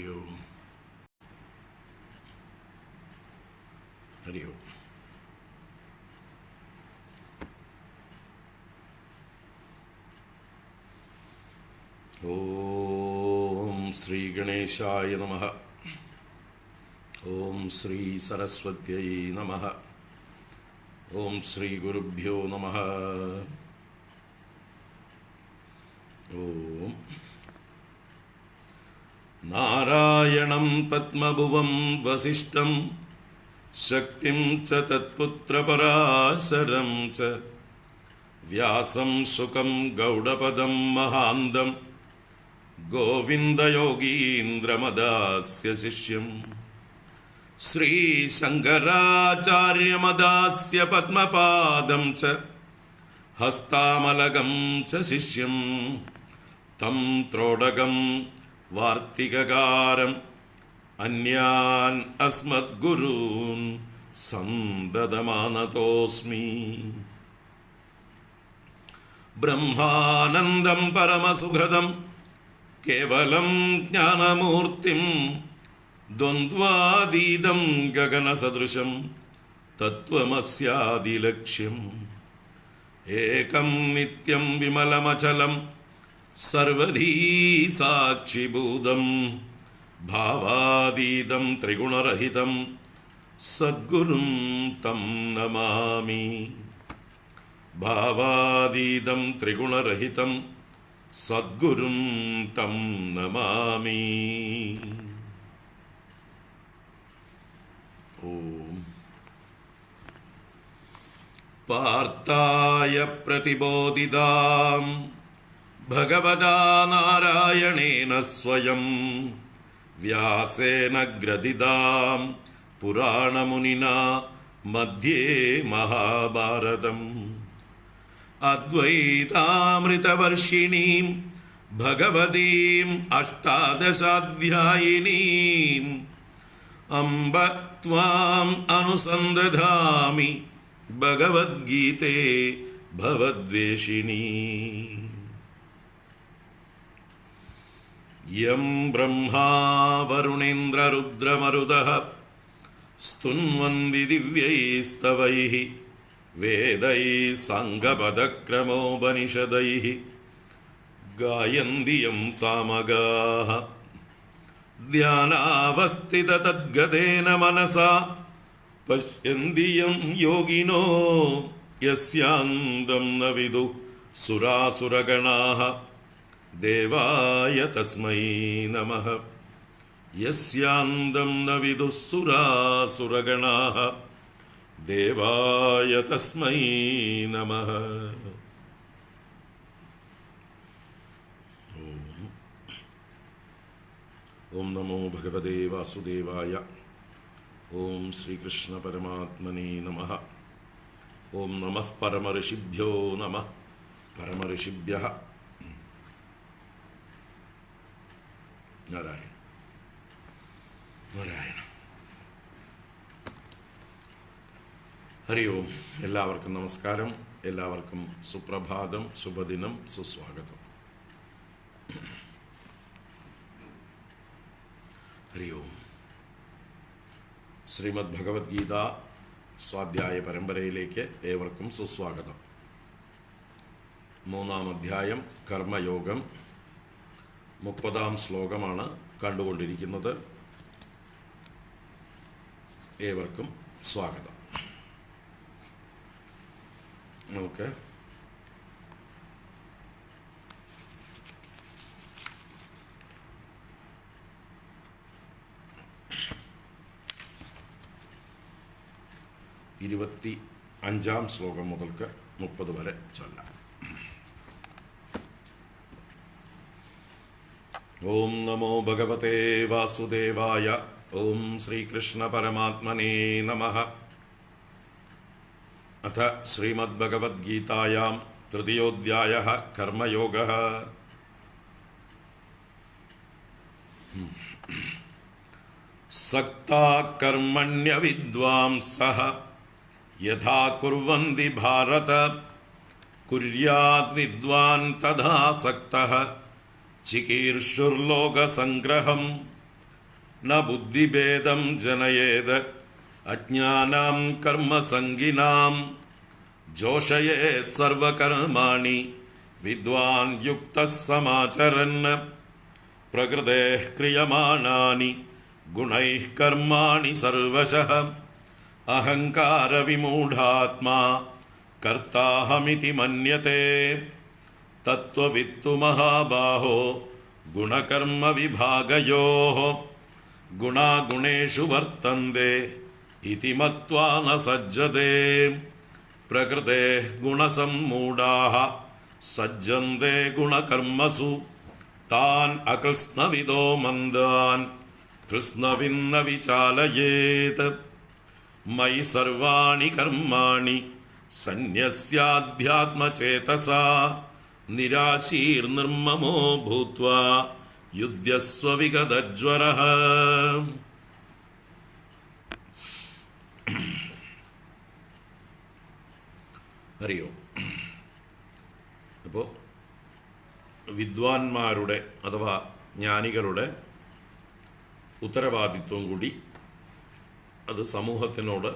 हरि ओम हरि ओम। ओम श्री गणेशाय नमः। ओम श्री सरस्वत्यै नमः। ओम श्री गुरुभ्यो नमः। ओम नारायणं पद्मभुवं वसिष्ठं शक्तिं च तत्पुत्रपराशरं च व्यासं शुकं गौडपदं महान्तं गोविन्दयोगीन्द्रमदास्य शिष्यं श्रीशङ्कराचार्यमदास्य पद्मपादं च हस्तामलगं च शिष्यं तं त्रोडगं वार्तिककारम् अन्यान् अस्मद्गुरून् सन्ददमानतोऽस्मि। ब्रह्मानन्दं परमसुखदं केवलं ज्ञानमूर्तिं द्वन्द्वातीतं गगनसदृशं तत्त्वमस्यादिलक्ष्यम् एकं नित्यं विमलमचलं सर्वधी साक्षिभूतं भावातीतं त्रिगुणरहितं सद्गुरुं तं नमामि। भावातीतं त्रिगुणरहितं सद्गुरुं तं नमामि। ओम पार्थाय प्रतिबोधितां भगवता नारायणेन स्वयं व्यासेन ग्रथितां पुराणमुनिना मध्ये महाभारतम् अद्वैतामृतवर्षिणीं भगवतीम् अष्टादशाध्यायिनीम् अम्ब त्वाम् अनुसन्दधामि भगवद्गीते भवद्वेषिणी। यं ब्रह्मा वरुणेन्द्ररुद्रमरुदः स्तुन्वन्ति दिव्यैस्तवैः वेदैः साङ्गपदक्रमोपनिषदैः गायन्ति यं सामगाः ध्यानावस्थिततद्गतेन मनसा पश्यन्ति यं योगिनो यस्यान्तं न विदुः सुरासुरगणाः देवाय तस्मै नमः। यस्यान्तं न विदुः सुरासुरगणाः देवाय तस्मै नमः। ओम नमो भगवते वासुदेवाय। ओम श्रीकृष्ण परमात्मने नमः। ओम नमः परमऋषिभ्यो नमः। परमऋषिभ्यः നാരായണ നാരായണ. ഹരി ഓം. എല്ലാവർക്കും നമസ്കാരം. എല്ലാവർക്കും സുപ്രഭാതം, ശുഭദിനം, സുസ്വാഗതം. ഹരി ഓം. ശ്രീമദ് ഭഗവത്ഗീത സ്വാധ്യായ പരമ്പരയിലേക്ക് ഏവർക്കും സുസ്വാഗതം. 3-ാം അധ്യായം കർമ്മയോഗം 30-ാം ശ്ലോകമാണ് കണ്ടുകൊണ്ടിരിക്കുന്നത്. ഏവർക്കും സ്വാഗതം. നമുക്ക് ഇരുപത്തി 5-ാം ശ്ലോകം മുതൽക്ക് 30 വരെ ചൊല്ലാം. ഓം നമോ ഭഗവതേ വാസുദേവായ. ഓം ശ്രീകൃഷ്ണ പരമാത്മനേ നമഃ. അഥ ശ്രീമദ്ഭഗവദ്ഗീതായാം തൃതീയോധ്യായഃ കർമ്മയോഗഃ. सक्ता कर्मण्य विद्वांसः यथा कुर्वन्ति भारत कुर्यात् विद्वान् तथा सक्तः चिकीर्षुर्लोकसङ्ग्रहम् ന ബുദ്ധിഭേദം ജനയേത് അജ്ഞാനാം കർമ്മസംഗിനാം ജോഷയേത് സർവകർമാണി വിദ്വാൻ യുക്തഃ സമാചരൻ പ്രകൃതേഃ ക്രിയമാണാനി ഗുണൈഃ കർമാണി സർവശഃ അഹങ്കാരവിമൂഢാത്മാ കർത്താഹമിതി മന്യത്തെ തത്വവിത്തു മഹാബാഹോ ഗുണകർമ്മ വിഭാഗയോഃ ഗുണാഗുണേഷു വർത്തന്തെ ഇതി മത്വാ ന സജ്ജതേ പ്രകൃതേഃ ഗുണസമ്മൂഢാഃ സജ്ജന്തെ ഗുണകർമ്മസു താൻ അകൃത്സ്നവിദോ മന്ദാൻ കൃത്സ്നവിന്ന വിചാലയേത് മയി സർവാണി കർമാണി സന്യസ്യാധ്യാത്മചേതസാ നിരാശീർനിർമ്മമോ ഭൂത്വാ യുധ്യസ്വ വിഗതജ്വരഃ. അറിയോ, അപ്പോൾ വിദ്വാൻമാരുടെ അഥവാ ജ്ഞാനികളുടെ ഉത്തരവാദിത്വം കൂടി, അത് സമൂഹത്തിനോട്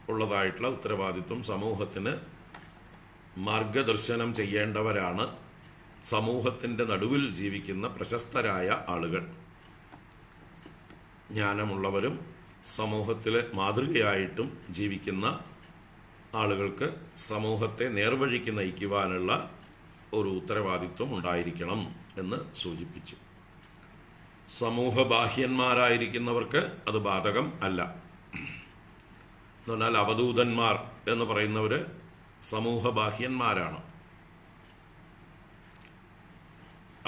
ഉള്ളതായിട്ടുള്ള ഉത്തരവാദിത്വം, സമൂഹത്തിന് മാർഗദർശനം ചെയ്യേണ്ടവരാണ് സമൂഹത്തിൻ്റെ നടുവിൽ ജീവിക്കുന്ന പ്രശസ്തരായ ആളുകൾ. ജ്ഞാനമുള്ളവരും സമൂഹത്തിൽ മാതൃകയായിട്ടും ജീവിക്കുന്ന ആളുകൾക്ക് സമൂഹത്തെ നേർവഴിക്ക് നയിക്കുവാനുള്ള ഒരു ഉത്തരവാദിത്വം ഉണ്ടായിരിക്കണം എന്ന് സൂചിപ്പിച്ചു. സമൂഹബാഹ്യന്മാരായിരിക്കുന്നവർക്ക് അത് ബാധകം അല്ല. എന്ന് പറഞ്ഞാൽ അവധൂതന്മാർ എന്ന് പറയുന്നവർ സമൂഹബാഹ്യന്മാരാണ്.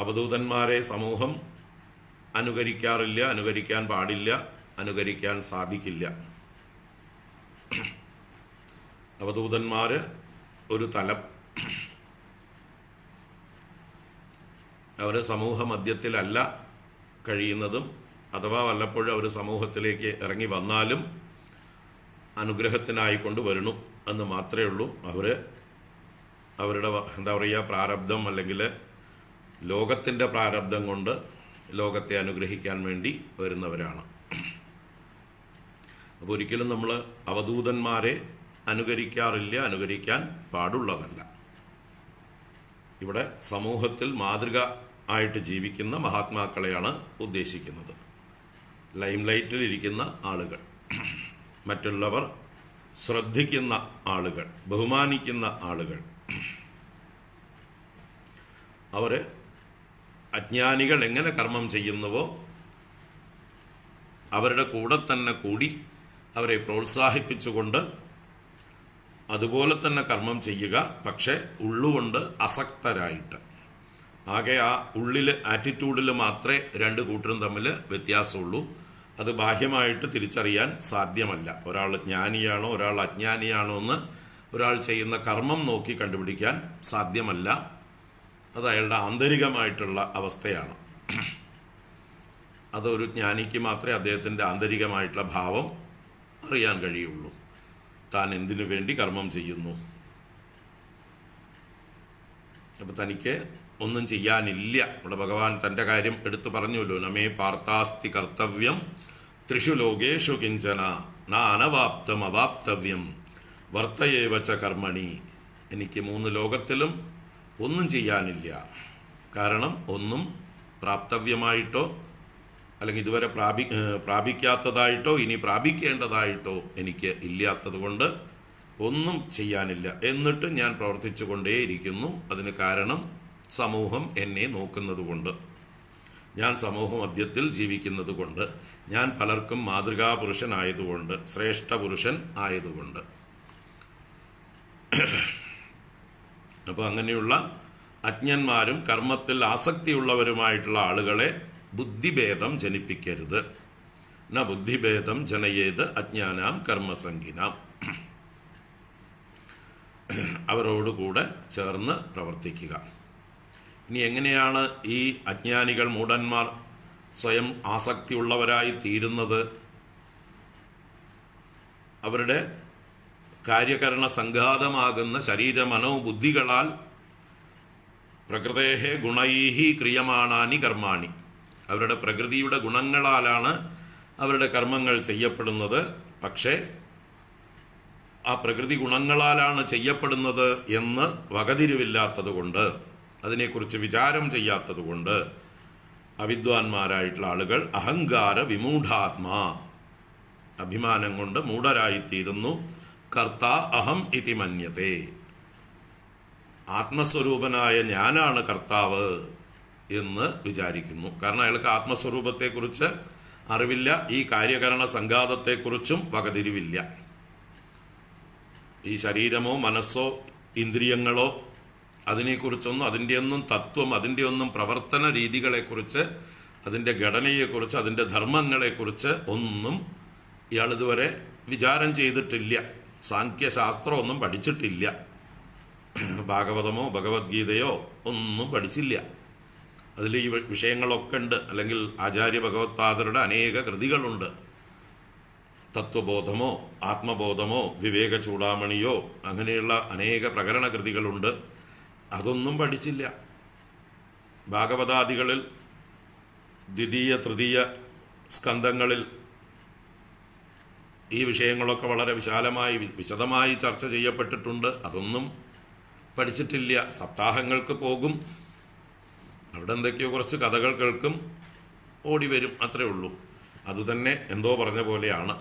അവധൂതന്മാരെ സമൂഹം അനുകരിക്കാറില്ല, അനുകരിക്കാൻ പാടില്ല, അനുകരിക്കാൻ സാധിക്കില്ല. അവധൂതന്മാർ ഒരു തലം, അവർ സമൂഹ മധ്യത്തിലല്ല കഴിയുന്നതും, അഥവാ വല്ലപ്പോഴും അവർ സമൂഹത്തിലേക്ക് ഇറങ്ങി വന്നാലും അനുഗ്രഹത്തിനായിക്കൊണ്ട് വരണു എന്ന് മാത്രമേ ഉള്ളൂ. അവരുടെ എന്താ പറയുക, പ്രാരബ്ധം അല്ലെങ്കിൽ ലോകത്തിൻ്റെ പ്രാരബ്ധം കൊണ്ട് ലോകത്തെ അനുഗ്രഹിക്കാൻ വേണ്ടി വരുന്നവരാണ്. അപ്പോൾ ഒരിക്കലും നമ്മൾ അവധൂതന്മാരെ അനുകരിക്കാറില്ല, അനുകരിക്കാൻ പാടുള്ളതല്ല. ഇവിടെ സമൂഹത്തിൽ മാതൃക ആയിട്ട് ജീവിക്കുന്ന മഹാത്മാക്കളെയാണ് ഉദ്ദേശിക്കുന്നത്. ലൈം ലൈറ്റിലിരിക്കുന്ന ആളുകൾ, മറ്റുള്ളവർ ശ്രദ്ധിക്കുന്ന ആളുകൾ, ബഹുമാനിക്കുന്ന ആളുകൾ. അവർ അജ്ഞാനികൾ എങ്ങനെ കർമ്മം ചെയ്യുന്നുവോ അവരുടെ കൂടെ തന്നെ കൂടി അവരെ പ്രോത്സാഹിപ്പിച്ചുകൊണ്ട് അതുപോലെ തന്നെ കർമ്മം ചെയ്യുക. പക്ഷെ ഉള്ളുകൊണ്ട് അസക്തരായിട്ട്. ആകെ ആ ഉള്ളിൽ, ആറ്റിറ്റ്യൂഡിൽ മാത്രമേ രണ്ട് കൂട്ടരും തമ്മിൽ വ്യത്യാസമുള്ളൂ. അത് ബാഹ്യമായിട്ട് തിരിച്ചറിയാൻ സാധ്യമല്ല. ഒരാൾ ജ്ഞാനിയാണോ ഒരാൾ അജ്ഞാനിയാണോ എന്ന് ഒരാൾ ചെയ്യുന്ന കർമ്മം നോക്കി കണ്ടുപിടിക്കാൻ സാധ്യമല്ല. അത് അയാളുടെ ആന്തരികമായിട്ടുള്ള അവസ്ഥയാണ്. അതൊരു ജ്ഞാനിക്ക് മാത്രമേ അദ്ദേഹത്തിൻ്റെ ആന്തരികമായിട്ടുള്ള ഭാവം അറിയാൻ കഴിയുള്ളൂ. താൻ എന്തിനു വേണ്ടി കർമ്മം ചെയ്യുന്നു. അപ്പം തനിക്ക് ഒന്നും ചെയ്യാനില്ല. ഇവിടെ ഭഗവാൻ തൻ്റെ കാര്യം എടുത്തു പറഞ്ഞുവല്ലോ. നമേ പാർത്ഥാസ്തി കർത്തവ്യം ത്രിഷു ലോകേഷു കിഞ്ചന നാനവാപ്തം അവാപ്തവ്യം വർത്തയേവച്ച കർമ്മണി. എനിക്ക് 3 ലോകത്തിലും ഒന്നും ചെയ്യാനില്ല. കാരണം ഒന്നും പ്രാപ്തവ്യമായിട്ടോ അല്ലെങ്കിൽ ഇതുവരെ പ്രാപിക്കാത്തതായിട്ടോ ഇനി പ്രാപിക്കേണ്ടതായിട്ടോ എനിക്ക് ഇല്ലാത്തത് കൊണ്ട് ഒന്നും ചെയ്യാനില്ല. എന്നിട്ട് ഞാൻ പ്രവർത്തിച്ചു കൊണ്ടേയിരിക്കുന്നു. അതിന് കാരണം സമൂഹം എന്നെ നോക്കുന്നത് കൊണ്ട്, ഞാൻ സമൂഹ മധ്യത്തിൽ ജീവിക്കുന്നത് കൊണ്ട്, ഞാൻ പലർക്കും മാതൃകാ പുരുഷനായതുകൊണ്ട്, ശ്രേഷ്ഠ പുരുഷൻ ആയതുകൊണ്ട്. അപ്പോൾ അങ്ങനെയുള്ള അജ്ഞന്മാരും കർമ്മത്തിൽ ആസക്തിയുള്ളവരുമായിട്ടുള്ള ആളുകളെ ബുദ്ധിഭേദം ജനിപ്പിക്കരുത്. ന ബുദ്ധിഭേദം ജനയേത് അജ്ഞാനാം കർമ്മസംഗിനാം. അവരോടുകൂടെ ചേർന്ന് പ്രവർത്തിക്കുക. ഇനി എങ്ങനെയാണ് ഈ അജ്ഞാനികൾ, മൂഢന്മാർ സ്വയം ആസക്തിയുള്ളവരായി തീരുന്നത്? അവരുടെ കാര്യകരണ സംഘാതമാകുന്ന ശരീര മനോബുദ്ധികളാൽ പ്രകൃതേഹേ ഗുണൈഹി ക്രിയമാണാനി കർമാണി. അവരുടെ പ്രകൃതിയുടെ ഗുണങ്ങളാലാണ് അവരുടെ കർമ്മങ്ങൾ ചെയ്യപ്പെടുന്നത്. പക്ഷേ ആ പ്രകൃതി ഗുണങ്ങളാലാണ് ചെയ്യപ്പെടുന്നത് എന്ന് വകതിരിവില്ലാത്തത് കൊണ്ട്, അതിനെക്കുറിച്ച് വിചാരം ചെയ്യാത്തത് കൊണ്ട് അവിദ്വാൻമാരായിട്ടുള്ള ആളുകൾ അഹങ്കാര വിമൂഢാത്മാ, അഭിമാനം കൊണ്ട് മൂഢരായിത്തീരുന്നു. കർത്ത അഹം ഇതി മന്യത്തെ, ആത്മസ്വരൂപനായ ഞാനാണ് കർത്താവ് എന്ന് വിചാരിക്കുന്നു. കാരണം അയാൾക്ക് ആത്മസ്വരൂപത്തെക്കുറിച്ച് അറിവില്ല, ഈ കാര്യകരണ സംഘാതത്തെക്കുറിച്ചും വകതിരിവില്ല. ഈ ശരീരമോ മനസ്സോ ഇന്ദ്രിയങ്ങളോ അതിനെക്കുറിച്ചൊന്നും, അതിൻ്റെയൊന്നും തത്വം, അതിൻ്റെയൊന്നും പ്രവർത്തന രീതികളെക്കുറിച്ച്, അതിൻ്റെ ഘടനയെക്കുറിച്ച്, അതിൻ്റെ ധർമ്മങ്ങളെക്കുറിച്ച് ഒന്നും ഇയാളിതുവരെ വിചാരം ചെയ്തിട്ടില്ല. സാഖ്യശാസ്ത്രമൊന്നും പഠിച്ചിട്ടില്ല. ഭാഗവതമോ ഭഗവത്ഗീതയോ ഒന്നും പഠിച്ചില്ല. അതിൽ ഈ വിഷയങ്ങളൊക്കെ ഉണ്ട്. അല്ലെങ്കിൽ ആചാര്യ ഭഗവത്പാദരുടെ അനേക കൃതികളുണ്ട്. തത്വബോധമോ ആത്മബോധമോ വിവേക ചൂടാമണിയോ അങ്ങനെയുള്ള അനേക പ്രകരണ കൃതികളുണ്ട്. അതൊന്നും പഠിച്ചില്ല. ഭാഗവതാദികളിൽ ദ്വിതീയ തൃതീയ സ്കന്ധങ്ങളിൽ ഈ വിഷയങ്ങളൊക്കെ വളരെ വിശാലമായി വിശദമായി ചർച്ച ചെയ്യപ്പെട്ടിട്ടുണ്ട്. അതൊന്നും പഠിച്ചിട്ടില്ല. സപ്താഹങ്ങൾക്ക് പോകും, അവിടെ എന്തൊക്കെയോ കുറച്ച് കഥകൾ കേൾക്കും, ഓടി വരും, അത്രേ ഉള്ളൂ. അതുതന്നെ എന്തോ പറഞ്ഞ പോലെയാണ്.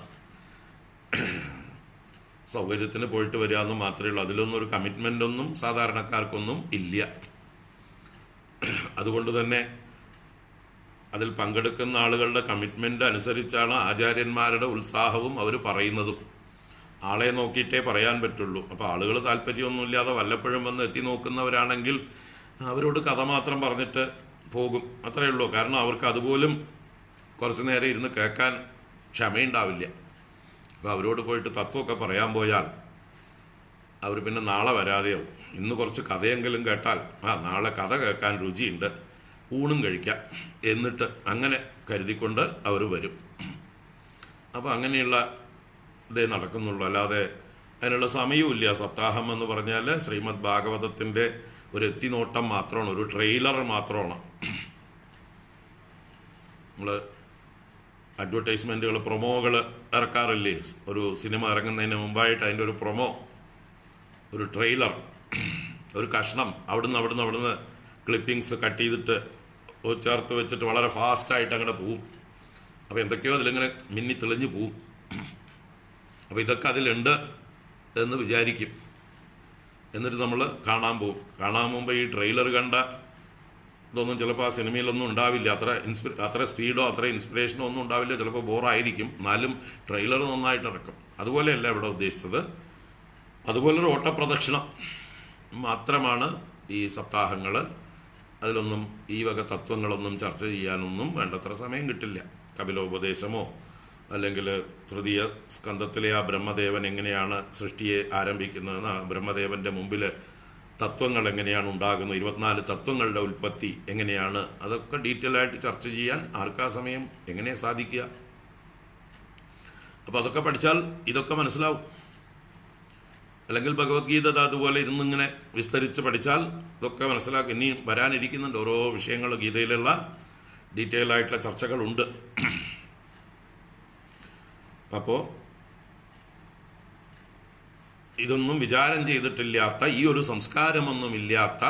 സൗകര്യത്തിന് പോയിട്ട് വരിക എന്ന് മാത്രമേ ഉള്ളൂ. അതിലൊന്നും ഒരു കമ്മിറ്റ്മെൻ്റ് ഒന്നും സാധാരണക്കാർക്കൊന്നും ഇല്ല. അതുകൊണ്ട് തന്നെ അതിൽ പങ്കെടുക്കുന്ന ആളുകളുടെ കമ്മിറ്റ്മെൻ്റ് അനുസരിച്ചാണ് ആചാര്യന്മാരുടെ ഉത്സാഹവും അവർ പറയുന്നതും. ആളെ നോക്കിയിട്ടേ പറയാൻ പറ്റുള്ളൂ. അപ്പോൾ ആളുകൾ താല്പര്യമൊന്നുമില്ലാതെ വല്ലപ്പോഴും വന്ന് എത്തി നോക്കുന്നവരാണെങ്കിൽ അവരോട് കഥ മാത്രം പറഞ്ഞിട്ട് പോകും, അത്രയേ ഉള്ളൂ. കാരണം അവർക്ക് അതുപോലും കുറച്ച് നേരം ഇരുന്ന് കേൾക്കാൻ ക്ഷമയുണ്ടാവില്ല. അപ്പോൾ അവരോട് പോയിട്ട് തത്വമൊക്കെ പറയാൻ പോയാൽ അവർ പിന്നെ നാളെ വരാതെയാവും. ഇന്ന് കുറച്ച് കഥയെങ്കിലും കേട്ടാൽ നാളെ കഥ കേൾക്കാൻ രുചിയുണ്ട്, ഊണും കഴിക്കാം, എന്നിട്ട് അങ്ങനെ കരുതിക്കൊണ്ട് അവർ വരും. അപ്പോൾ അങ്ങനെയുള്ള ഇതേ നടക്കുന്നുള്ളൂ. അല്ലാതെ അതിനുള്ള സമയവുമില്ല. സപ്താഹം എന്ന് പറഞ്ഞാൽ ശ്രീമദ് ഭാഗവതത്തിൻ്റെ ഒരു എത്തിനോട്ടം മാത്രമാണ്, ഒരു ട്രെയിലർ മാത്രമാണ്. നമ്മൾ അഡ്വർടൈസ്മെൻറ്റുകൾ, പ്രൊമോകൾ ഇറക്കാറില്ലേ? ഒരു സിനിമ ഇറങ്ങുന്നതിന് മുമ്പായിട്ട് അതിൻ്റെ ഒരു പ്രൊമോ, ഒരു ട്രെയിലർ, ഒരു കഷ്ണം അവിടുന്ന് ക്ലിപ്പിങ്സ് കട്ട് ചെയ്തിട്ട് ചേർത്ത് വെച്ചിട്ട് വളരെ ഫാസ്റ്റായിട്ട് അങ്ങനെ പോവും. അപ്പോൾ എന്തൊക്കെയോ അതിലിങ്ങനെ മിന്നി തെളിഞ്ഞ് പോവും. അപ്പോൾ ഇതൊക്കെ അതിലുണ്ട് എന്ന് വിചാരിക്കും. എന്നിട്ട് നമ്മൾ കാണാൻ പോകും. കാണാൻ മുമ്പ് ഈ ട്രെയിലർ കണ്ട ഇതൊന്നും ചിലപ്പോൾ ആ സിനിമയിലൊന്നും ഉണ്ടാവില്ല. അത്ര സ്പീഡോ അത്ര ഇൻസ്പിറേഷനോ ഒന്നും ഉണ്ടാവില്ല. ചിലപ്പോൾ ബോറായിരിക്കും. എന്നാലും ട്രെയിലർ നന്നായിട്ട് ഇറക്കും. അതുപോലെയല്ല ഇവിടെ ഉദ്ദേശിച്ചത്. അതുപോലൊരു ഓട്ടപ്രദക്ഷിണം മാത്രമാണ് ഈ സപ്താഹങ്ങൾ. അതിലൊന്നും ഈ വക തത്വങ്ങളൊന്നും ചർച്ച ചെയ്യാനൊന്നും വേണ്ടത്ര സമയം കിട്ടില്ല. കപിലോപദേശമോ അല്ലെങ്കിൽ തൃതീയ സ്കന്ധത്തിലെ ആ ബ്രഹ്മദേവൻ എങ്ങനെയാണ് സൃഷ്ടിയെ ആരംഭിക്കുന്നതെന്ന്, ആ ബ്രഹ്മദേവൻ്റെ മുമ്പിൽ തത്വങ്ങൾ എങ്ങനെയാണ് ഉണ്ടാകുന്നത്, 24 തത്വങ്ങളുടെ ഉൽപ്പത്തി എങ്ങനെയാണ്, അതൊക്കെ ഡീറ്റെയിൽ ആയിട്ട് ചർച്ച ചെയ്യാൻ ആർക്കാ സമയം? എങ്ങനെ സാധിക്കുക? അപ്പോൾ അതൊക്കെ പഠിച്ചാൽ ഇതൊക്കെ മനസ്സിലാവും. അല്ലെങ്കിൽ ഭഗവത്ഗീത അതുപോലെ ഇരുന്നിങ്ങനെ വിസ്തരിച്ച് പഠിച്ചാൽ ഇതൊക്കെ മനസ്സിലാക്കും. ഇനി വരാനിരിക്കുന്നുണ്ട് ഓരോ വിഷയങ്ങൾ. ഗീതയിലുള്ള ഡീറ്റെയിൽ ആയിട്ടുള്ള ചർച്ചകളുണ്ട്. അപ്പോൾ ഇതൊന്നും വിചാരം ചെയ്തിട്ടില്ലാത്ത, ഈ ഒരു സംസ്കാരമൊന്നുമില്ലാത്ത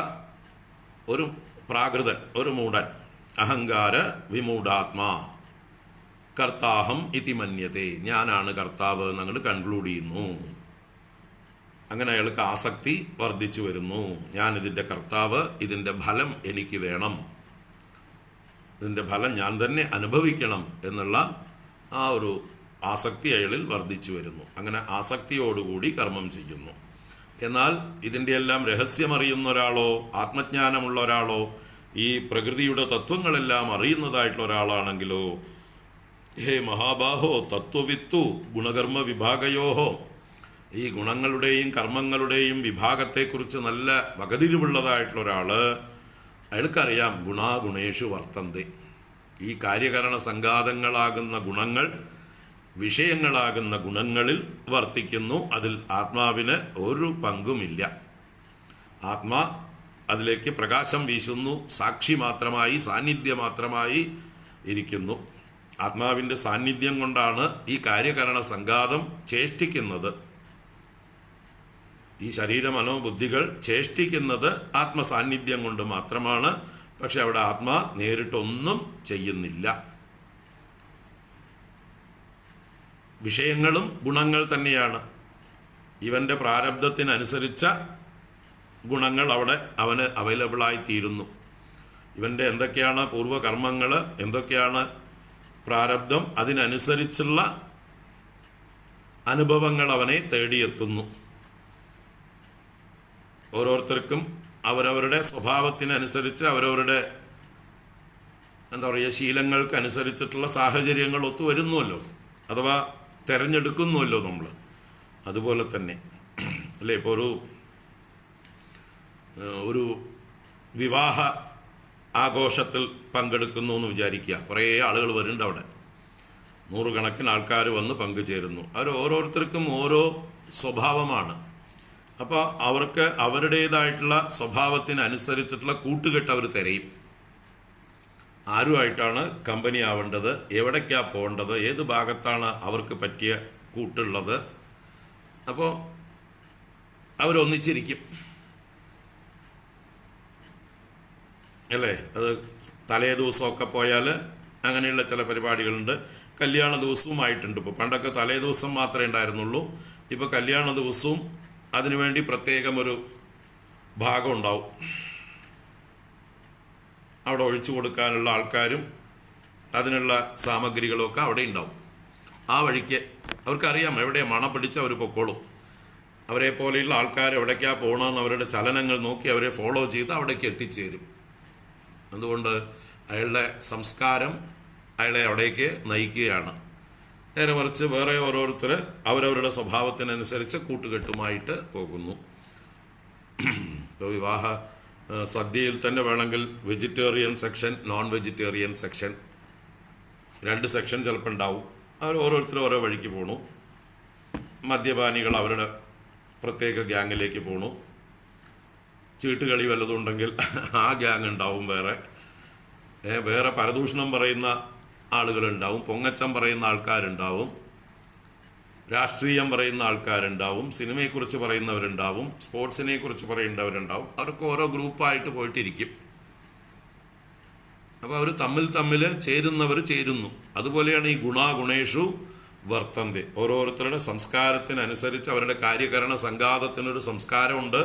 ഒരു പ്രാകൃതൻ, ഒരു മൂഢൻ, അഹങ്കാര വിമൂഢാത്മാ കർത്താഹം ഇതി മന്യത്തെ, ഞാനാണ് കർത്താവ് എന്നങ്ങോട്ട് കൺക്ലൂഡ് ചെയ്യുന്നു. അങ്ങനെ അയാൾക്ക് ആസക്തി വർദ്ധിച്ചു വരുന്നു. ഞാൻ ഇതിൻ്റെ കർത്താവ്, ഇതിൻ്റെ ഫലം എനിക്ക് വേണം, ഇതിൻ്റെ ഫലം ഞാൻ തന്നെ അനുഭവിക്കണം എന്നുള്ള ആ ഒരു ആസക്തി അയാളിൽ വർദ്ധിച്ചു വരുന്നു. അങ്ങനെ ആസക്തിയോടുകൂടി കർമ്മം ചെയ്യുന്നു. എന്നാൽ ഇതിൻ്റെ എല്ലാം രഹസ്യമറിയുന്ന ഒരാളോ ആത്മജ്ഞാനമുള്ള ഒരാളോ ഈ പ്രകൃതിയുടെ തത്വങ്ങളെല്ലാം അറിയുന്നതായിട്ടുള്ള ഒരാളാണെങ്കിലോ, ഹേ മഹാബാഹോ തത്വവിത്തു ഗുണകർമ്മ വിഭാഗയോഹോ, ഈ ഗുണങ്ങളുടെയും കർമ്മങ്ങളുടെയും വിഭാഗത്തെക്കുറിച്ച് നല്ല വകതിരിവുള്ളതായിട്ടുള്ള ഒരാൾ, അയാൾക്കറിയാം ഗുണാഗുണേഷു വർത്തന്തെ, ഈ കാര്യകരണ സംഘാതങ്ങളാകുന്ന ഗുണങ്ങൾ വിഷയങ്ങളാകുന്ന ഗുണങ്ങളിൽ വർത്തിക്കുന്നു. അതിൽ ആത്മാവിന് ഒരു പങ്കുമില്ല. ആത്മാ അതിലേക്ക് പ്രകാശം വീശുന്നു, സാക്ഷി മാത്രമായി, സാന്നിധ്യം മാത്രമായി ഇരിക്കുന്നു. ആത്മാവിൻ്റെ സാന്നിധ്യം കൊണ്ടാണ് ഈ കാര്യകരണ സംഘാതം ചേഷ്ടിക്കുന്നത്. ഈ ശരീര മനോബുദ്ധികൾ ചേഷ്ടിക്കുന്നത് ആത്മസാന്നിധ്യം കൊണ്ട് മാത്രമാണ്. പക്ഷെ അവിടെ ആത്മാ നേരിട്ടൊന്നും ചെയ്യുന്നില്ല. വിഷയങ്ങളും ഗുണങ്ങൾ തന്നെയാണ്. ഇവൻ്റെ പ്രാരബ്ധത്തിനനുസരിച്ച ഗുണങ്ങൾ അവിടെ അവന് അവൈലബിളായി തീരുന്നു. ഇവൻ്റെ എന്തൊക്കെയാണ് പൂർവ്വകർമ്മങ്ങൾ, എന്തൊക്കെയാണ് പ്രാരബ്ധം, അതിനനുസരിച്ചുള്ള അനുഭവങ്ങൾ അവനെ തേടിയെത്തുന്നു. ഓരോരുത്തർക്കും അവരവരുടെ സ്വഭാവത്തിനനുസരിച്ച് അവരവരുടെ എന്താ പറയുക ശീലങ്ങൾക്കനുസരിച്ചിട്ടുള്ള സാഹചര്യങ്ങൾ ഒത്തുവരുന്നുവല്ലോ, അഥവാ തിരഞ്ഞെടുക്കുന്നുവല്ലോ നമ്മൾ. അതുപോലെ തന്നെ അല്ലേ, ഇപ്പോൾ ഒരു വിവാഹ ആഘോഷത്തിൽ പങ്കെടുക്കുന്നു എന്ന് വിചാരിക്കുക. കുറേ ആളുകൾ വരുന്നുണ്ട് അവിടെ, നൂറുകണക്കിന് ആൾക്കാർ വന്ന് പങ്കുചേരുന്നു. അവർ ഓരോരുത്തർക്കും ഓരോ സ്വഭാവമാണ്. അപ്പോൾ അവർക്ക് അവരുടേതായിട്ടുള്ള സ്വഭാവത്തിനനുസരിച്ചിട്ടുള്ള കൂട്ടുകെട്ട് അവർ തിരയും. ആരുമായിട്ടാണ് കമ്പനി ആവേണ്ടത്, എവിടേക്കാണ് പോകേണ്ടത്, ഏത് ഭാഗത്താണ് അവർക്ക് പറ്റിയ കൂട്ടുള്ളത്. അപ്പോൾ അവരൊന്നിച്ചിരിക്കും അല്ലേ. അത് തലേ ദിവസമൊക്കെ പോയാൽ അങ്ങനെയുള്ള ചില പരിപാടികളുണ്ട്. കല്യാണ ദിവസവുമായിട്ടുണ്ട്. ഇപ്പോൾ പണ്ടൊക്കെ തലേ ദിവസം മാത്രമേ ഉണ്ടായിരുന്നുള്ളൂ. ഇപ്പോൾ കല്യാണ ദിവസവും അതിനുവേണ്ടി പ്രത്യേകം ഒരു ഭാഗം ഉണ്ടാവും. അവിടെ ഒഴിച്ചു കൊടുക്കാനുള്ള ആൾക്കാരും അതിനുള്ള സാമഗ്രികളുമൊക്കെ അവിടെ ഉണ്ടാവും. ആ വഴിക്ക് അവർക്കറിയാം എവിടെയാണ് മണം പിടിച്ച് അവർ പൊക്കോളും. അവരെ പോലെയുള്ള ആൾക്കാർ എവിടേക്കാണ് പോകണമെന്ന് അവരുടെ ചലനങ്ങൾ നോക്കി അവരെ ഫോളോ ചെയ്ത് അവിടേക്ക് എത്തിച്ചേരും. അതുകൊണ്ട് അയാളുടെ സംസ്കാരം അയാളെ അവിടേക്ക് നയിക്കുകയാണ്. നേരെ മറിച്ച് വേറെ ഓരോരുത്തർ അവരവരുടെ സ്വഭാവത്തിനനുസരിച്ച് കൂട്ടുകെട്ടുമായിട്ട് പോകുന്നു. ഇപ്പോൾ വിവാഹ സദ്യയിൽ തന്നെ വേണമെങ്കിൽ vegetarian section, non vegetarian section, 2 section ചിലപ്പോൾ ഉണ്ടാവും. അവർ ഓരോരുത്തരും ഓരോ വഴിക്ക് പോണു. മദ്യപാനികൾ അവരുടെ പ്രത്യേക ഗ്യാങ്ങിലേക്ക് പോണു. ചീട്ടുകളി വല്ലതുണ്ടെങ്കിൽ ആ ഗ്യാങ് ഉണ്ടാവും. വേറെ പരദൂഷണം പറയുന്ന ആളുകളുണ്ടാവും, പൊങ്ങച്ചം പറയുന്ന ആൾക്കാരുണ്ടാവും, രാഷ്ട്രീയം പറയുന്ന ആൾക്കാരുണ്ടാവും, സിനിമയെക്കുറിച്ച് പറയുന്നവരുണ്ടാവും, സ്പോർട്സിനെ കുറിച്ച് പറയുന്നവരുണ്ടാവും. അവർക്ക് ഓരോ ഗ്രൂപ്പായിട്ട് പോയിട്ടിരിക്കും. അപ്പോൾ അവർ തമ്മിൽ ചേരുന്നവർ ചേരുന്നു. അതുപോലെയാണ് ഈ ഗുണേഷു വർത്തന്തെ. ഓരോരുത്തരുടെ സംസ്കാരത്തിനനുസരിച്ച് അവരുടെ കാര്യകരണ സംഘാതത്തിനൊരു സംസ്കാരമുണ്ട്.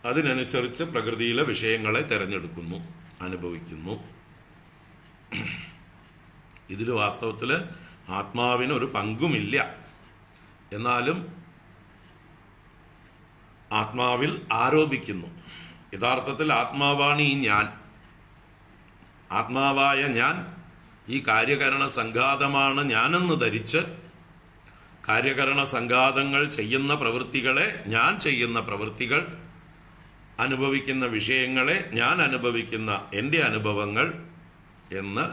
അതിനനുസരിച്ച് പ്രകൃതിയിലെ വിഷയങ്ങളെ തിരഞ്ഞെടുക്കുന്നു, അനുഭവിക്കുന്നു. ഇതിൽ വാസ്തവത്തിൽ ആത്മാവിനൊരു പങ്കുമില്ല. എന്നാലും ആത്മാവിൽ ആരോപിക്കുന്നു. യഥാർത്ഥത്തിൽ ആത്മാവാണ് ഈ ഞാൻ. ആത്മാവായ ഞാൻ ഈ കാര്യകരണ സംഘാതമാണ് ഞാനെന്ന് ധരിച്ച് കാര്യകരണ സംഘാതങ്ങൾ ചെയ്യുന്ന പ്രവൃത്തികളെ, ഞാൻ ചെയ്യുന്ന പ്രവൃത്തികൾ, അനുഭവിക്കുന്ന വിഷയങ്ങളെ ഞാൻ അനുഭവിക്കുന്ന എൻ്റെ അനുഭവങ്ങൾ എന്ന്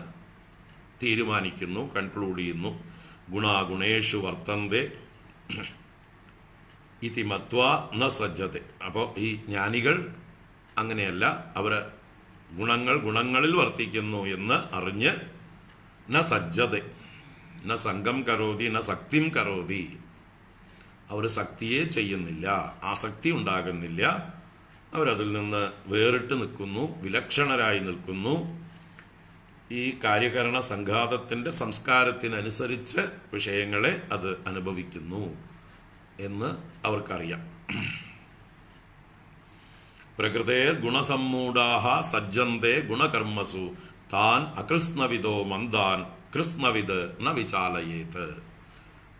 തീരുമാനിക്കുന്നു, കൺക്ലൂഡ് ചെയ്യുന്നു. ഗുണേഷു വർത്തന്തെ ഇതി മത്വാ ന സജ്ജത്തെ. അപ്പോൾ ഈ ജ്ഞാനികൾ അങ്ങനെയല്ല, അവർ ഗുണങ്ങളിൽ വർത്തിക്കുന്നു എന്ന് അറിഞ്ഞ് ന സജ്ജതെ ന സംഘം കരോതി ന ശക്തിം കരോതി. അവർ ശക്തിയെ ചെയ്യുന്നില്ല, ആസക്തി ഉണ്ടാകുന്നില്ല. അവരതിൽ നിന്ന് വേറിട്ട് നിൽക്കുന്നു, വിലക്ഷണരായി നിൽക്കുന്നു. ഈ കാര്യകരണ സംഘാതത്തിൻ്റെ സംസ്കാരത്തിനനുസരിച്ച് വിഷയങ്ങളെ അത് അനുഭവിക്കുന്നു എന്ന് അവർക്കറിയാം. പ്രകൃതേ ഗുണസമ്മൂഢാഹ സജ്ജന്തേ ഗുണകർമ്മസു താൻ അകൃഷ്ണവിദോ മന്ദാൻ കൃഷ്ണവിദ് ന വിചാലയേത്.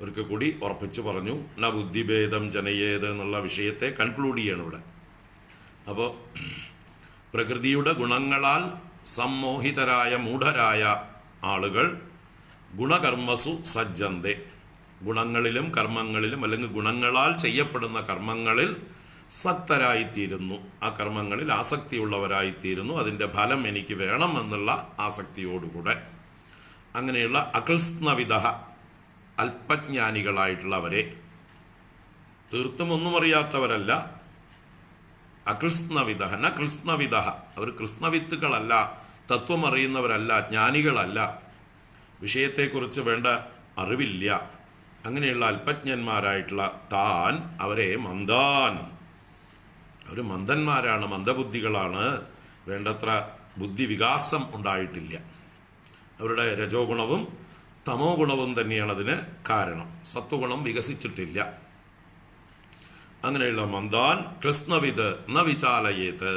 ഒരിക്കൽ കൂടി ഉറപ്പിച്ചു പറഞ്ഞു, ന ബുദ്ധിഭേദം ജനയേത് എന്നുള്ള വിഷയത്തെ കൺക്ലൂഡ് ചെയ്യണം ഇവിടെ. അപ്പോൾ പ്രകൃതിയുടെ ഗുണങ്ങളാൽ സമ്മോഹിതരായ മൂഢരായ ആളുകൾ ഗുണകർമ്മസു സജ്ജന്തേ, ഗുണങ്ങളിലും കർമ്മങ്ങളിലും അല്ലെങ്കിൽ ഗുണങ്ങളാൽ ചെയ്യപ്പെടുന്ന കർമ്മങ്ങളിൽ സക്തരായിത്തീരുന്നു. ആ കർമ്മങ്ങളിൽ ആസക്തിയുള്ളവരായിത്തീരുന്നു. അതിൻ്റെ ഫലം എനിക്ക് വേണം എന്നുള്ള ആസക്തിയോടുകൂടെ. അങ്ങനെയുള്ള അകൃഷ്ണവിധ അല്പജ്ഞാനികളായിട്ടുള്ളവരെ, തീർത്തും ഒന്നും അറിയാത്തവരല്ല, അകൃഷ്ണവിധ ന കൃഷ്ണവിധ, അവർ കൃഷ്ണവിത്തുകളല്ല, തത്വം അറിയുന്നവരല്ല, ജ്ഞാനികളല്ല. വിഷയത്തെക്കുറിച്ച് വേണ്ട അറിവില്ല. അങ്ങനെയുള്ള അല്പജ്ഞന്മാരായിട്ടുള്ള താൻ അവരെ മന്ദാൻ, അവർ മന്ദന്മാരാണ്, മന്ദബുദ്ധികളാണ്, വേണ്ടത്ര ബുദ്ധി വികാസം ഉണ്ടായിട്ടില്ല. അവരുടെ രജോ ഗുണവും തമോ ഗുണവും തന്നെയാണ് അതിന് കാരണം. സത്വഗുണം വികസിച്ചിട്ടില്ല. അങ്ങനെയുള്ള മന്ദാൻ കൃഷ്ണവിത് ന വിചാലയേത്.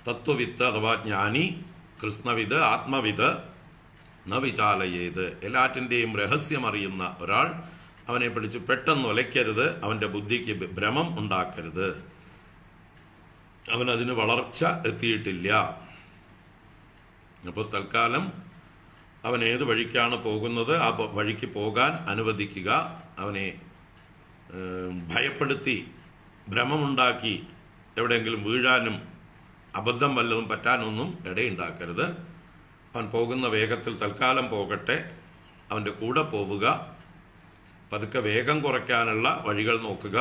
തത്വവിത്ത് അഥവാ ജ്ഞാനി, കൃഷ്ണവിത് ആത്മവിത് ന വിചാലയേത്. എല്ലാറ്റിൻ്റെയും രഹസ്യം അറിയുന്ന ഒരാൾ അവനെ പിടിച്ച് പെട്ടെന്ന് ഒലയ്ക്കരുത്, അവൻ്റെ ബുദ്ധിക്ക് ഭ്രമം ഉണ്ടാക്കരുത്. അവനതിന് വളർച്ച എത്തിയിട്ടില്ല. അപ്പോൾ തൽക്കാലം അവൻ ഏത് വഴിക്കാണ് പോകുന്നത് ആ വഴിക്ക് പോകാൻ അനുവദിക്കുക. അവനെ ഭയപ്പെടുത്തി ഭ്രമമുണ്ടാക്കി എവിടെയെങ്കിലും വീഴാനും അബദ്ധം വല്ലതും പറ്റാനൊന്നും ഇടയുണ്ടാക്കരുത്. അവൻ പോകുന്ന വേഗത്തിൽ തൽക്കാലം പോകട്ടെ, അവൻ്റെ കൂടെ പോവുക. പതുക്കെ വേഗം കുറയ്ക്കാനുള്ള വഴികൾ നോക്കുക.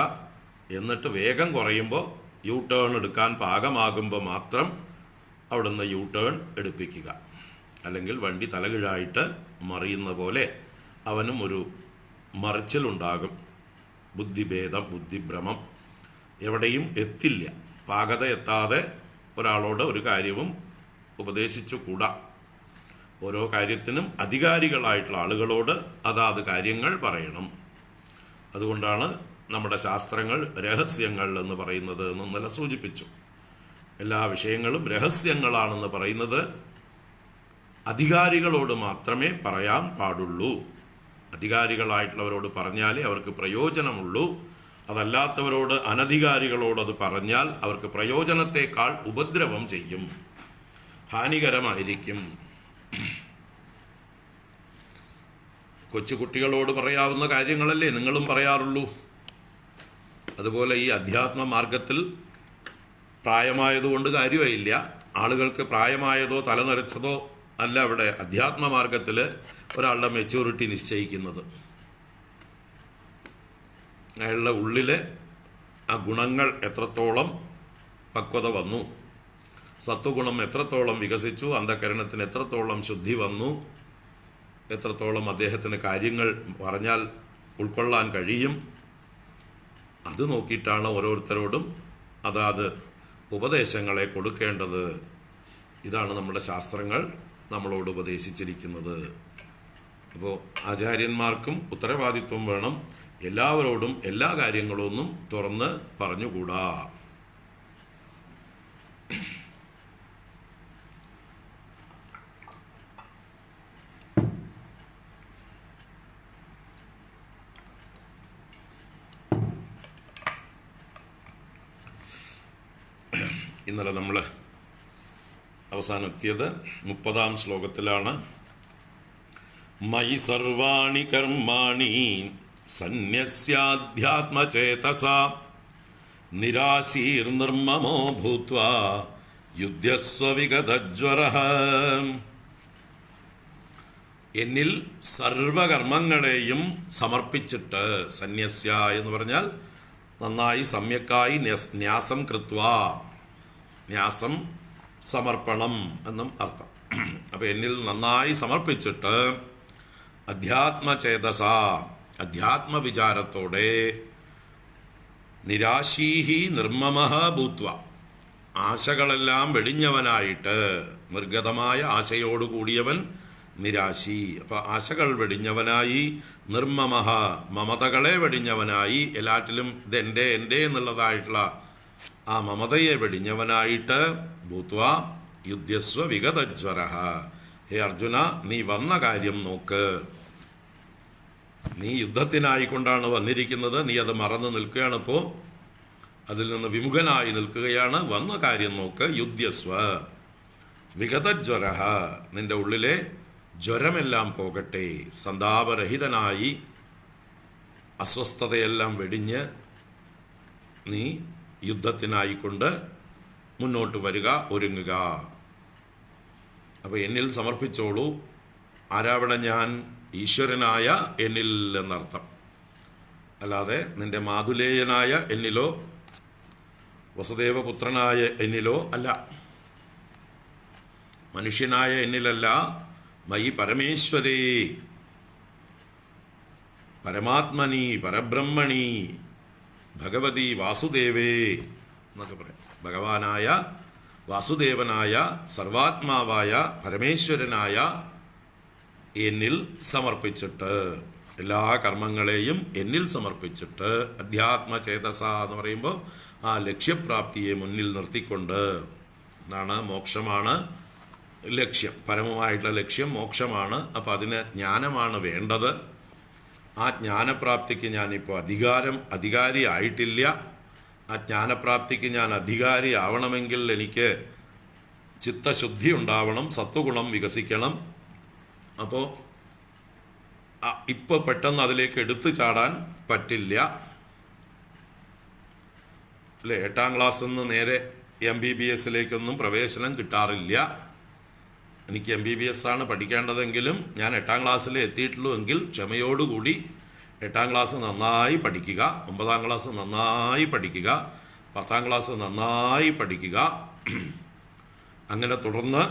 എന്നിട്ട് വേഗം കുറയുമ്പോൾ യു ടേൺ എടുക്കാൻ പാകമാകുമ്പോൾ മാത്രം അവിടുന്ന് യു ടേൺ എടുപ്പിക്കുക. അല്ലെങ്കിൽ വണ്ടി തലകീഴായിട്ട് മറിയുന്ന പോലെ അവനും ഒരു മറിച്ചിലുണ്ടാകും. ബുദ്ധിഭേദം, ബുദ്ധിഭ്രമം എവിടെയും എത്തില്ല. പാകത എത്താതെ ഒരാളോട് ഒരു കാര്യവും ഉപദേശിച്ചുകൂടാ. ഓരോ കാര്യത്തിനും അധികാരികളായിട്ടുള്ള ആളുകളോട് അതാത് കാര്യങ്ങൾ പറയണം. അതുകൊണ്ടാണ് നമ്മുടെ ശാസ്ത്രങ്ങൾ രഹസ്യങ്ങൾ എന്ന് പറയുന്നത് എന്ന് ഇന്നലെ സൂചിപ്പിച്ചു. എല്ലാ വിഷയങ്ങളും രഹസ്യങ്ങളാണെന്ന് പറയുന്നത് അധികാരികളോട് മാത്രമേ പറയാൻ പാടുള്ളൂ. അധികാരികളായിട്ടുള്ളവരോട് പറഞ്ഞാലേ അവർക്ക് പ്രയോജനമുള്ളൂ. അതല്ലാത്തവരോട്, അനധികാരികളോട് അത് പറഞ്ഞാൽ അവർക്ക് പ്രയോജനത്തെക്കാൾ ഉപദ്രവം ചെയ്യും, ഹാനികരമായിരിക്കും. കൊച്ചുകുട്ടികളോട് പറയാവുന്ന കാര്യങ്ങളല്ലേ നിങ്ങളും പറയാറുള്ളൂ. അതുപോലെ ഈ അധ്യാത്മ മാർഗത്തിൽ പ്രായമായതുകൊണ്ട് കാര്യമായില്ല. ആളുകൾക്ക് പ്രായമായതോ തലനരച്ചതോ അല്ല അവിടെ അധ്യാത്മ മാർഗത്തിൽ ഒരാളുടെ മെച്യൂരിറ്റി നിശ്ചയിക്കുന്നത്. അയാളുടെ ഉള്ളിലെ ആ ഗുണങ്ങൾ എത്രത്തോളം പക്വത വന്നു, സത്വഗുണം എത്രത്തോളം വികസിച്ചു, അന്ധകരണത്തിന് എത്രത്തോളം ശുദ്ധി വന്നു, എത്രത്തോളം അദ്ദേഹത്തിന് കാര്യങ്ങൾ പറഞ്ഞാൽ ഉൾക്കൊള്ളാൻ കഴിയും, അത് നോക്കിയിട്ടാണ് ഓരോരുത്തരോടും അതാത് ഉപദേശങ്ങളെ കൊടുക്കേണ്ടത്. ഇതാണ് നമ്മുടെ ശാസ്ത്രങ്ങൾ നമ്മളോട് ഉപദേശിച്ചിരിക്കുന്നത്. അപ്പോൾ ആചാര്യന്മാർക്കും ഉത്തരവാദിത്വം വേണം. എല്ലാവരോടും എല്ലാ കാര്യങ്ങളൊന്നും തുറന്ന് പറഞ്ഞുകൂടാ. ഇന്നലെ നമ്മൾ അവസാനെത്തിയത് 30-ാം ശ്ലോകത്തിലാണ്. മയി സർവാണി കർമാണി സന്യസ്യാധ്യാത്മചേതസ നിരാശീർനിർമ്മമോ ഭൂത്വാ യുധ്യസ്വ വിഗതജ്വരഃ. എന്നിൽ സർവകർമ്മങ്ങളെയും സമർപ്പിച്ചിട്ട്, സന്യസ്യ എന്ന് പറഞ്ഞാൽ നന്നായി സമ്യക്കായി ന്യാസം കൃത്വാ, ന്യാസം സമർപ്പണം എന്നും അർത്ഥം. അപ്പം എന്നിൽ നന്നായി സമർപ്പിച്ചിട്ട് അധ്യാത്മചേതസ, അധ്യാത്മവിചാരത്തോടെ നിരാശീഹി നിർമ്മമഃ ഭൂത്വ, ആശകളെല്ലാം വെടിഞ്ഞവനായിട്ട്, നിർഗതമായ ആശയോടുകൂടിയവൻ നിരാശി. അപ്പം ആശകൾ വെടിഞ്ഞവനായി, നിർമ്മമഃ മമതകളെ വെടിഞ്ഞവനായി, എല്ലാറ്റിലും ഇതെൻ്റെ എൻ്റെ എന്നുള്ളതായിട്ടുള്ള ആ മമതയെ വെടിഞ്ഞവനായിട്ട്, ഭൂത്വ യുധ്യസ്വ വിഗതജ്വരഃ. ഹേ അർജുന, നീ വന്ന കാര്യം നോക്ക്. നീ യുദ്ധത്തിനായിക്കൊണ്ടാണ് വന്നിരിക്കുന്നത്, നീ അത് മറന്നു നിൽക്കുകയാണ്. ഇപ്പോൾ അതിൽ നിന്ന് വിമുഖനായി നിൽക്കുകയാണ്. വന്ന കാര്യം നോക്ക്. യുധ്യസ്വ വിഗതജ്വരഃ, നിന്റെ ഉള്ളിലെ ജ്വരമെല്ലാം പോകട്ടെ. സന്താപരഹിതനായി അസ്വസ്ഥതയെല്ലാം വെടിഞ്ഞ് നീ യുദ്ധത്തിനായിക്കൊണ്ട് മുന്നോട്ട് വരിക, ഒരുങ്ങുക. അപ്പോൾ എന്നിൽ സമർപ്പിച്ചോളൂ. ആരാവണം ഞാൻ? ഈശ്വരനായ എന്നിൽ എന്നർത്ഥം. അല്ലാതെ നിന്റെ മാതുലേയനായ എന്നിലോ വസുദേവപുത്രനായ എന്നിലോ അല്ല, മനുഷ്യനായ എന്നിലല്ല, മയി പരമേശ്വരേ പരമാത്മനി പരബ്രഹ്മണി ഭഗവതി വാസുദേവേ എന്നൊക്കെ പറയാം. ഭഗവാനായ വാസുദേവനായ സർവാത്മാവായ പരമേശ്വരനായ എന്നിൽ സമർപ്പിച്ചിട്ട്, എല്ലാ കർമ്മങ്ങളെയും എന്നിൽ സമർപ്പിച്ചിട്ട്, അധ്യാത്മചേതസ എന്ന് പറയുമ്പോൾ ആ ലക്ഷ്യപ്രാപ്തിയെ മുന്നിൽ നിർത്തിക്കൊണ്ട്, എന്നാണ് മോക്ഷമാണ് ലക്ഷ്യം, പരമമായിട്ടുള്ള ലക്ഷ്യം മോക്ഷമാണ്. അപ്പം അതിന് ജ്ഞാനമാണ് വേണ്ടത്. ആ ജ്ഞാനപ്രാപ്തിക്ക് ഞാനിപ്പോൾ അധികാരി ആയിട്ടില്ല. ആ ജ്ഞാനപ്രാപ്തിക്ക് ഞാൻ അധികാരി ആവണമെങ്കിൽ എനിക്ക് ചിത്തശുദ്ധി ഉണ്ടാവണം, സത്വഗുണം വികസിക്കണം. അപ്പോൾ ഇപ്പോൾ പെട്ടെന്ന് അതിലേക്ക് എടുത്തു ചാടാൻ പറ്റില്ല അല്ലേ. 8ാം ക്ലാസ്സിൽ നിന്ന് നേരെ MBBS പ്രവേശനം കിട്ടാറില്ല. എനിക്ക് MBBS ആണ് പഠിക്കേണ്ടതെങ്കിലും ഞാൻ 8ാം ക്ലാസ്സിൽ എത്തിയിട്ടുള്ളൂ എങ്കിൽ ക്ഷമയോടുകൂടി 8ാം ക്ലാസ് നന്നായി പഠിക്കുക, 9ാം ക്ലാസ് നന്നായി പഠിക്കുക, 10ാം ക്ലാസ് നന്നായി പഠിക്കുക. അങ്ങനെ തുടർന്ന്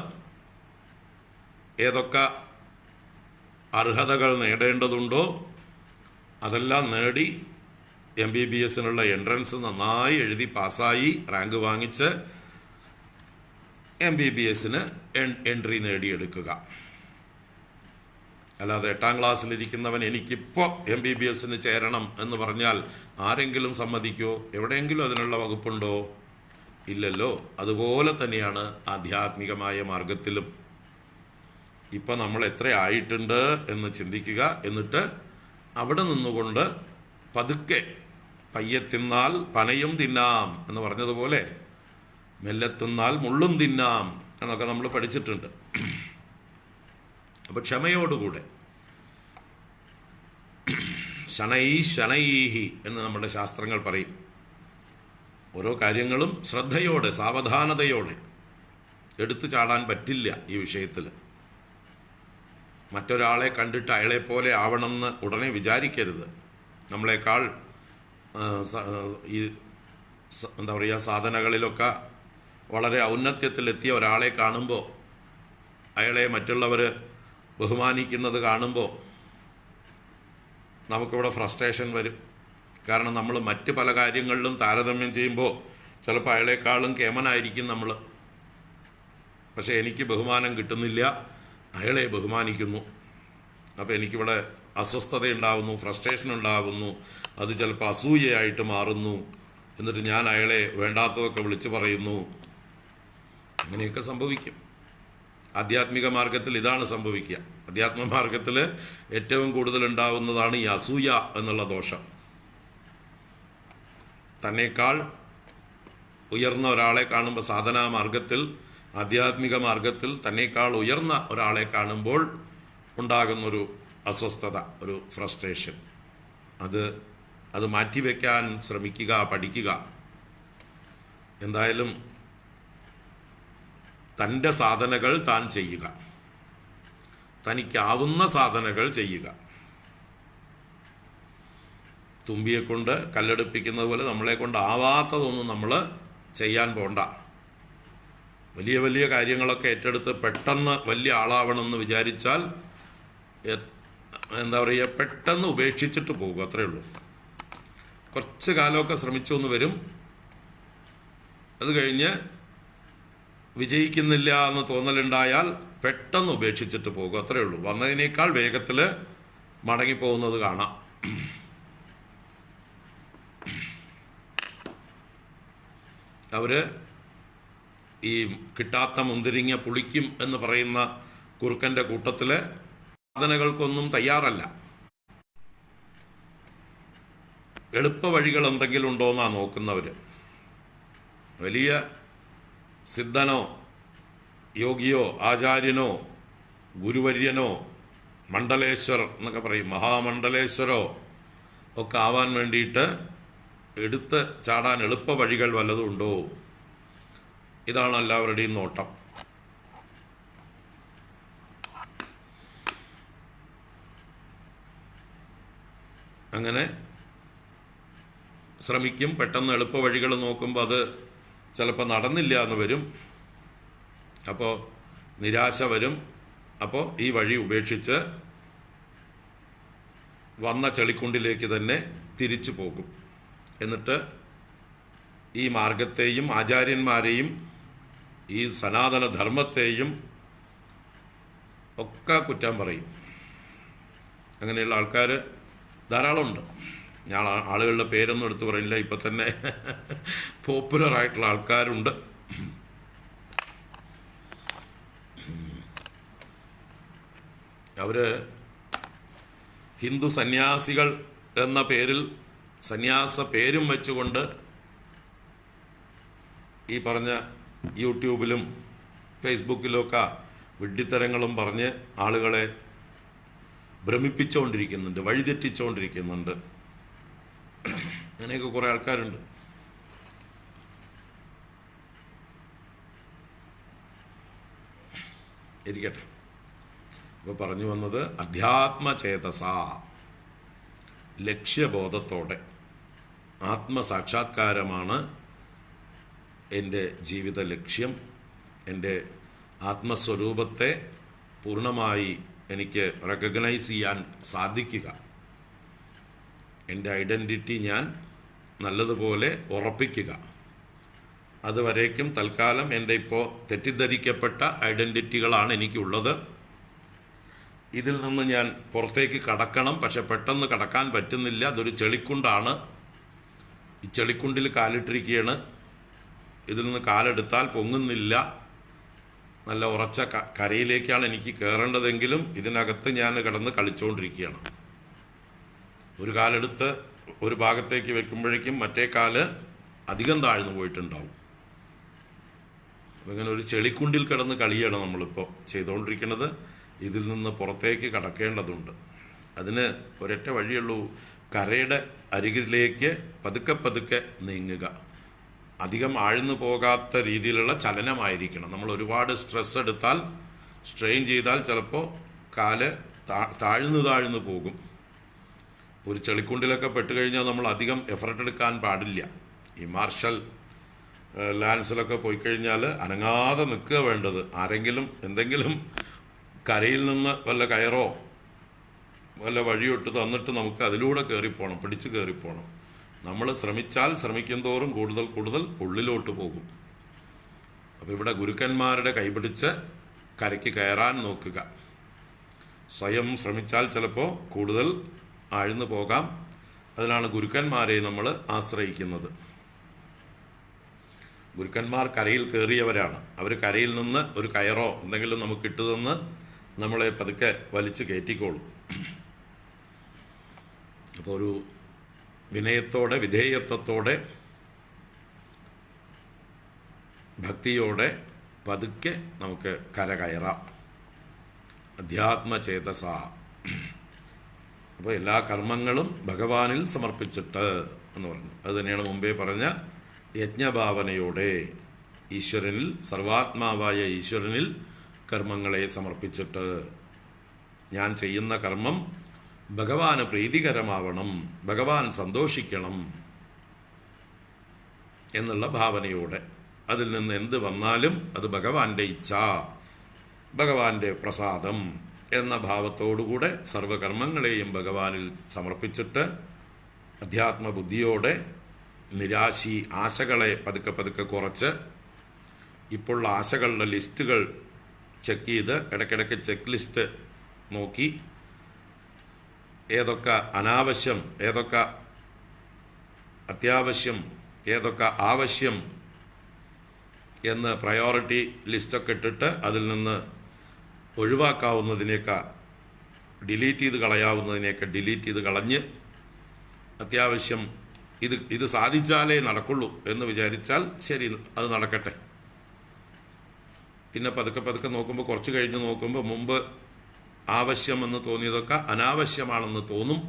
ഏതൊക്കെ അർഹതകൾ നേടേണ്ടതുണ്ടോ അതെല്ലാം നേടി MBBSനുള്ള എൻട്രൻസ് നന്നായി എഴുതി പാസ്സായി റാങ്ക് വാങ്ങിച്ച് MBBSന് എൻട്രി നേടിയെടുക്കുക. അല്ലാതെ 8ാം ക്ലാസ്സിലിരിക്കുന്നവൻ എനിക്കിപ്പോൾ MBBSന് ചേരണം എന്ന് പറഞ്ഞാൽ ആരെങ്കിലും സമ്മതിക്കോ? എവിടെയെങ്കിലും അതിനുള്ള വകുപ്പുണ്ടോ? ഇല്ലല്ലോ. അതുപോലെ തന്നെയാണ് ആധ്യാത്മികമായ മാർഗത്തിലും. ഇപ്പം നമ്മൾ എത്ര ആയിട്ടുണ്ട് എന്ന് ചിന്തിക്കുക. എന്നിട്ട് അവിടെ നിന്നുകൊണ്ട് പതുക്കെ പയ്യെ തിന്നാൽ പനയും തിന്നാം എന്ന് പറഞ്ഞതുപോലെ മെല്ലെ തിന്നാൽ മുള്ളും തിന്നാം എന്നൊക്കെ നമ്മൾ പഠിച്ചിട്ടുണ്ട്. അപ്പോൾ ക്ഷമയോടുകൂടെ ശനൈഹി എന്ന് നമ്മുടെ ശാസ്ത്രങ്ങൾ പറയും. ഓരോ കാര്യങ്ങളും ശ്രദ്ധയോടെ സാവധാനതയോടെ എടുത്തു ചാടാൻ പറ്റില്ല ഈ വിഷയത്തിൽ. മറ്റൊരാളെ കണ്ടിട്ട് അയാളെ പോലെ ആവണമെന്ന് ഉടനെ വിചാരിക്കരുത്. നമ്മളെക്കാൾ ഈ എന്താ പറയുക സാധനകളിലൊക്കെ വളരെ ഔന്നത്യത്തിലെത്തിയ ഒരാളെ കാണുമ്പോൾ അയാളെ മറ്റുള്ളവർ ബഹുമാനിക്കുന്നത് കാണുമ്പോൾ നമുക്കിവിടെ ഫ്രസ്ട്രേഷൻ വരും. കാരണം നമ്മൾ മറ്റ് പല കാര്യങ്ങളിലും താരതമ്യം ചെയ്യുമ്പോൾ ചിലപ്പോൾ അയാളെക്കാളും കേമനായിരിക്കും നമ്മൾ. പക്ഷേ എനിക്ക് ബഹുമാനം കിട്ടുന്നില്ല, അയാളെ ബഹുമാനിക്കുന്നു. അപ്പോൾ എനിക്കിവിടെ അസ്വസ്ഥതയുണ്ടാവുന്നു, ഫ്രസ്ട്രേഷൻ ഉണ്ടാവുന്നു, അത് ചിലപ്പോൾ അസൂയയായിട്ട് മാറുന്നു. എന്നിട്ട് ഞാൻ അയാളെ വേണ്ടാത്തതൊക്കെ വിളിച്ചു പറയുന്നു. അങ്ങനെയൊക്കെ സംഭവിക്കും. ആധ്യാത്മിക മാർഗത്തിൽ ഇതാണ് സംഭവിക്കുക. അധ്യാത്മ മാർഗത്തിൽ ഏറ്റവും കൂടുതൽ ഉണ്ടാവുന്നതാണ് ഈ അസൂയ എന്നുള്ള ദോഷം. തന്നേക്കാൾ ഉയർന്ന ഒരാളെ കാണുമ്പോൾ സാധനാ മാർഗത്തിൽ, ആധ്യാത്മിക മാർഗത്തിൽ തന്നേക്കാൾ ഉയർന്ന ഒരാളെ കാണുമ്പോൾ ഉണ്ടാകുന്നൊരു അസ്വസ്ഥത, ഒരു ഫ്രസ്ട്രേഷൻ, അത് മാറ്റിവെക്കാൻ ശ്രമിക്കുക, പഠിക്കുക. എന്തായാലും തൻ്റെ സാധനകൾ താൻ ചെയ്യുക, തനിക്കാവുന്ന സാധനകൾ ചെയ്യുക. തുമ്പിയെ കൊണ്ട് കല്ലെടുപ്പിക്കുന്നത് പോലെ നമ്മളെ കൊണ്ട് ആവാത്തതൊന്നും നമ്മൾ ചെയ്യാൻ പോണ്ട. വലിയ വലിയ കാര്യങ്ങളൊക്കെ ഏറ്റെടുത്ത് പെട്ടെന്ന് വലിയ ആളാവണമെന്ന് വിചാരിച്ചാൽ എന്താ പറയുക, പെട്ടെന്ന് ഉപേക്ഷിച്ചിട്ട് പോകും. അത്രേ ഉള്ളൂ. കുറച്ച് കാലമൊക്കെ ശ്രമിച്ചൊന്ന് വരും, അത് കഴിഞ്ഞ് വിജയിക്കുന്നില്ല എന്ന് തോന്നലുണ്ടായാൽ പെട്ടെന്ന് ഉപേക്ഷിച്ചിട്ട് പോകും. അത്രേ ഉള്ളൂ. വന്നതിനേക്കാൾ വേഗത്തിൽ മടങ്ങിപ്പോകുന്നത് കാണാം. അവർ ഈ കിട്ടാത്ത മുന്തിരിങ്ങ പുളിക്കും എന്ന് പറയുന്ന കുറുക്കൻ്റെ കൂട്ടത്തിൽ സാധനകൾക്കൊന്നും തയ്യാറല്ല. എളുപ്പ വഴികൾ എന്തെങ്കിലും ഉണ്ടോയെന്നാണ് നോക്കുന്നവർ. വലിയ സിദ്ധനോ യോഗിയോ ആചാര്യനോ ഗുരുവര്യനോ മണ്ഡലേശ്വർ എന്നൊക്കെ പറയും, മഹാമണ്ഡലേശ്വരോ ഒക്കെ ആവാൻ വേണ്ടിയിട്ട് എടുത്ത് ചാടാൻ എളുപ്പ വഴികൾ വല്ലതും ഉണ്ടോ? ഇതാണ് എല്ലാവരുടെയും നോട്ടം. അങ്ങനെ ശ്രമിക്കും. പെട്ടെന്ന് എളുപ്പ വഴികൾ നോക്കുമ്പോൾ അത് ചിലപ്പോൾ നടന്നില്ല എന്ന് വരും. അപ്പോൾ നിരാശ വരും. അപ്പോൾ ഈ വഴി ഉപേക്ഷിച്ച് വന്ന ചെളിക്കുണ്ടിലേക്ക് തന്നെ തിരിച്ചു പോകും. എന്നിട്ട് ഈ മാർഗത്തെയും ആചാര്യന്മാരെയും ഈ സനാതന ധർമ്മത്തെയും ഒക്കെ കുറ്റം പറയും. അങ്ങനെയുള്ള ആൾക്കാർ ധാരാളമുണ്ട്. ഞാൻ ആളുകളുടെ പേരൊന്നും എടുത്തു പറയില്ല, ഇപ്പം തന്നെ പോപ്പുലറായിട്ടുള്ള ആൾക്കാരുണ്ട്. അവർ ഹിന്ദു സന്യാസികൾ എന്ന പേരിൽ സന്യാസ പേരും വെച്ചുകൊണ്ട് ഈ പറഞ്ഞ യൂട്യൂബിലും ഫേസ്ബുക്കിലുമൊക്കെ വിഡ്ഢിത്തരങ്ങളും പറഞ്ഞ് ആളുകളെ ഭ്രമിപ്പിച്ചുകൊണ്ടിരിക്കുന്നുണ്ട്, വഴിതെറ്റിച്ചുകൊണ്ടിരിക്കുന്നുണ്ട്. അങ്ങനെയൊക്കെ കുറേ ആൾക്കാരുണ്ട്. ഇരിക്കട്ടെ. അപ്പോൾ പറഞ്ഞു വന്നത് അധ്യാത്മചേതസ, ലക്ഷ്യബോധത്തോടെ ആത്മസാക്ഷാത്കാരമാണ് എൻ്റെ ജീവിത ലക്ഷ്യം. എൻ്റെ ആത്മസ്വരൂപത്തെ പൂർണ്ണമായി എനിക്ക് റെക്കഗ്നൈസ് ചെയ്യാൻ സാധിക്കുക, എൻ്റെ ഐഡൻറ്റിറ്റി ഞാൻ നല്ലതുപോലെ ഉറപ്പിക്കുക. അതുവരേക്കും തൽക്കാലം എൻ്റെ ഇപ്പോൾ തെറ്റിദ്ധരിക്കപ്പെട്ട ഐഡൻറ്റിറ്റികളാണ് എനിക്കുള്ളത്. ഇതിൽ നിന്ന് ഞാൻ പുറത്തേക്ക് കടക്കണം, പക്ഷെ പെട്ടെന്ന് കടക്കാൻ പറ്റുന്നില്ല. അതൊരു ചെളിക്കുണ്ടാണ്. ഈ ചെളിക്കുണ്ടിൽ കാലിട്ടിരിക്കുകയാണ്. ഇതിൽ നിന്ന് കാലെടുത്താൽ പൊങ്ങുന്നില്ല. നല്ല ഉറച്ച കരയിലേക്കാണ് എനിക്ക് കയറേണ്ടതെങ്കിലും ഇതിനകത്ത് ഞാൻ കിടന്ന് കളിച്ചുകൊണ്ടിരിക്കുകയാണ്. ഒരു കാലെടുത്ത് ഒരു ഭാഗത്തേക്ക് വെക്കുമ്പോഴേക്കും മറ്റേ കാല് അധികം താഴ്ന്നു പോയിട്ടുണ്ടാവും. അങ്ങനെ ഒരു ചെളിക്കുണ്ടിൽ കിടന്ന് കളിയാണ് നമ്മളിപ്പോൾ ചെയ്തുകൊണ്ടിരിക്കുന്നത്. ഇതിൽ നിന്ന് പുറത്തേക്ക് കടക്കേണ്ടതുണ്ട്. അതിന് ഒരൊറ്റ വഴിയുള്ളൂ, കരയുടെ അരികിലേക്ക് പതുക്കെ പതുക്കെ നീങ്ങുക. അധികം ആഴ്ന്നു പോകാത്ത രീതിയിലുള്ള ചലനമായിരിക്കണം. നമ്മൾ ഒരുപാട് സ്ട്രെസ് എടുത്താൽ, സ്ട്രെയിൻ ചെയ്താൽ ചിലപ്പോൾ കാല് താഴ്ന്നു പോകും. ഒരു ചെളിക്കുണ്ടിലൊക്കെ പെട്ടുകഴിഞ്ഞാൽ നമ്മൾ അധികം എഫർട്ട് എടുക്കാൻ പാടില്ല. ഈ മാർഷൽ ലാൻസിലൊക്കെ പോയി കഴിഞ്ഞാൽ അനങ്ങാതെ നിൽക്കുക വേണ്ടത്. ആരെങ്കിലും എന്തെങ്കിലും കരയിൽ നിന്ന് വല്ല കയറോ വല്ല വഴിയൊട്ട് തന്നിട്ട് നമുക്ക് അതിലൂടെ കയറിപ്പോണം, പിടിച്ച് കയറിപ്പോണം. നമ്മൾ ശ്രമിച്ചാൽ ശ്രമിക്കും തോറും കൂടുതൽ കൂടുതൽ ഉള്ളിലോട്ട് പോകും. അപ്പോൾ ഇവിടെ ഗുരുക്കന്മാരുടെ കൈപിടിച്ച് കരയ്ക്ക് കയറാൻ നോക്കുക. സ്വയം ശ്രമിച്ചാൽ ചിലപ്പോൾ കൂടുതൽ ആഴ്ന്നു പോകാം. അതിനാണ് ഗുരുക്കന്മാരെ നമ്മൾ ആശ്രയിക്കുന്നത്. ഗുരുക്കന്മാർ കരയിൽ കയറിയവരാണ്. അവർ കരയിൽ നിന്ന് ഒരു കയറോ എന്തെങ്കിലും നമുക്ക് ഇട്ടുതന്ന് നമ്മളെ പതുക്കെ വലിച്ചു കയറ്റിക്കോളും. അപ്പോൾ ഒരു വിനയത്തോടെ, വിധേയത്വത്തോടെ, ഭക്തിയോടെ പതുക്കെ നമുക്ക് കര കയറാം. അധ്യാത്മചേതസ. അപ്പോൾ എല്ലാ കർമ്മങ്ങളും ഭഗവാനിൽ സമർപ്പിച്ചിട്ട് എന്ന് പറഞ്ഞു. അത് തന്നെയാണ് മുമ്പേ പറഞ്ഞ യജ്ഞഭാവനയോടെ ഈശ്വരനിൽ, സർവാത്മാവായ ഈശ്വരനിൽ കർമ്മങ്ങളെ സമർപ്പിച്ചിട്ട് ഞാൻ ചെയ്യുന്ന കർമ്മം ഭഗവാന് പ്രീതികരമാവണം, ഭഗവാൻ സന്തോഷിക്കണം എന്നുള്ള ഭാവനയോടെ, അതിൽ നിന്ന് എന്ത് വന്നാലും അത് ഭഗവാന്റെ ഇച്ഛ, ഭഗവാന്റെ പ്രസാദം എന്ന ഭാവത്തോടുകൂടെ സർവകർമ്മങ്ങളെയും ഭഗവാനിൽ സമർപ്പിച്ചിട്ട് അധ്യാത്മബുദ്ധിയോടെ നിരാശി ആശകളെ പതുക്കെ പതുക്കെ കുറച്ച്, ഇപ്പോഴുള്ള ആശകളുടെ ലിസ്റ്റുകൾ ചെക്ക് ചെയ്ത് ഇടയ്ക്കിടയ്ക്ക് ചെക്ക് ലിസ്റ്റ് നോക്കി ഏതൊക്കെ അനാവശ്യം, ഏതൊക്കെ അത്യാവശ്യം, ഏതൊക്കെ ആവശ്യം എന്ന് പ്രയോറിറ്റി ലിസ്റ്റൊക്കെ ഇട്ടിട്ട് അതിൽ നിന്ന് ഒഴിവാക്കാവുന്നതിനേക്കാൾ ഡിലീറ്റ് ചെയ്ത് കളയാവുന്നതിനെയൊക്കെ ഡിലീറ്റ് ചെയ്ത് കളഞ്ഞ്, അത്യാവശ്യം ഇത് സാധിച്ചാലേ നടക്കുള്ളൂ എന്ന് വിചാരിച്ചാൽ ശരി, അത് നടക്കട്ടെ. പിന്നെ പതുക്കെ പതുക്കെ നോക്കുമ്പോൾ, കുറച്ച് കഴിഞ്ഞ് നോക്കുമ്പോൾ മുമ്പ് ആവശ്യമെന്ന് തോന്നിയതൊക്കെ അനാവശ്യമാണെന്ന് തോന്നും.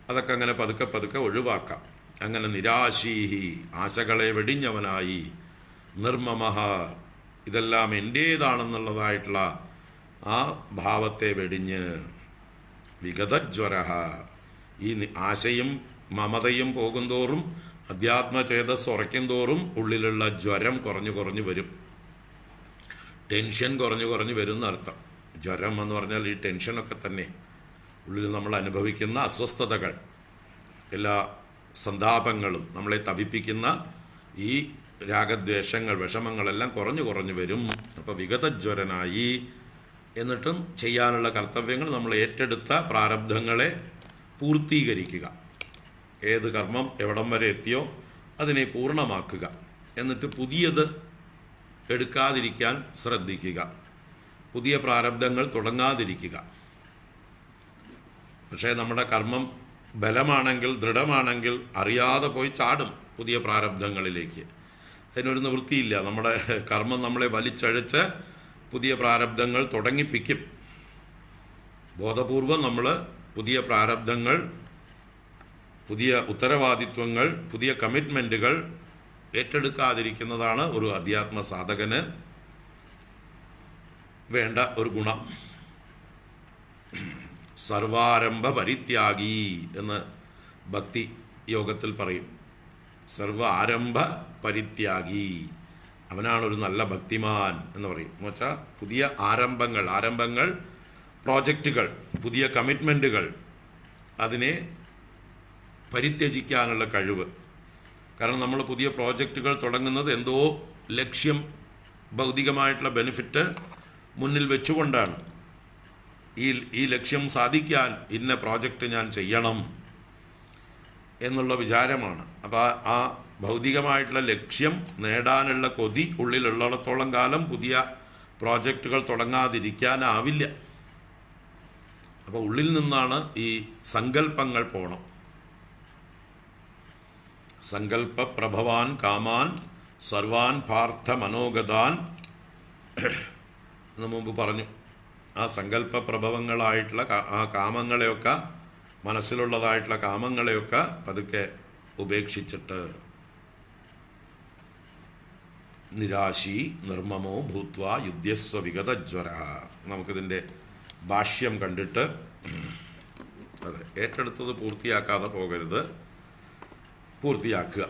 അതൊക്കെ അങ്ങനെ പതുക്കെ പതുക്കെ ഒഴിവാക്കാം. അങ്ങനെ നിരാശീഹി, ആശകളെ വെടിഞ്ഞവനായി, നിർമ്മമഹ, ഇതെല്ലാം എൻ്റേതാണെന്നുള്ളതായിട്ടുള്ള ആ ഭാവത്തെ വെടിഞ്ഞ്, വിഗതജ്വരഹ, ഈ ആശയും മമതയും പോകുന്തോറും, അധ്യാത്മചേതസ് ഉറയ്ക്കും തോറും ഉള്ളിലുള്ള ജ്വരം കുറഞ്ഞു കുറഞ്ഞു വരും, ടെൻഷൻ കുറഞ്ഞു കുറഞ്ഞു വരും എന്നർത്ഥം. ജ്വരം എന്ന് പറഞ്ഞാൽ ഈ ടെൻഷനൊക്കെ തന്നെ, ഉള്ളിൽ നമ്മൾ അനുഭവിക്കുന്ന അസ്വസ്ഥതകൾ, എല്ലാ സന്താപങ്ങളും, നമ്മളെ തപിപ്പിക്കുന്ന ഈ രാഗദ്വേഷങ്ങൾ, വിഷമങ്ങളെല്ലാം കുറഞ്ഞു കുറഞ്ഞു വരും. അപ്പോൾ വിഗതജ്വരനായി. എന്നിട്ടും ചെയ്യാനുള്ള കർത്തവ്യങ്ങൾ, നമ്മൾ ഏറ്റെടുത്ത പ്രാരബ്ധങ്ങളെ പൂർത്തീകരിക്കുക. ഏത് കർമ്മം എവിടം വരെ എത്തിയോ അതിനെ പൂർണ്ണമാക്കുക. എന്നിട്ട് പുതിയത് എടുക്കാതിരിക്കാൻ ശ്രദ്ധിക്കുക, പുതിയ പ്രാരബ്ധങ്ങൾ തുടങ്ങാതിരിക്കുക. പക്ഷേ നമ്മുടെ കർമ്മം ബലമാണെങ്കിൽ, ദൃഢമാണെങ്കിൽ അറിയാതെ പോയി ചാടും പുതിയ പ്രാരബ്ധങ്ങളിലേക്ക്. അതിനൊരു നിവൃത്തിയില്ല. നമ്മുടെ കർമ്മം നമ്മളെ വലിച്ചഴച്ച് പുതിയ പ്രാരബ്ധങ്ങൾ തുടങ്ങിപ്പിക്കും. ബോധപൂർവം നമ്മൾ പുതിയ പ്രാരബ്ധങ്ങൾ, പുതിയ ഉത്തരവാദിത്വങ്ങൾ, പുതിയ കമ്മിറ്റ്മെൻറ്റുകൾ ഏറ്റെടുക്കാതിരിക്കുന്നതാണ് ഒരു അധ്യാത്മ സാധകന് വേണ്ട ഒരു ഗുണം. സർവാരംഭ പരിത്യാഗി എന്ന് ഭക്തി യോഗത്തിൽ പറയും. സർവ ആരംഭ പരിത്യാഗി, അവനാണൊരു നല്ല ഭക്തിമാൻ എന്ന് പറയും. എന്ന് വെച്ചാൽ പുതിയ ആരംഭങ്ങൾ, പ്രോജക്റ്റുകൾ, പുതിയ കമ്മിറ്റ്മെൻറ്റുകൾ, അതിനെ പരിത്യജിക്കാനുള്ള കഴിവ്. കാരണം നമ്മൾ പുതിയ പ്രോജക്റ്റുകൾ തുടങ്ങുന്നത് എന്തോ ലക്ഷ്യം, ഭൗതികമായിട്ടുള്ള ബെനിഫിറ്റ് മുന്നിൽ വെച്ചുകൊണ്ടാണ്. ഈ ലക്ഷ്യം സാധിക്കാൻ ഇന്ന പ്രോജക്റ്റ് ഞാൻ ചെയ്യണം എന്നുള്ള വിചാരമാണ്. അപ്പോൾ ആ ഭൗതികമായിട്ടുള്ള ലക്ഷ്യം നേടാനുള്ള കൊതി ഉള്ളിലുള്ളിടത്തോളം കാലം പുതിയ പ്രോജക്റ്റുകൾ തുടങ്ങാതിരിക്കാനാവില്ല. അപ്പോൾ ഉള്ളിൽ നിന്നാണ് ഈ സങ്കല്പങ്ങൾ പോണം. സങ്കല്പ പ്രഭവാൻ കാമാൻ സർവാൻ പാർത്ഥ മനോഗതാൻ എന്ന് മുമ്പ് പറഞ്ഞു. ആ സങ്കല്പ പ്രഭവങ്ങളായിട്ടുള്ള ആ കാമങ്ങളെയൊക്കെ, മനസ്സിലുള്ളതായിട്ടുള്ള കാമങ്ങളെയൊക്കെ പതുക്കെ ഉപേക്ഷിച്ചിട്ട് നിരാശി നിർമ്മമോ ഭൂത്വ യുദ്ധ്യസ്വ വിഗതജ്വര. നമുക്കിതിൻ്റെ ഭാഷ്യം കണ്ടിട്ട്, അതെ, ഏറ്റെടുത്തത് പൂർത്തിയാക്കാതെ പോകരുത്, പൂർത്തിയാക്കുക.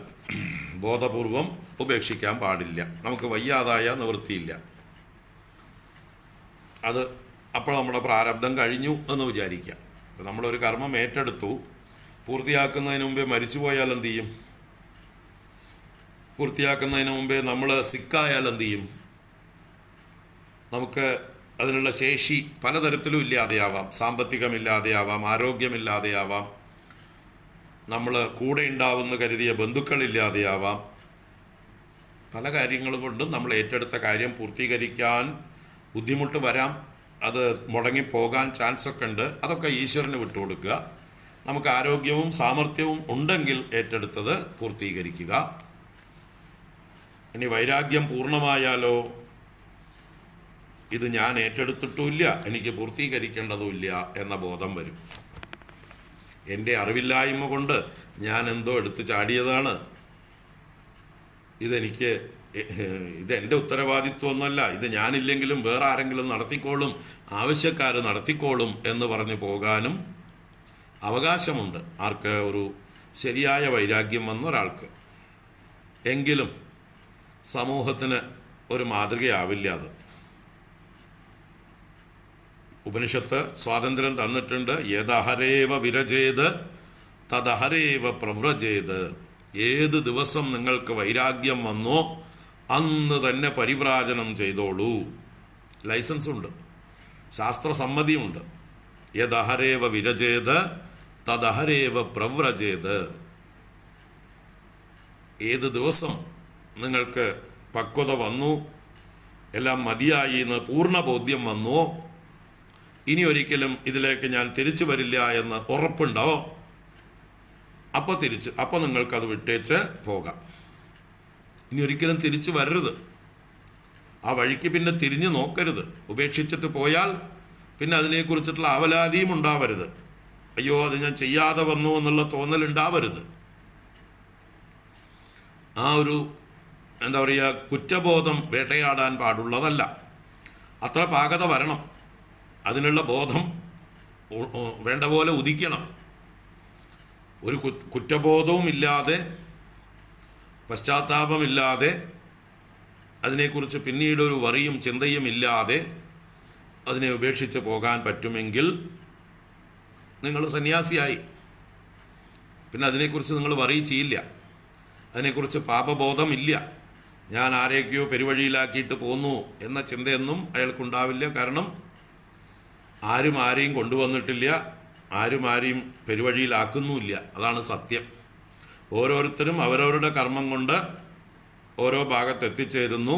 ബോധപൂർവം ഉപേക്ഷിക്കാൻ പാടില്ല. നമുക്ക് വയ്യാതായ നിവൃത്തിയില്ല. അത് അപ്പോൾ നമ്മുടെ പ്രാരബ്ധം കഴിഞ്ഞു എന്ന് വിചാരിക്കാം. നമ്മളൊരു കർമ്മം ഏറ്റെടുത്തു, പൂർത്തിയാക്കുന്നതിന് മുമ്പേ മരിച്ചുപോയാൽ എന്ത് ചെയ്യും? പൂർത്തിയാക്കുന്നതിന് മുമ്പേ നമ്മൾ സിക്കായാൽ എന്ത് ചെയ്യും? നമുക്ക് അതിനുള്ള ശേഷി പലതരത്തിലും ഇല്ലാതെയാവാം. സാമ്പത്തികമില്ലാതെയാവാം, ആരോഗ്യമില്ലാതെയാവാം, നമ്മൾ കൂടെ ഉണ്ടാവുമെന്ന് കരുതിയ ബന്ധുക്കളില്ലാതെയാവാം. പല കാര്യങ്ങളും കൊണ്ടും നമ്മൾ ഏറ്റെടുത്ത കാര്യം പൂർത്തീകരിക്കാൻ ബുദ്ധിമുട്ട് വരാം. അത് മുടങ്ങിപ്പോകാൻ ചാൻസൊക്കെ ഉണ്ട്. അതൊക്കെ ഈശ്വരന് വിട്ടുകൊടുക്കുക. നമുക്ക് ആരോഗ്യവും സാമർഥ്യവും ഉണ്ടെങ്കിൽ ഏറ്റെടുത്തത് പൂർത്തീകരിക്കുക. ഇനി വൈരാഗ്യം പൂർണ്ണമായാലോ, ഇത് ഞാൻ ഏറ്റെടുത്തിട്ടുമില്ല, എനിക്ക് പൂർത്തീകരിക്കേണ്ടതുമില്ല എന്ന ബോധം വരും. എൻ്റെ അറിവില്ലായ്മ കൊണ്ട് ഞാൻ എന്തോ എടുത്ത് ചാടിയതാണ്, ഇതെൻ്റെ ഉത്തരവാദിത്വമൊന്നുമല്ല, ഇത് ഞാനില്ലെങ്കിലും വേറെ ആരെങ്കിലും നടത്തിക്കോളും, ആവശ്യക്കാർ നടത്തിക്കോളും എന്ന് പറഞ്ഞു പോകാനും അവകാശമുണ്ട്. ആർക്ക്? ഒരു ശരിയായ വൈരാഗ്യം വന്ന ഒരാൾക്ക്. എങ്കിലും സമൂഹത്തിന് ഒരു മാതൃകയാവില്ല അത്. ഉപനിഷത്ത് സ്വാതന്ത്ര്യം തന്നിട്ടുണ്ട്. യദഹരേവ വിരജേത് തദഹരേവ പ്രവ്രജേത്. ഏത് ദിവസം നിങ്ങൾക്ക് വൈരാഗ്യം വന്നോ അന്ന് തന്നെ പരിവ്രാജനം ചെയ്തോളൂ. ലൈസൻസ് ഉണ്ട്, ശാസ്ത്രസമ്മതിയുണ്ട്. യദഹരേവ വിരജേത് തദഹരേവ പ്രവ്രജേത്. ഏത് ദിവസം നിങ്ങൾക്ക് പക്വത വന്നു, എല്ലാം മതിയായി എന്ന് പൂർണ്ണ ബോധ്യം വന്നു, ഇനി ഒരിക്കലും ഇതിലേക്ക് ഞാൻ തിരിച്ചു വരില്ല എന്ന് ഉറപ്പുണ്ടോ, അപ്പോൾ നിങ്ങൾക്കത് വിട്ടേച്ച് പോകാം. ഇനി ഒരിക്കലും തിരിച്ചു വരരുത്. ആ വഴിക്ക് പിന്നെ തിരിഞ്ഞു നോക്കരുത്. ഉപേക്ഷിച്ചിട്ട് പോയാൽ പിന്നെ അതിനെക്കുറിച്ചിട്ടുള്ള അവലാതിയും ഉണ്ടാവരുത്. അയ്യോ, അത് ഞാൻ ചെയ്യാതെ വന്നു എന്നുള്ള തോന്നലുണ്ടാവരുത്. ആ ഒരു എന്താ പറയുക, കുറ്റബോധം വേട്ടയാടാൻ പാടുള്ളതല്ല. അത്ര പാകത വരണം. അതിനുള്ള ബോധം വേണ്ട പോലെ ഉദിക്കണം. ഒരു കുറ്റബോധവും ഇല്ലാതെ, പശ്ചാത്താപമില്ലാതെ, അതിനെക്കുറിച്ച് പിന്നീട് ഒരു വറിയും ചിന്തയും ഇല്ലാതെ അതിനെ ഉപേക്ഷിച്ച് പോകാൻ പറ്റുമെങ്കിൽ നിങ്ങൾ സന്യാസിയായി. പിന്നെ അതിനെക്കുറിച്ച് നിങ്ങൾ വറി ചെയ്യില്ല, അതിനെക്കുറിച്ച് പാപബോധമില്ല. ഞാൻ ആരെയൊക്കെയോ പെരുവഴിയിലാക്കിയിട്ട് പോന്നു എന്ന ചിന്തയൊന്നും അയാൾക്കുണ്ടാവില്ല. കാരണം ആരും ആരെയും കൊണ്ടുവന്നിട്ടില്ല, ആരും ആരെയും പെരുവഴിയിലാക്കുന്നുമില്ല. അതാണ് സത്യം. ഓരോരുത്തരും അവരവരുടെ കർമ്മം കൊണ്ട് ഓരോ ഭാഗത്ത് എത്തിച്ചേരുന്നു.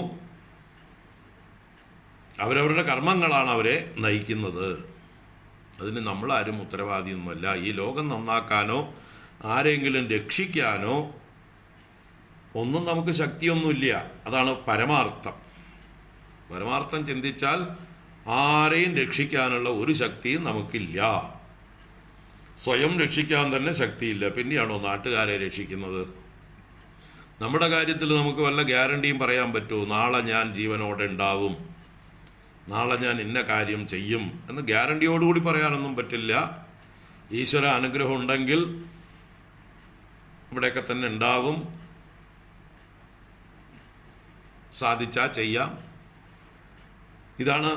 അവരവരുടെ കർമ്മങ്ങളാണ് അവരെ നയിക്കുന്നത്. അതിന് നമ്മളാരും ഉത്തരവാദിയൊന്നുമല്ല. ഈ ലോകം നന്നാക്കാനോ ആരെങ്കിലും രക്ഷിക്കാനോ ഒന്നും നമുക്ക് ശക്തിയൊന്നുമില്ല. അതാണ് പരമാർത്ഥം. പരമാർത്ഥം ചിന്തിച്ചാൽ ആരെയും രക്ഷിക്കാനുള്ള ഒരു ശക്തിയും നമുക്കില്ല. സ്വയം രക്ഷിക്കാൻ തന്നെ ശക്തിയില്ല, പിന്നെയാണോ നാട്ടുകാരെ രക്ഷിക്കുന്നത്? നമ്മുടെ കാര്യത്തിൽ നമുക്ക് വല്ല ഗ്യാരണ്ടിയും പറയാൻ പറ്റുമോ? നാളെ ഞാൻ ജീവനോടെ ഉണ്ടാവും, നാളെ ഞാൻ ഇന്ന കാര്യം ചെയ്യും എന്ന് ഗ്യാരണ്ടിയോടുകൂടി പറയാനൊന്നും പറ്റില്ല. ഈശ്വര അനുഗ്രഹം ഉണ്ടെങ്കിൽ ഇവിടെയൊക്കെ തന്നെ ഉണ്ടാവും, സാധിച്ചാൽ ചെയ്യാം. ഇതാണ്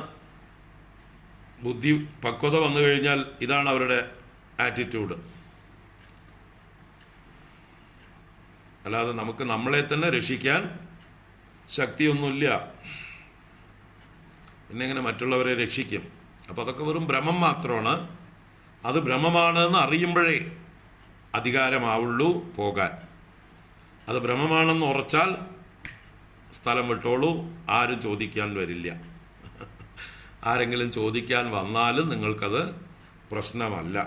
ബുദ്ധി പക്വത വന്നു കഴിഞ്ഞാൽ ഇതാണ് അവരുടെ ആറ്റിറ്റ്യൂഡ്. അല്ലാതെ നമുക്ക് നമ്മളെ തന്നെ രക്ഷിക്കാൻ ശക്തിയൊന്നുമില്ല, പിന്നെ എങ്ങനെ മറ്റുള്ളവരെ രക്ഷിക്കും? അപ്പോൾ അതൊക്കെ വെറും ഭ്രമം മാത്രമാണ്. അത് ഭ്രമമാണെന്ന് അറിയുമ്പോഴേ അധികാരമാവുള്ളൂ പോകാൻ. അത് ഭ്രമമാണെന്ന് ഉറച്ചാൽ സ്ഥലം വിട്ടോളൂ, ആരും ചോദിക്കാൻ വരില്ല. ആരെങ്കിലും ചോദിക്കാൻ വന്നാലും നിങ്ങൾക്കത് പ്രശ്നമല്ല.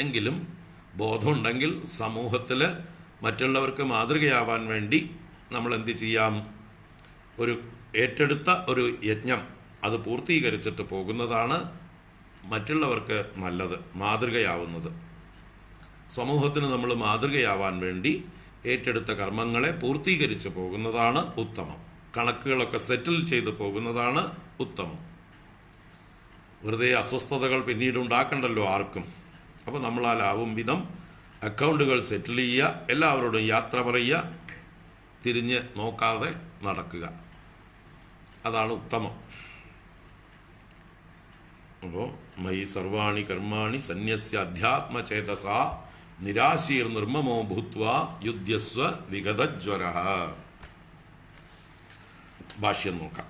എങ്കിലും ബോധമുണ്ടെങ്കിൽ സമൂഹത്തിൽ മറ്റുള്ളവർക്ക് മാതൃകയാവാൻ വേണ്ടി നമ്മൾ എന്ത് ചെയ്യാം? ഒരു ഏറ്റെടുത്ത ഒരു യജ്ഞം അത് പൂർത്തീകരിച്ചിട്ട് പോകുന്നതാണ് മറ്റുള്ളവർക്ക് നല്ലത്, മാതൃകയാവുന്നത്. സമൂഹത്തിന് നമ്മൾ മാതൃകയാവാൻ വേണ്ടി ഏറ്റെടുത്ത കർമ്മങ്ങളെ പൂർത്തീകരിച്ച് പോകുന്നതാണ് ഉത്തമം. കണക്കുകളൊക്കെ സെറ്റിൽ ചെയ്ത് പോകുന്നതാണ് ഉത്തമം. വെറുതെ അസ്വസ്ഥതകൾ പിന്നീട് ഉണ്ടാക്കണ്ടല്ലോ ആർക്കും. അപ്പോൾ നമ്മളാലാവും വിധം അക്കൗണ്ടുകൾ സെറ്റിൽ ചെയ്യുക, എല്ലാവരോടും യാത്ര പറയുക, തിരിഞ്ഞ് നോക്കാതെ നടക്കുക. അതാണ് ഉത്തമം. അപ്പോൾ മയി സർവാണി കർമാണി സന്യസ്യ അധ്യാത്മചേതസ നിരാശീർ നിർമ്മമോ ഭൂത്വ യുദ്ധ്യസ്വ വിഗതജ്വരഃ. ഭാഷ്യം നോക്കാം.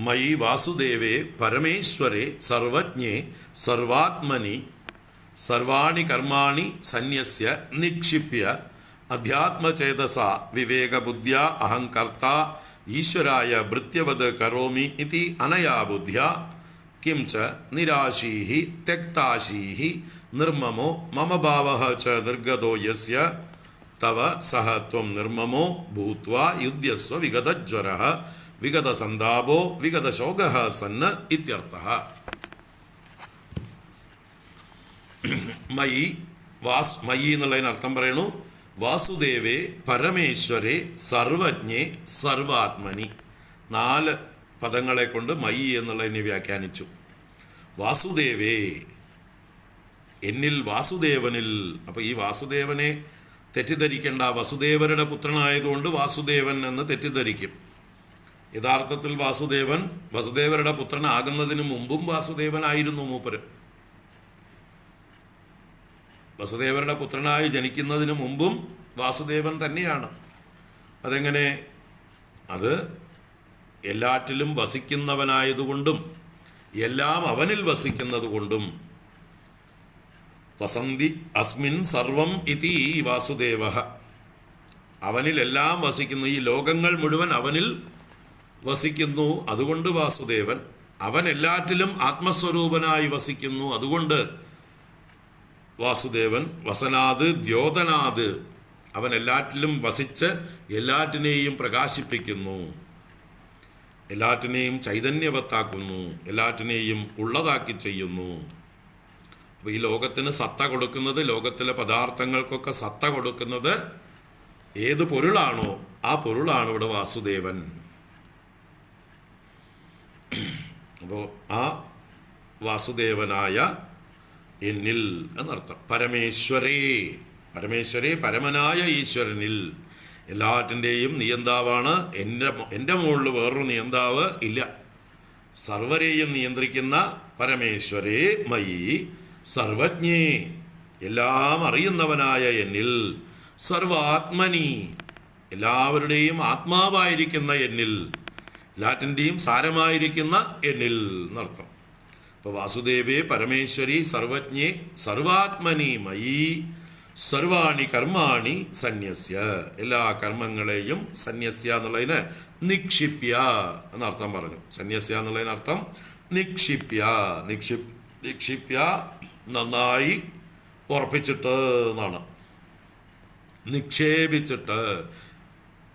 മയി വാസുദേവേ പരമേശ്വരേ സർവജ്ഞേ സർവാത്മനി സർവാണി കർമാണി സന്യസ്യ നിക്ഷിപ്യ അധ്യാത്മചേതസ വിവേകബുദ്ധ്യ അഹംകർത്ത ഈശ്വരായ ഭൃത്യവത് കരോമി ഇതി അനയാ ബുദ്ധ്യ കിം ച നിരാശീഹി ത്യക്താശീഹി നിർമ്മമോ മമ ഭാവഃ ച നിർഗതോ യസ്യ തവ സഹ ത്വം നിർമ്മമോ ഭൂത്വാ യുദ്ധ്യസ്വ വിഗതജ്വരഃ വിഗതസന്താപോ വിഗതശോകഃ സന്ന ഇത്യർത്ഥഃ. മയി മയി എന്നുള്ളതിന് അർത്ഥം പറയണു. വാസുദേവേ പരമേശ്വരേ സർവജ്ഞേ സർവാത്മനി. 4 പദങ്ങളെ കൊണ്ട് മയി എന്നുള്ളതിനെ വ്യാഖ്യാനിച്ചു. വാസുദേവേ, എന്നിൽ വാസുദേവനിൽ. അപ്പൊ ഈ വാസുദേവനെ തെറ്റിദ്ധരിക്കേണ്ട. വസുദേവരുടെ പുത്രനായതുകൊണ്ട് വാസുദേവൻ എന്ന് തെറ്റിദ്ധരിക്കും. യഥാർത്ഥത്തിൽ വസുദേവരുടെ പുത്രനാകുന്നതിന് മുമ്പും വാസുദേവനായിരുന്നു മൂപ്പര്. വസുദേവരുടെ പുത്രനായി ജനിക്കുന്നതിന് മുമ്പും വാസുദേവൻ തന്നെയാണ്. അതെങ്ങനെ? അത് എല്ലാറ്റിലും വസിക്കുന്നവനായതുകൊണ്ടും എല്ലാം അവനിൽ വസിക്കുന്നത് കൊണ്ടും. വസന്തി അസ്മിൻ സർവം ഇതി വാസുദേവ. അവനിലെല്ലാം വസിക്കുന്നു. ഈ ലോകങ്ങൾ മുഴുവൻ അവനിൽ വസിക്കുന്നു. അതുകൊണ്ട് വാസുദേവൻ. അവൻ എല്ലാറ്റിലും ആത്മസ്വരൂപനായി വസിക്കുന്നു. അതുകൊണ്ട് വാസുദേവൻ. വസനാത് ദ്യോതനാത്. അവൻ എല്ലാറ്റിലും വസിച്ച് എല്ലാറ്റിനെയും പ്രകാശിപ്പിക്കുന്നു, എല്ലാറ്റിനെയും ചൈതന്യവത്താക്കുന്നു, എല്ലാറ്റിനെയും ഉള്ളതാക്കി ചെയ്യുന്നു. അപ്പോൾ ഈ ലോകത്തിന് സത്ത കൊടുക്കുന്നത്, ലോകത്തിലെ പദാർത്ഥങ്ങൾക്കൊക്കെ സത്ത കൊടുക്കുന്നത് ഏത് പൊരുളാണോ ആ പൊരുളാണ് ഇവിടെ വാസുദേവൻ. അപ്പോൾ ആ വാസുദേവനായ എന്നിൽ എന്നർത്ഥം. പരമേശ്വരേ, പരമേശ്വരേ പരമനായ ഈശ്വരനിൽ. എല്ലാറ്റിൻ്റെയും നിയന്താവാണ്. എൻ്റെ മുകളിൽ വേറൊരു നിയന്താവ് ഇല്ല. സർവരെയും നിയന്ത്രിക്കുന്ന പരമേശ്വരേ മയി സർവജ്ഞേ, എല്ലാം അറിയുന്നവനായ എന്നിൽ, സർവാത്മനി, എല്ലാവരുടെയും ആത്മാവായിരിക്കുന്ന എന്നിൽ, എല്ലാറ്റിൻ്റെയും സാരമായിരിക്കുന്ന എന്നിൽ എന്നർത്ഥം. അപ്പോൾ വാസുദേവേ പരമേശ്വരി സർവജ്ഞേ സർവാത്മനി മയി സർവാണി കർമാണി സന്യസ്യ, എല്ലാ കർമ്മങ്ങളെയും സന്യസ്യ എന്നുള്ളതിന് നിക്ഷിപ്യ എന്നർത്ഥം പറഞ്ഞു. സന്യസ്യ എന്നുള്ളതിനർത്ഥം നിക്ഷിപ്യ, നിക്ഷിപ്യ നന്നായി ഉറപ്പിച്ചിട്ട് എന്നാണ്. നിക്ഷേപിച്ചിട്ട്,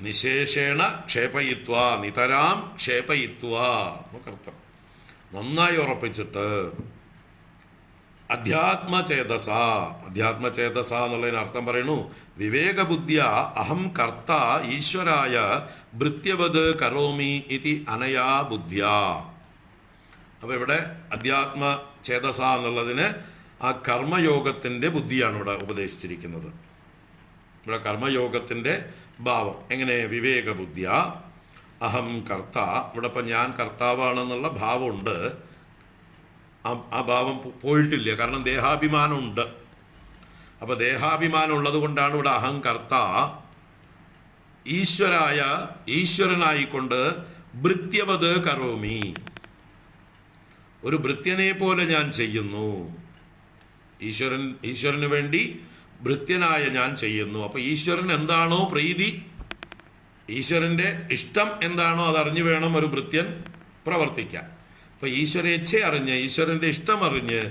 നിശേഷേണ ക്ഷേപയിത്വ, നിതരാം ക്ഷേപയിത്വ നമുക്കർത്ഥം. നന്നായി ഉറപ്പിച്ചിട്ട്. അധ്യാത്മചേതസ, അധ്യാത്മചേതസ എന്നുള്ളതിന് അർത്ഥം പറയുന്നു വിവേകബുദ്ധിയ അഹം കർത്ത ഈശ്വരായ ഭൃത്യവത് കരോമി ഇതി അനയാ ബുദ്ധിയ. അപ്പൊ ഇവിടെ അധ്യാത്മചേതസ എന്നുള്ളതിന് ആ കർമ്മയോഗത്തിന്റെ ബുദ്ധിയാണ് ഇവിടെ ഉപദേശിച്ചിരിക്കുന്നത്. ഇവിടെ കർമ്മയോഗത്തിന്റെ ഭാവം എങ്ങനെ? വിവേകബുദ്ധിയ അഹം കർത്ത. ഇവിടെ ഇപ്പം ഞാൻ കർത്താവാണെന്നുള്ള ഭാവമുണ്ട്. ആ ഭാവം പോയിട്ടില്ല, കാരണം ദേഹാഭിമാനമുണ്ട്. അപ്പൊ ദേഹാഭിമാനം ഉള്ളത് കൊണ്ടാണ് ഇവിടെ അഹം കർത്ത ഈശ്വരനായിക്കൊണ്ട് ഭൃത്യവത് കരോമി, ഒരു ഭൃത്യനെ പോലെ ഞാൻ ചെയ്യുന്നു. ഈശ്വരന് വേണ്ടി ഭൃത്യനായ ഞാൻ ചെയ്യുന്നു. അപ്പൊ ഈശ്വരൻ എന്താണോ പ്രീതി, ഈശ്വരന്റെ ഇഷ്ടം എന്താണോ അതറിഞ്ഞു വേണം ഒരു ഭൃത്യൻ പ്രവർത്തിക്കാൻ. അപ്പൊ ഈശ്വരേച്ഛ അറിഞ്ഞ്, ഈശ്വരന്റെ ഇഷ്ടം അറിഞ്ഞ്,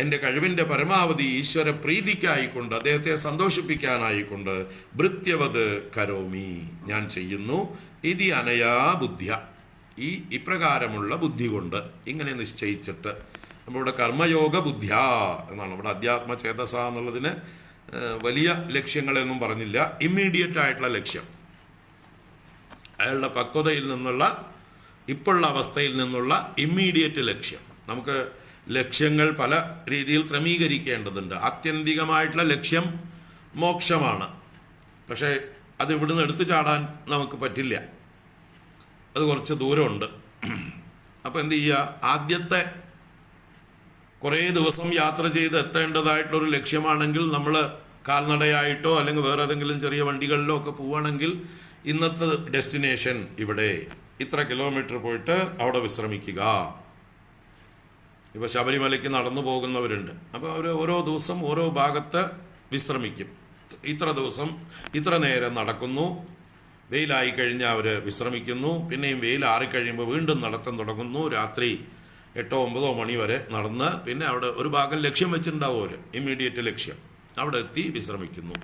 എൻ്റെ കഴിവിൻ്റെ പരമാവധി ഈശ്വര പ്രീതിക്കായിക്കൊണ്ട്, അദ്ദേഹത്തെ സന്തോഷിപ്പിക്കാനായിക്കൊണ്ട് ഭൃത്യവത് കരോമി, ഞാൻ ചെയ്യുന്നു. ഇതി അനയാ ബുദ്ധ്യ, ഇപ്രകാരമുള്ള ബുദ്ധി കൊണ്ട്, ഇങ്ങനെ നിശ്ചയിച്ചിട്ട്. നമ്മളിവിടെ കർമ്മയോഗ ബുദ്ധ്യ എന്നാണ്. ഇവിടെ അധ്യാത്മചേതസ എന്നുള്ളതിന് വലിയ ലക്ഷ്യങ്ങളെയൊന്നും പറഞ്ഞില്ല. ഇമ്മീഡിയറ്റ് ആയിട്ടുള്ള ലക്ഷ്യം, അയാളുടെ പക്വതയിൽ നിന്നുള്ള, ഇപ്പോഴുള്ള അവസ്ഥയിൽ നിന്നുള്ള ഇമ്മീഡിയറ്റ് ലക്ഷ്യം. നമുക്ക് ലക്ഷ്യങ്ങൾ പല രീതിയിൽ ക്രമീകരിക്കേണ്ടതുണ്ട്. ആത്യന്തികമായിട്ടുള്ള ലക്ഷ്യം മോക്ഷമാണ്. പക്ഷേ അത് ഇവിടുന്ന് എടുത്തു ചാടാൻ നമുക്ക് പറ്റില്ല, അത് കുറച്ച് ദൂരമുണ്ട്. അപ്പം എന്ത് ചെയ്യുക? ആദ്യത്തെ കുറേ ദിവസം യാത്ര ചെയ്ത് എത്തേണ്ടതായിട്ടുള്ളൊരു ലക്ഷ്യമാണെങ്കിൽ നമ്മൾ കാൽനടയായിട്ടോ അല്ലെങ്കിൽ വേറെ ഏതെങ്കിലും ചെറിയ വണ്ടികളിലോ ഒക്കെ പോവുകയാണെങ്കിൽ ഇന്നത്തെ ഡെസ്റ്റിനേഷൻ ഇവിടെ, ഇത്ര കിലോമീറ്റർ പോയിട്ട് അവിടെ വിശ്രമിക്കുക. ഇപ്പോൾ ശബരിമലയ്ക്ക് നടന്നു പോകുന്നവരുണ്ട്. അപ്പോൾ അവർ ഓരോ ദിവസം ഓരോ ഭാഗത്ത് വിശ്രമിക്കും. ഇത്ര ദിവസം ഇത്ര നേരം നടക്കുന്നു, വെയിലായി കഴിഞ്ഞാൽ അവർ വിശ്രമിക്കുന്നു. പിന്നെയും വെയിൽ ആറിക്കഴിയുമ്പോൾ വീണ്ടും നടത്തം തുടങ്ങുന്നു. രാത്രി 8-9 മണി വരെ നടന്ന് പിന്നെ അവിടെ ഒരു ഭാഗം ലക്ഷ്യം വെച്ചിട്ടുണ്ടാവും, അവർ ഇമ്മീഡിയറ്റ് ലക്ഷ്യം, അവിടെ എത്തി വിശ്രമിക്കുന്നു.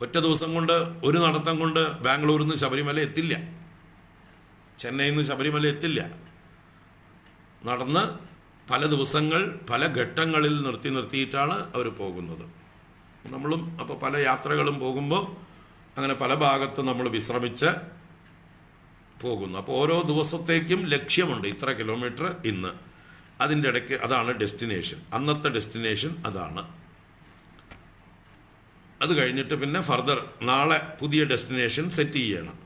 ഒറ്റ ദിവസം കൊണ്ട്, ഒരു നടത്തം കൊണ്ട് ബാംഗ്ലൂരിൽ നിന്ന് ശബരിമല എത്തില്ല, ചെന്നൈയിൽ നിന്ന് ശബരിമല എത്തില്ല. നടന്ന് പല ദിവസങ്ങൾ പല ഘട്ടങ്ങളിൽ നിർത്തിയിട്ടാണ് അവർ പോകുന്നത്. നമ്മളും അപ്പോൾ പല യാത്രകളും പോകുമ്പോൾ അങ്ങനെ പല ഭാഗത്ത് നമ്മൾ വിശ്രമിച്ച് പോകുന്നു. അപ്പോൾ ഓരോ ദിവസത്തേക്കും ലക്ഷ്യമുണ്ട്, ഇത്ര കിലോമീറ്റർ ഇന്ന്, അതിൻ്റെ ഇടയ്ക്ക് അതാണ് ഡെസ്റ്റിനേഷൻ, അന്നത്തെ ഡെസ്റ്റിനേഷൻ അതാണ്. അത് കഴിഞ്ഞിട്ട് പിന്നെ ഫർദർ നാളെ പുതിയ ഡെസ്റ്റിനേഷൻ സെറ്റ് ചെയ്യണം.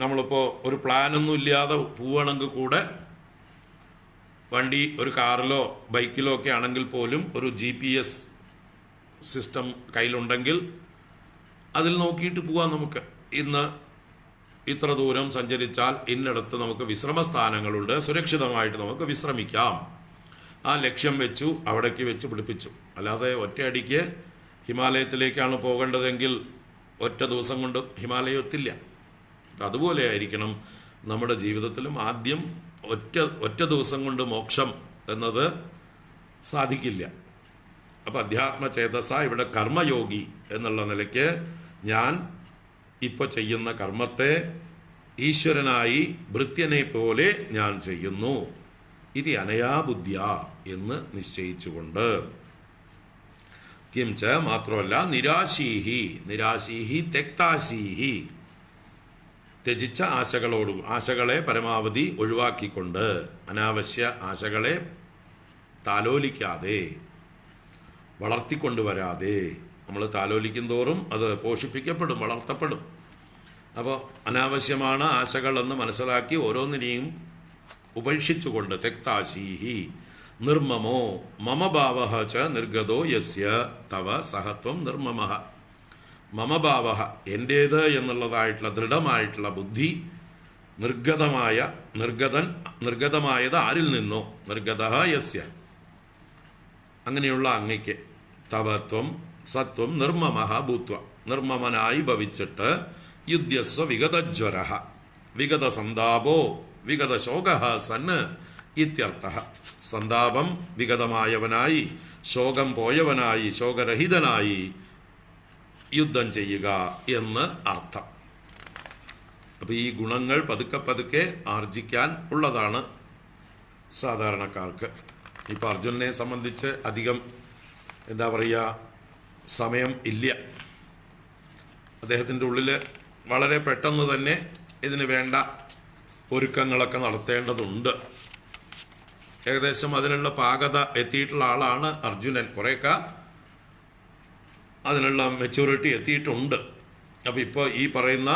നമ്മളിപ്പോൾ ഒരു പ്ലാനൊന്നും ഇല്ലാതെ പോവുകയാണെങ്കിൽ കൂടെ, വണ്ടി ഒരു കാറിലോ ബൈക്കിലോ ഒക്കെ ആണെങ്കിൽ പോലും ഒരു GPS സിസ്റ്റം കയ്യിലുണ്ടെങ്കിൽ അതിൽ നോക്കിയിട്ട് പോവാം. നമുക്ക് ഇന്ന് ഇത്ര ദൂരം സഞ്ചരിച്ചാൽ ഇന്നിടത്ത് നമുക്ക് വിശ്രമസ്ഥാനങ്ങളുണ്ട്, സുരക്ഷിതമായിട്ട് നമുക്ക് വിശ്രമിക്കാം. ആ ലക്ഷ്യം വെച്ചു, അവിടേക്ക് വെച്ച് പിടിപ്പിച്ചു. അല്ലാതെ ഒറ്റയടിക്ക് ഹിമാലയത്തിലേക്കാണ് പോകേണ്ടതെങ്കിൽ ഒറ്റ ദിവസം കൊണ്ട് ഹിമാലയം എത്തില്ല. അതുപോലെ ആയിരിക്കണം നമ്മുടെ ജീവിതത്തിലും. ആദ്യം ഒറ്റ ദിവസം കൊണ്ട് മോക്ഷം എന്നത് സാധിക്കില്ല. അപ്പം അധ്യാത്മചേതസ ഇവിടെ കർമ്മയോഗി എന്നുള്ള നിലയ്ക്ക് ഞാൻ ഇപ്പോൾ ചെയ്യുന്ന കർമ്മത്തെ ഈശ്വരനായി ഭൃത്യനെ പോലെ ഞാൻ ചെയ്യുന്നു. ഇത് അനയാബുദ്ധ്യ എന്ന് നിശ്ചയിച്ചുകൊണ്ട്. കിംച മാത്രമല്ല നിരാശീഹി തെക്താശീഹി, ത്യജിച്ച ആശകളെ പരമാവധി ഒഴിവാക്കിക്കൊണ്ട്, അനാവശ്യ ആശകളെ താലോലിക്കാതെ വളർത്തിക്കൊണ്ടുവരാതെ, നമ്മൾ താലോലിക്കും തോറും അത് പോഷിപ്പിക്കപ്പെടും, വളർത്തപ്പെടും. അപ്പോൾ അനാവശ്യമാണ് ആശകളെന്ന് മനസ്സിലാക്കി ഓരോന്നിനെയും ഉപേക്ഷിച്ചുകൊണ്ട് തെക്താശീഹി നിർമ്മമോ മമഭാവ ച നിർഗതോ യസ്യ തവ സഹത്വം നിർമ്മമ. മമഭാവ എൻ്റേത് എന്നുള്ളതായിട്ടുള്ള ദൃഢമായിട്ടുള്ള ബുദ്ധി നിർഗതമായത് ആരിൽ നിന്നോ, നിർഗത യസ്യ അങ്ങനെയുള്ള അങ്ങയ്ക്ക്, തവത്വം സത്വം നിർമ്മമ ഭൂത്വ നിർമ്മമനായി ഭവിച്ചിട്ട്, യുദ്ധ്യസ്വ വിഗതജ്വര വിഗതസന്താപോ വിഗതശോക സന് ഇത്യർത്ഥ. സന്താപം വിഗതമായവനായി, ശോകം പോയവനായി, ശോകരഹിതനായി യുദ്ധം ചെയ്യുക എന്ന് അർത്ഥം. അപ്പം ഈ ഗുണങ്ങൾ പതുക്കെ പതുക്കെ ആർജിക്കാൻ ഉള്ളതാണ് സാധാരണക്കാർക്ക്. ഇപ്പം അർജുനനെ സംബന്ധിച്ച് അധികം എന്താ പറയുക, സമയം ഇല്ല. അദ്ദേഹത്തിൻ്റെ ഉള്ളിൽ വളരെ പെട്ടെന്ന് തന്നെ ഇതിന് വേണ്ട ഒരുക്കങ്ങളൊക്കെ നടത്തേണ്ടതുണ്ട്. ഏകദേശം അതിനുള്ള പാകത എത്തിയിട്ടുള്ള ആളാണ് അർജുനൻ. കുറേയൊക്കെ അതിനുള്ള മെച്യൂരിറ്റി എത്തിയിട്ടുണ്ട്. അപ്പോൾ ഇപ്പോൾ ഈ പറയുന്ന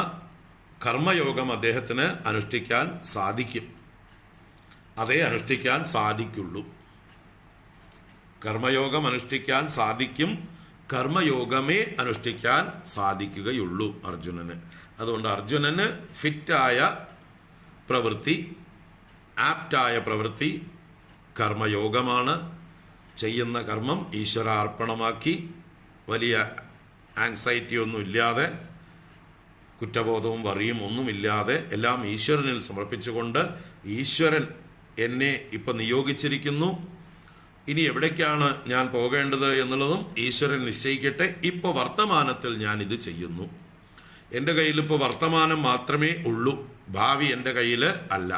കർമ്മയോഗം അദ്ദേഹത്തിന് അനുഷ്ഠിക്കാൻ സാധിക്കും. അതേ അനുഷ്ഠിക്കാൻ സാധിക്കുള്ളൂ. കർമ്മയോഗം അനുഷ്ഠിക്കാൻ സാധിക്കും. കർമ്മയോഗമേ അനുഷ്ഠിക്കാൻ സാധിക്കുകയുള്ളൂ അർജുനന്. അതുകൊണ്ട് അർജുനന് ഫിറ്റായ പ്രവൃത്തി, ആപ്റ്റായ പ്രവൃത്തി കർമ്മയോഗമാണ്. ചെയ്യുന്ന കർമ്മം ഈശ്വരാർപ്പണമാക്കി വലിയ ആങ്സൈറ്റിയൊന്നും ഇല്ലാതെ, കുറ്റബോധവും വറിയും ഒന്നുമില്ലാതെ എല്ലാം ഈശ്വരനിൽ സമർപ്പിച്ചുകൊണ്ട്, ഈശ്വരൻ എന്നെ ഇപ്പം നിയോഗിച്ചിരിക്കുന്നു, ഇനി എവിടേക്കാണ് ഞാൻ പോകേണ്ടത് എന്നുള്ളതും ഈശ്വരൻ നിശ്ചയിക്കട്ടെ. ഇപ്പോൾ വർത്തമാനത്തിൽ ഞാൻ ഇത് ചെയ്യുന്നു. എൻ്റെ കയ്യിൽ ഇപ്പോൾ വർത്തമാനം മാത്രമേ ഉള്ളൂ. ഭാവി എൻ്റെ കയ്യിൽ അല്ല.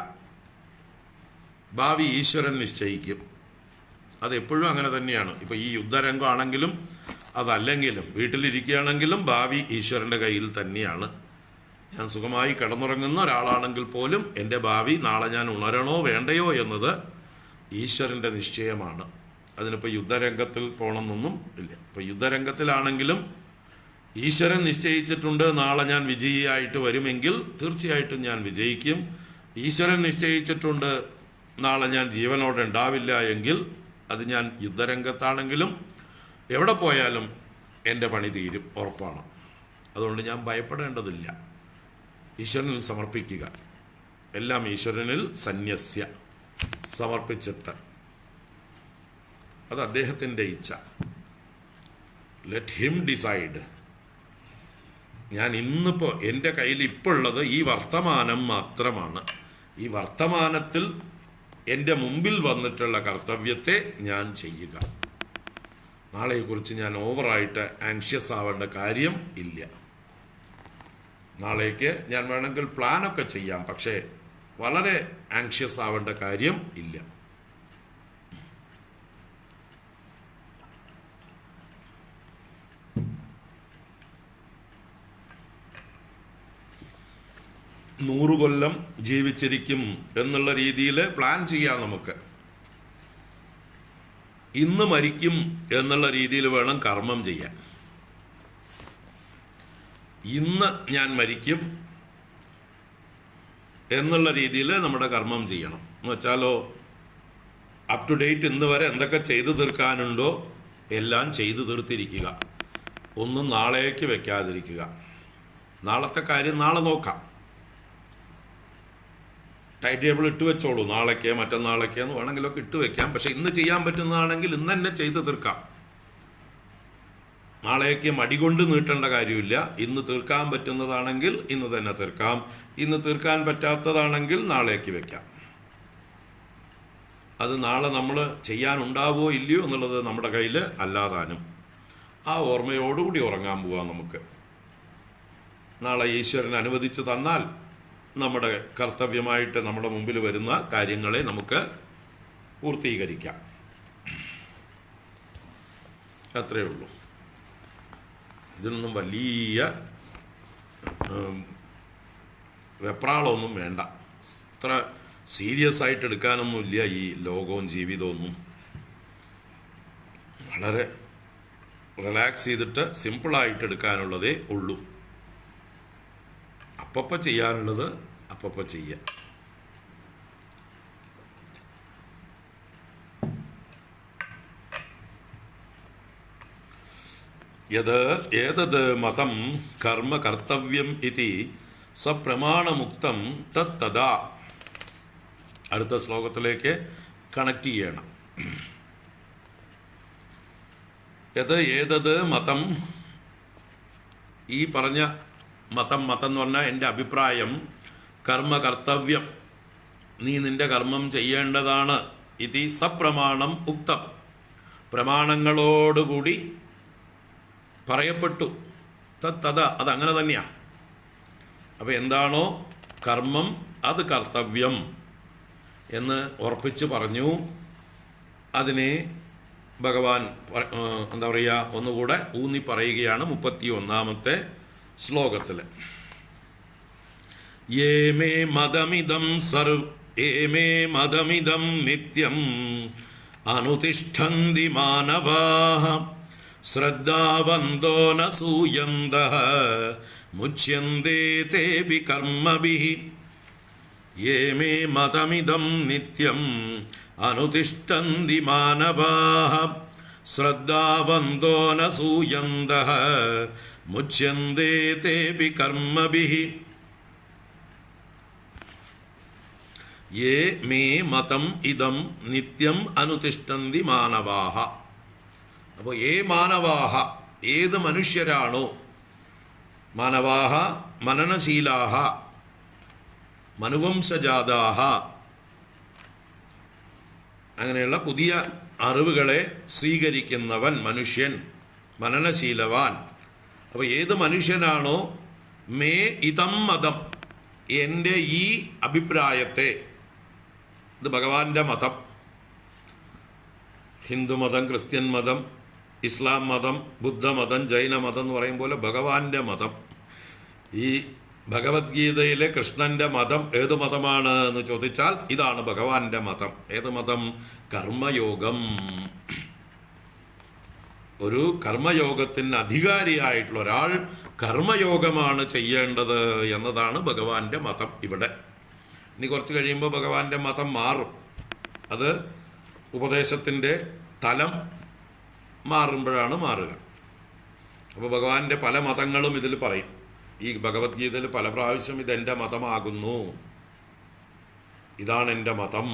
ഭാവി ഈശ്വരൻ നിശ്ചയിക്കും. അതെപ്പോഴും അങ്ങനെ തന്നെയാണ്. ഇപ്പോൾ ഈ യുദ്ധരംഗമാണെങ്കിലും അതല്ലെങ്കിലും വീട്ടിലിരിക്കുകയാണെങ്കിലും ഭാവി ഈശ്വരൻ്റെ കയ്യിൽ തന്നെയാണ്. ഞാൻ സുഖമായി കിടന്നുറങ്ങുന്ന ഒരാളാണെങ്കിൽ പോലും എൻ്റെ ഭാവി നാളെ ഞാൻ ഉണരണോ വേണ്ടയോ എന്നത് ഈശ്വരൻ്റെ നിശ്ചയമാണ്. അതിനിപ്പോൾ യുദ്ധരംഗത്തിൽ പോകണമെന്നൊന്നും ഇല്ല. ഇപ്പോൾ യുദ്ധരംഗത്തിലാണെങ്കിലും ഈശ്വരൻ നിശ്ചയിച്ചിട്ടുണ്ട് നാളെ ഞാൻ വിജയിയായിട്ട് വരുമെങ്കിൽ തീർച്ചയായിട്ടും ഞാൻ വിജയിക്കും. ഈശ്വരൻ നിശ്ചയിച്ചിട്ടുണ്ട് നാളെ ഞാൻ ജീവനോടെ ഉണ്ടാവില്ല എങ്കിൽ അത് ഞാൻ യുദ്ധരംഗത്താണെങ്കിലും എവിടെ പോയാലും എൻ്റെ പണി തീരും, ഉറപ്പാണ്. അതുകൊണ്ട് ഞാൻ ഭയപ്പെടേണ്ടതില്ല. ഈശ്വരനിൽ സമർപ്പിക്കുക, എല്ലാം ഈശ്വരനിൽ സന്യസ്യ സമർപ്പിച്ചിട്ട്, അത് അദ്ദേഹത്തിൻ്റെ ഇച്ഛ. Let him decide. ഞാൻ ഇന്നിപ്പോൾ എൻ്റെ കയ്യിൽ ഇപ്പോൾ ഉള്ളത് ഈ വർത്തമാനം മാത്രമാണ്. ഈ വർത്തമാനത്തിൽ എൻ്റെ മുമ്പിൽ വന്നിട്ടുള്ള കർത്തവ്യത്തെ ഞാൻ ചെയ്യുക. നാളെയെക്കുറിച്ച് ഞാൻ ഓവറായിട്ട് ആങ്ഷ്യസ് ആവേണ്ട കാര്യം ഇല്ല. നാളേക്ക് ഞാൻ വേണമെങ്കിൽ പ്ലാനൊക്കെ ചെയ്യാം, പക്ഷേ വളരെ ആങ്ഷ്യസ് ആവേണ്ട കാര്യം ഇല്ല. നൂറുകൊല്ലം ജീവിച്ചിരിക്കും എന്നുള്ള രീതിയിൽ പ്ലാൻ ചെയ്യാം നമുക്ക്. ഇന്ന് മരിക്കും എന്നുള്ള രീതിയിൽ വേണം കർമ്മം ചെയ്യാൻ. ഇന്ന് ഞാൻ മരിക്കും എന്നുള്ള രീതിയിൽ നമ്മുടെ കർമ്മം ചെയ്യണം. എന്ന് വെച്ചാലോ, അപ് ടു ഡേറ്റ് ഇന്ന് വരെ എന്തൊക്കെ ചെയ്തു തീർക്കാനുണ്ടോ എല്ലാം ചെയ്തു തീർത്തിരിക്കുക. ഒന്നും നാളേക്ക് വെക്കാതിരിക്കുക. നാളത്തെ കാര്യം നാളെ നോക്കാം. ടൈം ടേബിൾ ഇട്ട് വെച്ചോളൂ. നാളേക്ക് മറ്റന്നാളേക്ക് എന്ന് വേണമെങ്കിലൊക്കെ ഇട്ട് വെക്കാം. പക്ഷെ ഇന്ന് ചെയ്യാൻ പറ്റുന്നതാണെങ്കിൽ ഇന്ന് തന്നെ ചെയ്ത് തീർക്കാം. നാളേക്ക് മടികൊണ്ട് നീട്ടേണ്ട കാര്യമില്ല. ഇന്ന് തീർക്കാൻ പറ്റുന്നതാണെങ്കിൽ ഇന്ന് തന്നെ തീർക്കാം. ഇന്ന് തീർക്കാൻ പറ്റാത്തതാണെങ്കിൽ നാളേക്ക് വെക്കാം. അത് നാളെ നമ്മൾ ചെയ്യാനുണ്ടാവുമോ ഇല്ലയോ എന്നുള്ളത് നമ്മുടെ കയ്യിൽ അല്ലാതാനും. ആ ഓർമ്മയോടുകൂടി ഉറങ്ങാൻ പോവാം നമുക്ക്. നാളെ ഈശ്വരൻ അനുവദിച്ചു തന്നാൽ നമ്മുടെ കർത്തവ്യമായിട്ട് നമ്മുടെ മുമ്പിൽ വരുന്ന കാര്യങ്ങളെ നമുക്ക് പൂർത്തീകരിക്കാം. അത്രയേ ഉള്ളൂ. ഇതിനൊന്നും വലിയ വെപ്രാളമൊന്നും വേണ്ട. അത്ര സീരിയസ് ആയിട്ട് എടുക്കാനൊന്നുമില്ല ഈ ലോകവും ജീവിതമൊന്നും. വളരെ റിലാക്സ് ചെയ്തിട്ട് സിമ്പിളായിട്ട് എടുക്കാനുള്ളതേ ഉള്ളൂ. അപ്പപ്പോൾ ചെയ്യാനുള്ളത് അപ്പപ്പോൾ ചെയ്യുക. ഏതത് മതം കർമ്മ കർത്തവ്യം ഇതി സപ്രമാണമുക്തം തത്തദാ. അടുത്ത ശ്ലോകത്തിലേക്ക് കണക്ട് ചെയ്യണം. ഏതത് മതം, ഈ പറഞ്ഞ മതം എന്ന് പറഞ്ഞാൽ എൻ്റെ അഭിപ്രായം, കർമ്മ കർത്തവ്യം, നീ നിന്റെ കർമ്മം ചെയ്യേണ്ടതാണ്. ഇതി സപ്രമാണം ഉക്തം, പ്രമാണങ്ങളോടുകൂടി പറയപ്പെട്ടു. തത്തത, അതങ്ങനെ തന്നെയാ. അപ്പം എന്താണോ കർമ്മം അത് കർത്തവ്യം എന്ന് ഉറപ്പിച്ച് പറഞ്ഞു. അതിനെ ഭഗവാൻ എന്താ പറയുക, ഒന്നുകൂടെ ഊന്നി പറയുകയാണ് 31-ാമത്തെ ശ്ലോകത്തിൽ. ഏമേ മതമിദം നിത്യം അനുതിഷ്ഠന്തി മാനവാഃ ശ്രദ്ധാവന്തോ ന സൂയന്തഃ മുച്യന്തേ തേപി കർമ്മഭിഃ. ഏമേ മതമിദം നിത്യം അനുതിഷ്ഠന്തി മാനവാഃ ശ്രദ്ധാവന്തോ ന സൂയന്തഃ മുച്യന്തേ തേപി കർമ്മഭിഃ. യേ മേ മതം ഇദം നിത്യം അനുതിഷ്ഠന്തി മാനവാഃ. അപ്പോൾ മാനവാഃ, ഏത് മനുഷ്യരാണോ, മാനവാഃ മനനശീലാഃ മനുവംശജാതാഃ, അങ്ങനെയുള്ള പുതിയ അറിവുകളെ സ്വീകരിക്കുന്നവൻ മനുഷ്യൻ, മനനശീലവാൻ. അപ്പോൾ ഏത് മനുഷ്യനാണോ മേ ഇതം മതം, എൻ്റെ ഈ അഭിപ്രായത്തെ, ഇത് ഭഗവാന്റെ മതം, ഹിന്ദുമതം, ക്രിസ്ത്യൻ മതം, ഇസ്ലാം മതം, ബുദ്ധമതം, ജൈനമതം എന്ന് പറയും പോലെ ഭഗവാന്റെ മതം. ഈ ഭഗവത്ഗീതയിലെ കൃഷ്ണന്റെ മതം ഏത് മതമാണ് എന്ന് ചോദിച്ചാൽ ഇതാണ് ഭഗവാന്റെ മതം. ഏത് മതം? കർമ്മയോഗം. ഒരു കർമ്മയോഗത്തിന് അധികാരിയായിട്ടുള്ള ഒരാൾ കർമ്മയോഗമാണ് ചെയ്യേണ്ടത് എന്നതാണ് ഭഗവാന്റെ മതം ഇവിടെ. ഇനി കുറച്ച് കഴിയുമ്പോൾ ഭഗവാന്റെ മതം മാറും. അത് ഉപദേശത്തിൻ്റെ തലം മാറുമ്പോഴാണ് മാറുക. അപ്പോൾ ഭഗവാന്റെ പല മതങ്ങളും ഇതിൽ പറയും. ഈ ഭഗവത്ഗീതയിൽ പല പ്രാവശ്യം ഇതെൻ്റെ മതമാകുന്നു, ഇതാണ് എൻ്റെ മതം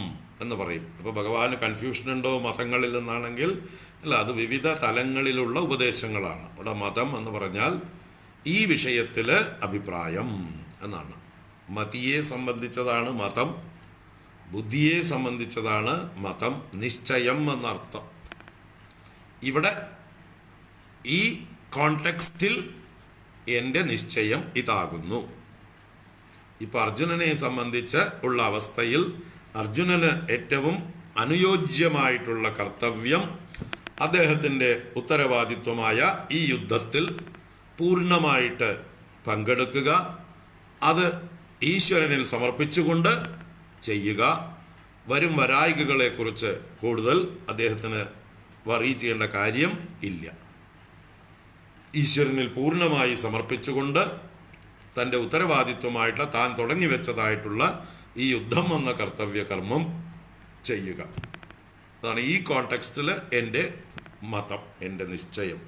എന്ന് പറയും. അപ്പോൾ ഭഗവാന് കൺഫ്യൂഷൻ ഉണ്ടോ മതങ്ങളിൽ നിന്നാണെങ്കിൽ? അല്ല, അത് വിവിധ തലങ്ങളിലുള്ള ഉപദേശങ്ങളാണ്. അവിടെ മതം എന്ന് പറഞ്ഞാൽ ഈ വിഷയത്തിൽ അഭിപ്രായം എന്നാണ്. മതിയെ സംബന്ധിച്ചതാണ് മതം, ബുദ്ധിയെ സംബന്ധിച്ചതാണ് മതം, നിശ്ചയം എന്നർത്ഥം. ഇവിടെ ഈ കോണ്ടെക്സ്റ്റിൽ എൻ്റെ നിശ്ചയം ഇതാകുന്നു. ഇപ്പം അർജുനനെ സംബന്ധിച്ച് ഉള്ള അവസ്ഥയിൽ അർജുനന് ഏറ്റവും അനുയോജ്യമായിട്ടുള്ള കർത്തവ്യം അദ്ദേഹത്തിൻ്റെ ഉത്തരവാദിത്വമായ ഈ യുദ്ധത്തിൽ പൂർണ്ണമായിട്ട് പങ്കെടുക്കുക, അത് ഈശ്വരനിൽ സമർപ്പിച്ചുകൊണ്ട് ചെയ്യുക. വരും വരായികകളെക്കുറിച്ച് കൂടുതൽ അദ്ദേഹത്തിന് വറി ചെയ്യേണ്ട കാര്യം ഇല്ല. ഈശ്വരനിൽ പൂർണ്ണമായി സമർപ്പിച്ചുകൊണ്ട് തൻ്റെ ഉത്തരവാദിത്വമായിട്ടുള്ള താൻ തുടങ്ങി വെച്ചതായിട്ടുള്ള ഈ യുദ്ധം എന്ന കർത്തവ്യ കർമ്മം ചെയ്യുക. അതാണ് ഈ കോണ്ടെക്സ്റ്റിൽ എൻ്റെ മതം, എൻ്റെ നിശ്ചയം.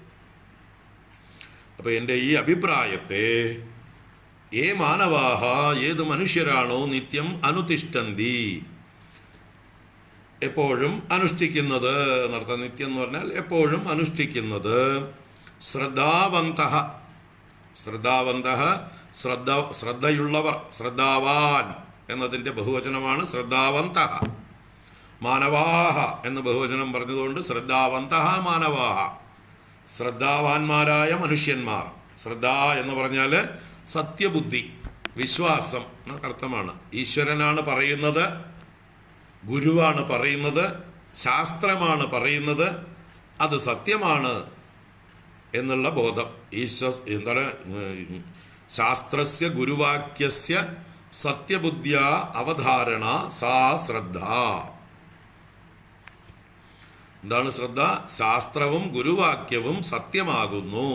അപ്പോൾ എൻ്റെ ഈ അഭിപ്രായത്തെ മാനവാഹ, ഏത് മനുഷ്യരാണോ നിത്യം അനുതിഷ്ഠന്തി, എപ്പോഴും അനുഷ്ഠിക്കുന്നത് എന്നർത്ഥം. നിത്യം എന്ന് പറഞ്ഞാൽ എപ്പോഴും അനുഷ്ഠിക്കുന്നത്. ശ്രദ്ധാവന്തഃ, ശ്രദ്ധയുള്ളവർ, ശ്രദ്ധാവാൻ എന്നതിൻ്റെ ബഹുവചനമാണ് ശ്രദ്ധാവന്തഃ. മാനവാഹ എന്ന് ബഹുവചനം പറഞ്ഞതുകൊണ്ട് ശ്രദ്ധാവന്തഃ മാനവാഹ, ശ്രദ്ധാവാന്മാരായ മനുഷ്യന്മാർ. ശ്രദ്ധ എന്ന് പറഞ്ഞാൽ സത്യബുദ്ധി, വിശ്വാസം എന്നർത്ഥമാണ്. ഈശ്വരനാണ് പറയുന്നത്, ഗുരുവാണ് പറയുന്നത്, ശാസ്ത്രമാണ് പറയുന്നത്, അത് സത്യമാണ് എന്നുള്ള ബോധം. എന്താണ്? ശാസ്ത്രസ്യ ഗുരുവാക്യസ്യ സത്യബുദ്ധ്യാ അവധാരണ സാ ശ്രദ്ധ. എന്താണ് ശ്രദ്ധ? ശാസ്ത്രവും ഗുരുവാക്യവും സത്യമാകുന്നു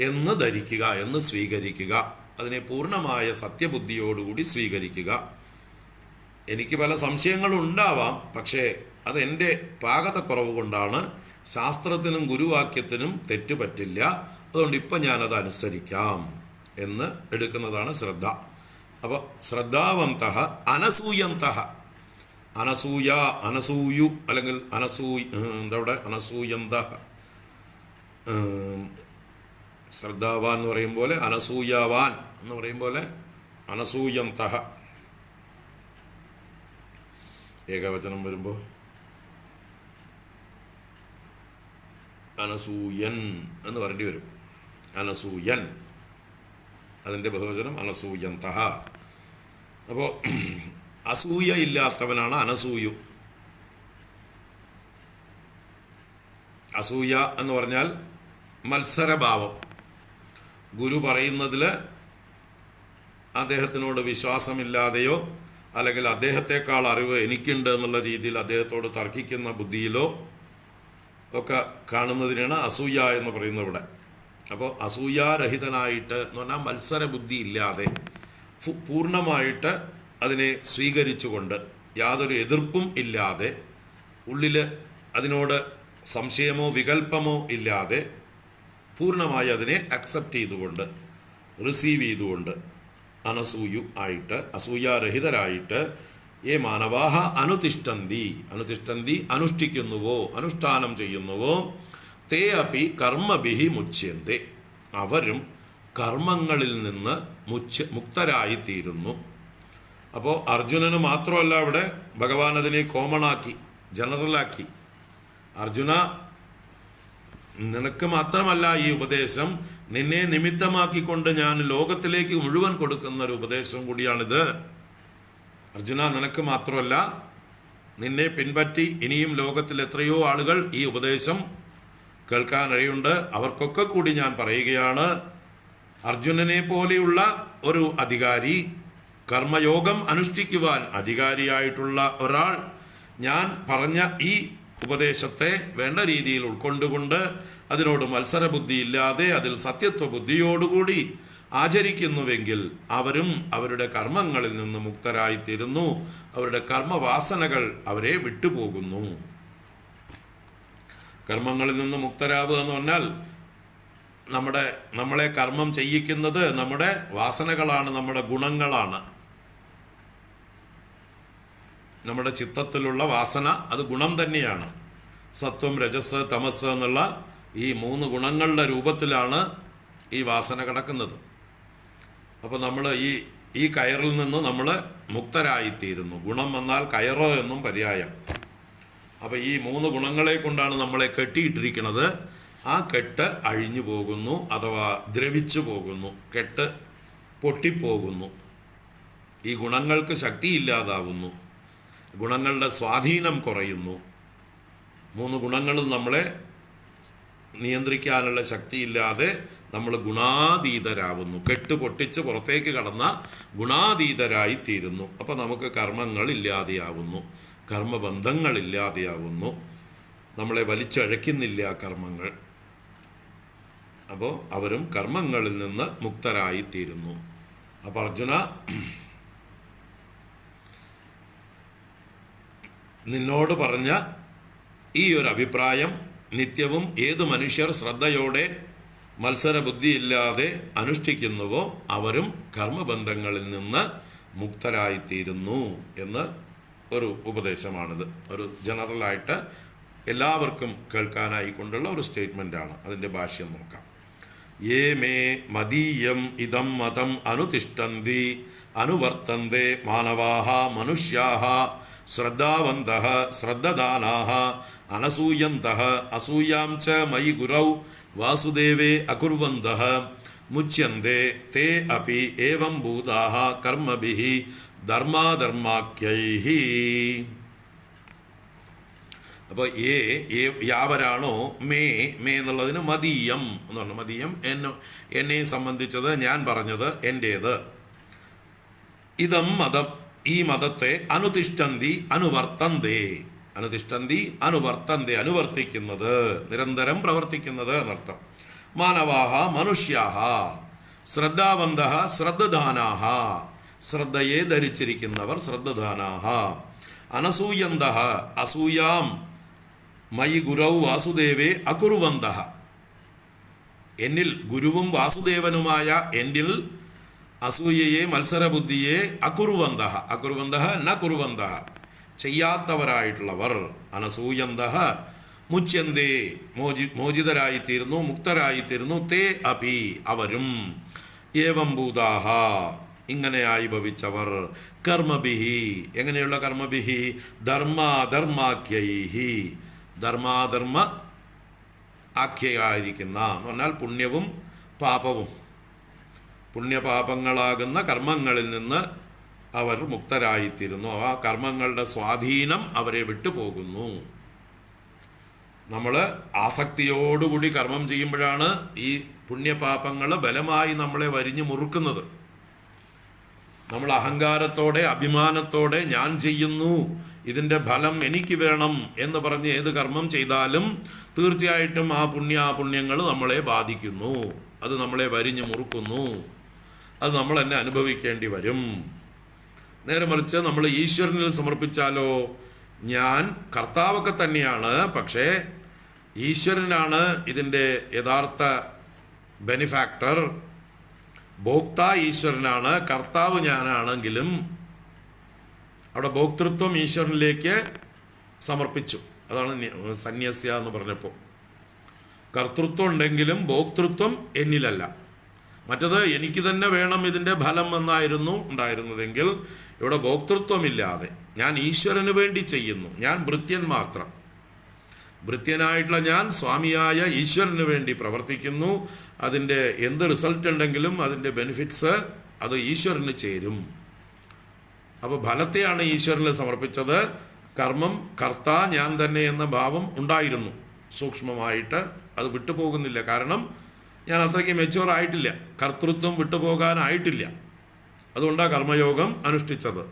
എന്ന് ധരിക്കുക, എന്ന് സ്വീകരിക്കുക. അതിനെ പൂർണ്ണമായ സത്യബുദ്ധിയോടുകൂടി സ്വീകരിക്കുക. എനിക്ക് പല സംശയങ്ങളും ഉണ്ടാവാം, പക്ഷേ അതെൻ്റെ പാകതക്കുറവ് കൊണ്ടാണ്. ശാസ്ത്രത്തിനും ഗുരുവാക്യത്തിനും തെറ്റ് പറ്റില്ല, അതുകൊണ്ട് ഇപ്പം ഞാനത് അനുസരിക്കാം എന്ന് എടുക്കുന്നതാണ് ശ്രദ്ധ. അപ്പോൾ ശ്രദ്ധാവന്ത അനസൂയന്ത, അനസൂയ, അനസൂയു, അല്ലെങ്കിൽ എന്തവിടെ അനസൂയന്ത, ശ്രദ്ധാവാൻ എന്ന് പറയും പോലെ അനസൂയാവാൻ എന്ന് പറയും പോലെ അനസൂയന്ത. ഏകവചനം വരുമ്പോൾ അനസൂയൻ എന്ന് പറയേണ്ടി വരും. അനസൂയൻ, അതിൻ്റെ ബഹുവചനം അനസൂയന്ത. അപ്പോൾ അസൂയ ഇല്ലാത്തവനാണ് അനസൂയു. അസൂയ എന്ന് പറഞ്ഞാൽ മത്സരഭാവം. ഗുരു പറയുന്നതിൽ അദ്ദേഹത്തിനോട് വിശ്വാസമില്ലാതെയോ അല്ലെങ്കിൽ അദ്ദേഹത്തെക്കാൾ അറിവ് എനിക്കുണ്ട് എന്നുള്ള രീതിയിൽ അദ്ദേഹത്തോട് തർക്കിക്കുന്ന ബുദ്ധിയിലോ ഒക്കെ കാണുന്നതിനാണ് അസൂയ എന്ന് പറയുന്നത് ഇവിടെ. അപ്പോൾ അസൂയാരഹിതനായിട്ട് എന്ന് പറഞ്ഞാൽ മത്സര ബുദ്ധി ഇല്ലാതെ പൂർണ്ണമായിട്ട് അതിനെ സ്വീകരിച്ചുകൊണ്ട് യാതൊരു എതിർപ്പും ഇല്ലാതെ ഉള്ളിൽ അതിനോട് സംശയമോ വികല്പമോ ഇല്ലാതെ പൂർണ്ണമായി അതിനെ അക്സെപ്റ്റ് ചെയ്തുകൊണ്ട് റിസീവ് ചെയ്തുകൊണ്ട് അനസൂയു ആയിട്ട് അസൂയാരഹിതരായിട്ട് ഏ മാനവാഹ അനുതിഷ്ഠന്തി, അനുതിഷ്ഠന്തി അനുഷ്ഠിക്കുന്നുവോ അനുഷ്ഠാനം ചെയ്യുന്നുവോ, തേ അപി കർമ്മഭിഹി മുച്യന്തെ, അവരും കർമ്മങ്ങളിൽ നിന്ന് മുക്തരായിത്തീരുന്നു. അപ്പോൾ അർജുനന് മാത്രമല്ല ഇവിടെ ഭഗവാൻ അതിനെ കോമണാക്കി, ജനറലാക്കി. അർജുന, നിനക്ക് മാത്രമല്ല ഈ ഉപദേശം, നിന്നെ നിമിത്തമാക്കിക്കൊണ്ട് ഞാൻ ലോകത്തിലേക്ക് മുഴുവൻ കൊടുക്കുന്ന ഒരു ഉപദേശം കൂടിയാണിത്. അർജുന, നിനക്ക് മാത്രമല്ല, നിന്നെ പിൻപറ്റി ഇനിയും ലോകത്തിൽ എത്രയോ ആളുകൾ ഈ ഉപദേശം കേൾക്കാനിടയുണ്ട്. അവർക്കൊക്കെ കൂടി ഞാൻ പറയുകയാണ്, അർജുനനെ പോലെയുള്ള ഒരു അധികാരി, കർമ്മയോഗം അനുഷ്ഠിക്കുവാൻ അധികാരിയായിട്ടുള്ള ഒരാൾ ഞാൻ പറഞ്ഞ ഈ ഉപദേശത്തെ വേണ്ട രീതിയിൽ ഉൾക്കൊണ്ടുകൊണ്ട് അതിനോട് മത്സരബുദ്ധി ഇല്ലാതെ അതിൽ സത്യത്വ ബുദ്ധിയോടുകൂടി ആചരിക്കുന്നുവെങ്കിൽ അവരും അവരുടെ കർമ്മങ്ങളിൽ നിന്ന് മുക്തരായിത്തീരുന്നു. അവരുടെ കർമ്മവാസനകൾ അവരെ വിട്ടുപോകുന്നു. കർമ്മങ്ങളിൽ നിന്ന് മുക്തരാവുക എന്ന് പറഞ്ഞാൽ നമ്മളെ കർമ്മം ചെയ്യിക്കുന്നത് നമ്മുടെ വാസനകളാണ്, നമ്മുടെ ഗുണങ്ങളാണ്. നമ്മുടെ ചിത്തത്തിലുള്ള വാസന അത് ഗുണം തന്നെയാണ്. സത്വം, രജസ്, തമസ് എന്നുള്ള ഈ 3 ഗുണങ്ങളുടെ രൂപത്തിലാണ് ഈ വാസന കിടക്കുന്നത്. അപ്പോൾ നമ്മൾ ഈ കയറിൽ നിന്ന് നമ്മൾ മുക്തരായിത്തീരുന്നു. ഗുണം എന്നാൽ കയറ് എന്നും പര്യായം. അപ്പോൾ ഈ 3 ഗുണങ്ങളെ കൊണ്ടാണ് നമ്മളെ കെട്ടിയിട്ടിരിക്കുന്നത്. ആ കെട്ട് അഴിഞ്ഞു പോകുന്നു, അഥവാ ദ്രവിച്ചു പോകുന്നു, കെട്ട് പൊട്ടിപ്പോകുന്നു. ഈ ഗുണങ്ങൾക്ക് ശക്തിയില്ലാതാവുന്നു, ഗുണങ്ങളുടെ സ്വാധീനം കുറയുന്നു. 3 ഗുണങ്ങളും നമ്മളെ നിയന്ത്രിക്കാനുള്ള ശക്തിയില്ലാതെ നമ്മൾ ഗുണാതീതരാവുന്നു. കെട്ട് പൊട്ടിച്ച് പുറത്തേക്ക് കടന്ന ഗുണാതീതരായി തീരുന്നു. അപ്പോൾ നമുക്ക് കർമ്മങ്ങൾ ഇല്ലാതെയാവുന്നു, കർമ്മബന്ധങ്ങൾ ഇല്ലാതെയാവുന്നു, നമ്മളെ വലിച്ചഴയ്ക്കുന്നില്ല കർമ്മങ്ങൾ. അപ്പോൾ അവരും കർമ്മങ്ങളിൽ നിന്ന് മുക്തരായിത്തീരുന്നു. അപ്പോൾ അർജുന, നിന്നോട് പറഞ്ഞ ഈ ഒരു അഭിപ്രായം നിത്യവും ഏത് മനുഷ്യർ ശ്രദ്ധയോടെ മത്സരബുദ്ധിയില്ലാതെ അനുഷ്ഠിക്കുന്നുവോ അവരും കർമ്മബന്ധങ്ങളിൽ നിന്ന് മുക്തരായിത്തീരുന്നു എന്ന് ഒരു ഉപദേശമാണിത്. ഒരു ജനറലായിട്ട് എല്ലാവർക്കും കേൾക്കാനായിക്കൊണ്ടുള്ള ഒരു സ്റ്റേറ്റ്മെൻ്റാണ്. അതിൻ്റെ ഭാഷ്യം നോക്കാം. യേ മേ മദീയം ഇദം മതം അനുതിഷ്ഠന്തി അനുവർത്തന്തെ മാനവാഹ മനുഷ്യാഹ ശ്രദ്ധാവന്തഃ ശ്രദ്ധദാനാഃ അനസൂയന്തഃ അസൂയാം ച മയി ഗുരൗ വാസുദേവേ അകുർവന്തഃ മുച്യന്തെ തേ അപി ഏവം ഭൂതാഃ കർമ്മഭിഃ ധർമാധർമാഖ്യൈഃ. അപ്പോൾ യാവരാണോ മേ എന്നുള്ളതിന് മദീയം എന്ന് പറഞ്ഞു. മദീയം എന്നെ സംബന്ധിച്ചത്, ഞാൻ പറഞ്ഞത്, എൻ്റേത്. ഇതം മതം, ഈ മതത്തെ അനുതിഷ്ഠന്തി അനുവർത്തന്തേ, അനുതിഷ്ഠന്തി അനുവർത്തന്തി അനുവർത്തിക്കുന്നത്, നിരന്തരം പ്രവർത്തിക്കുന്നത് എന്നർത്ഥം. മാനവാഹ മനുഷ്യാഹ ശ്രദ്ധാവന്തഃ ശ്രദ്ധദാനാഹ ശ്രദ്ധയെ ധരിച്ചിരിക്കുന്നവർ ശ്രദ്ധദാനാഹ. അനസൂയന്തഃ അസൂയാം മയി ഗുരൗ വാസുദേവേ അകുർവന്തഃ എന്നിൽ ഗുരുവും വാസുദേവനുമായ എന്നിൽ അസൂയയെ മത്സരബുദ്ധിയെ അകുർവന്തഃ അകുർവന്തഃ ന കുർവന്തഃ ചെയ്യാത്തവരായിട്ടുള്ളവർ. അനസൂയന്തഃ മുച്യന്തേ മോചിതരായിത്തീരുന്നു, മുക്തരായിത്തീരുന്നു. തേ അപി അവരും. ഏവം ഭൂതാഹ ഇങ്ങനെയായി ഭവിച്ചവർ. കർമ്മഭിഹി എങ്ങനെയുള്ള കർമ്മഭിഹി? ധർമാധർമാഖ്യൈഹി ധർമാധർമ്മ ആഖ്യയായിരിക്കുന്ന എന്ന് പറഞ്ഞാൽ പുണ്യവും പാപവും പുണ്യപാപങ്ങളാകുന്ന കർമ്മങ്ങളിൽ നിന്ന് അവർ മുക്തരായിത്തീരുന്നു. ആ കർമ്മങ്ങളുടെ സ്വാധീനം അവരെ വിട്ടുപോകുന്നു. നമ്മൾ ആസക്തിയോടുകൂടി കർമ്മം ചെയ്യുമ്പോഴാണ് ഈ പുണ്യപാപങ്ങൾ ബലമായി നമ്മളെ വരിഞ്ഞു മുറുക്കുന്നത്. നമ്മൾ അഹങ്കാരത്തോടെ അഭിമാനത്തോടെ ഞാൻ ചെയ്യുന്നു, ഇതിൻ്റെ ഫലം എനിക്ക് വേണം എന്ന് പറഞ്ഞ് ഏത് കർമ്മം ചെയ്താലും തീർച്ചയായിട്ടും ആ പുണ്യാപുണ്യങ്ങൾ നമ്മളെ ബാധിക്കുന്നു. അത് നമ്മളെ വരിഞ്ഞു മുറുക്കുന്നു. അത് നമ്മൾ തന്നെ അനുഭവിക്കേണ്ടി വരും. നേരെ മറിച്ച് നമ്മൾ ഈശ്വരനിൽ സമർപ്പിച്ചാലോ, ഞാൻ കർത്താവൊക്കെ തന്നെയാണ്, പക്ഷേ ഈശ്വരനാണ് ഇതിൻ്റെ യഥാർത്ഥ ബെനിഫാക്ടർ. ഭോക്ത ഈശ്വരനാണ്, കർത്താവ് ഞാനാണെങ്കിലും അവിടെ ഭോക്തൃത്വം ഈശ്വരനിലേക്ക് സമർപ്പിച്ചു. അതാണ് സന്യസ്യ എന്ന് പറഞ്ഞപ്പോൾ. കർത്തൃത്വം ഉണ്ടെങ്കിലും ഭോക്തൃത്വം എന്നിലല്ല. മറ്റത് എനിക്ക് തന്നെ വേണം ഇതിൻ്റെ ഫലം എന്നായിരുന്നു ഉണ്ടായിരുന്നതെങ്കിൽ ഇവിടെ ഭോക്തൃത്വമില്ലാതെ ഞാൻ ഈശ്വരന് വേണ്ടി ചെയ്യുന്നു. ഞാൻ ഭൃത്യൻ മാത്രം. ഭൃത്യനായിട്ടുള്ള ഞാൻ സ്വാമിയായ ഈശ്വരന് വേണ്ടി പ്രവർത്തിക്കുന്നു. അതിൻ്റെ എന്ത് റിസൾട്ട് ഉണ്ടെങ്കിലും അതിൻ്റെ ബെനിഫിറ്റ്സ് അത് ഈശ്വരന് ചേരും. അപ്പോൾ ഫലത്തെയാണ് ഈശ്വരന് സമർപ്പിച്ചത്. കർമ്മം കർത്ത ഞാൻ തന്നെ എന്ന ഭാവം ഉണ്ടായിരുന്നു സൂക്ഷ്മമായിട്ട്. അത് വിട്ടുപോകുന്നില്ല. കാരണം ഞാൻ അത്രയ്ക്ക് മെച്യൂർ ആയിട്ടില്ല, കർത്തൃത്വം വിട്ടുപോകാനായിട്ടില്ല. അതുകൊണ്ടാണ് കർമ്മയോഗം അനുഷ്ഠിച്ചത്.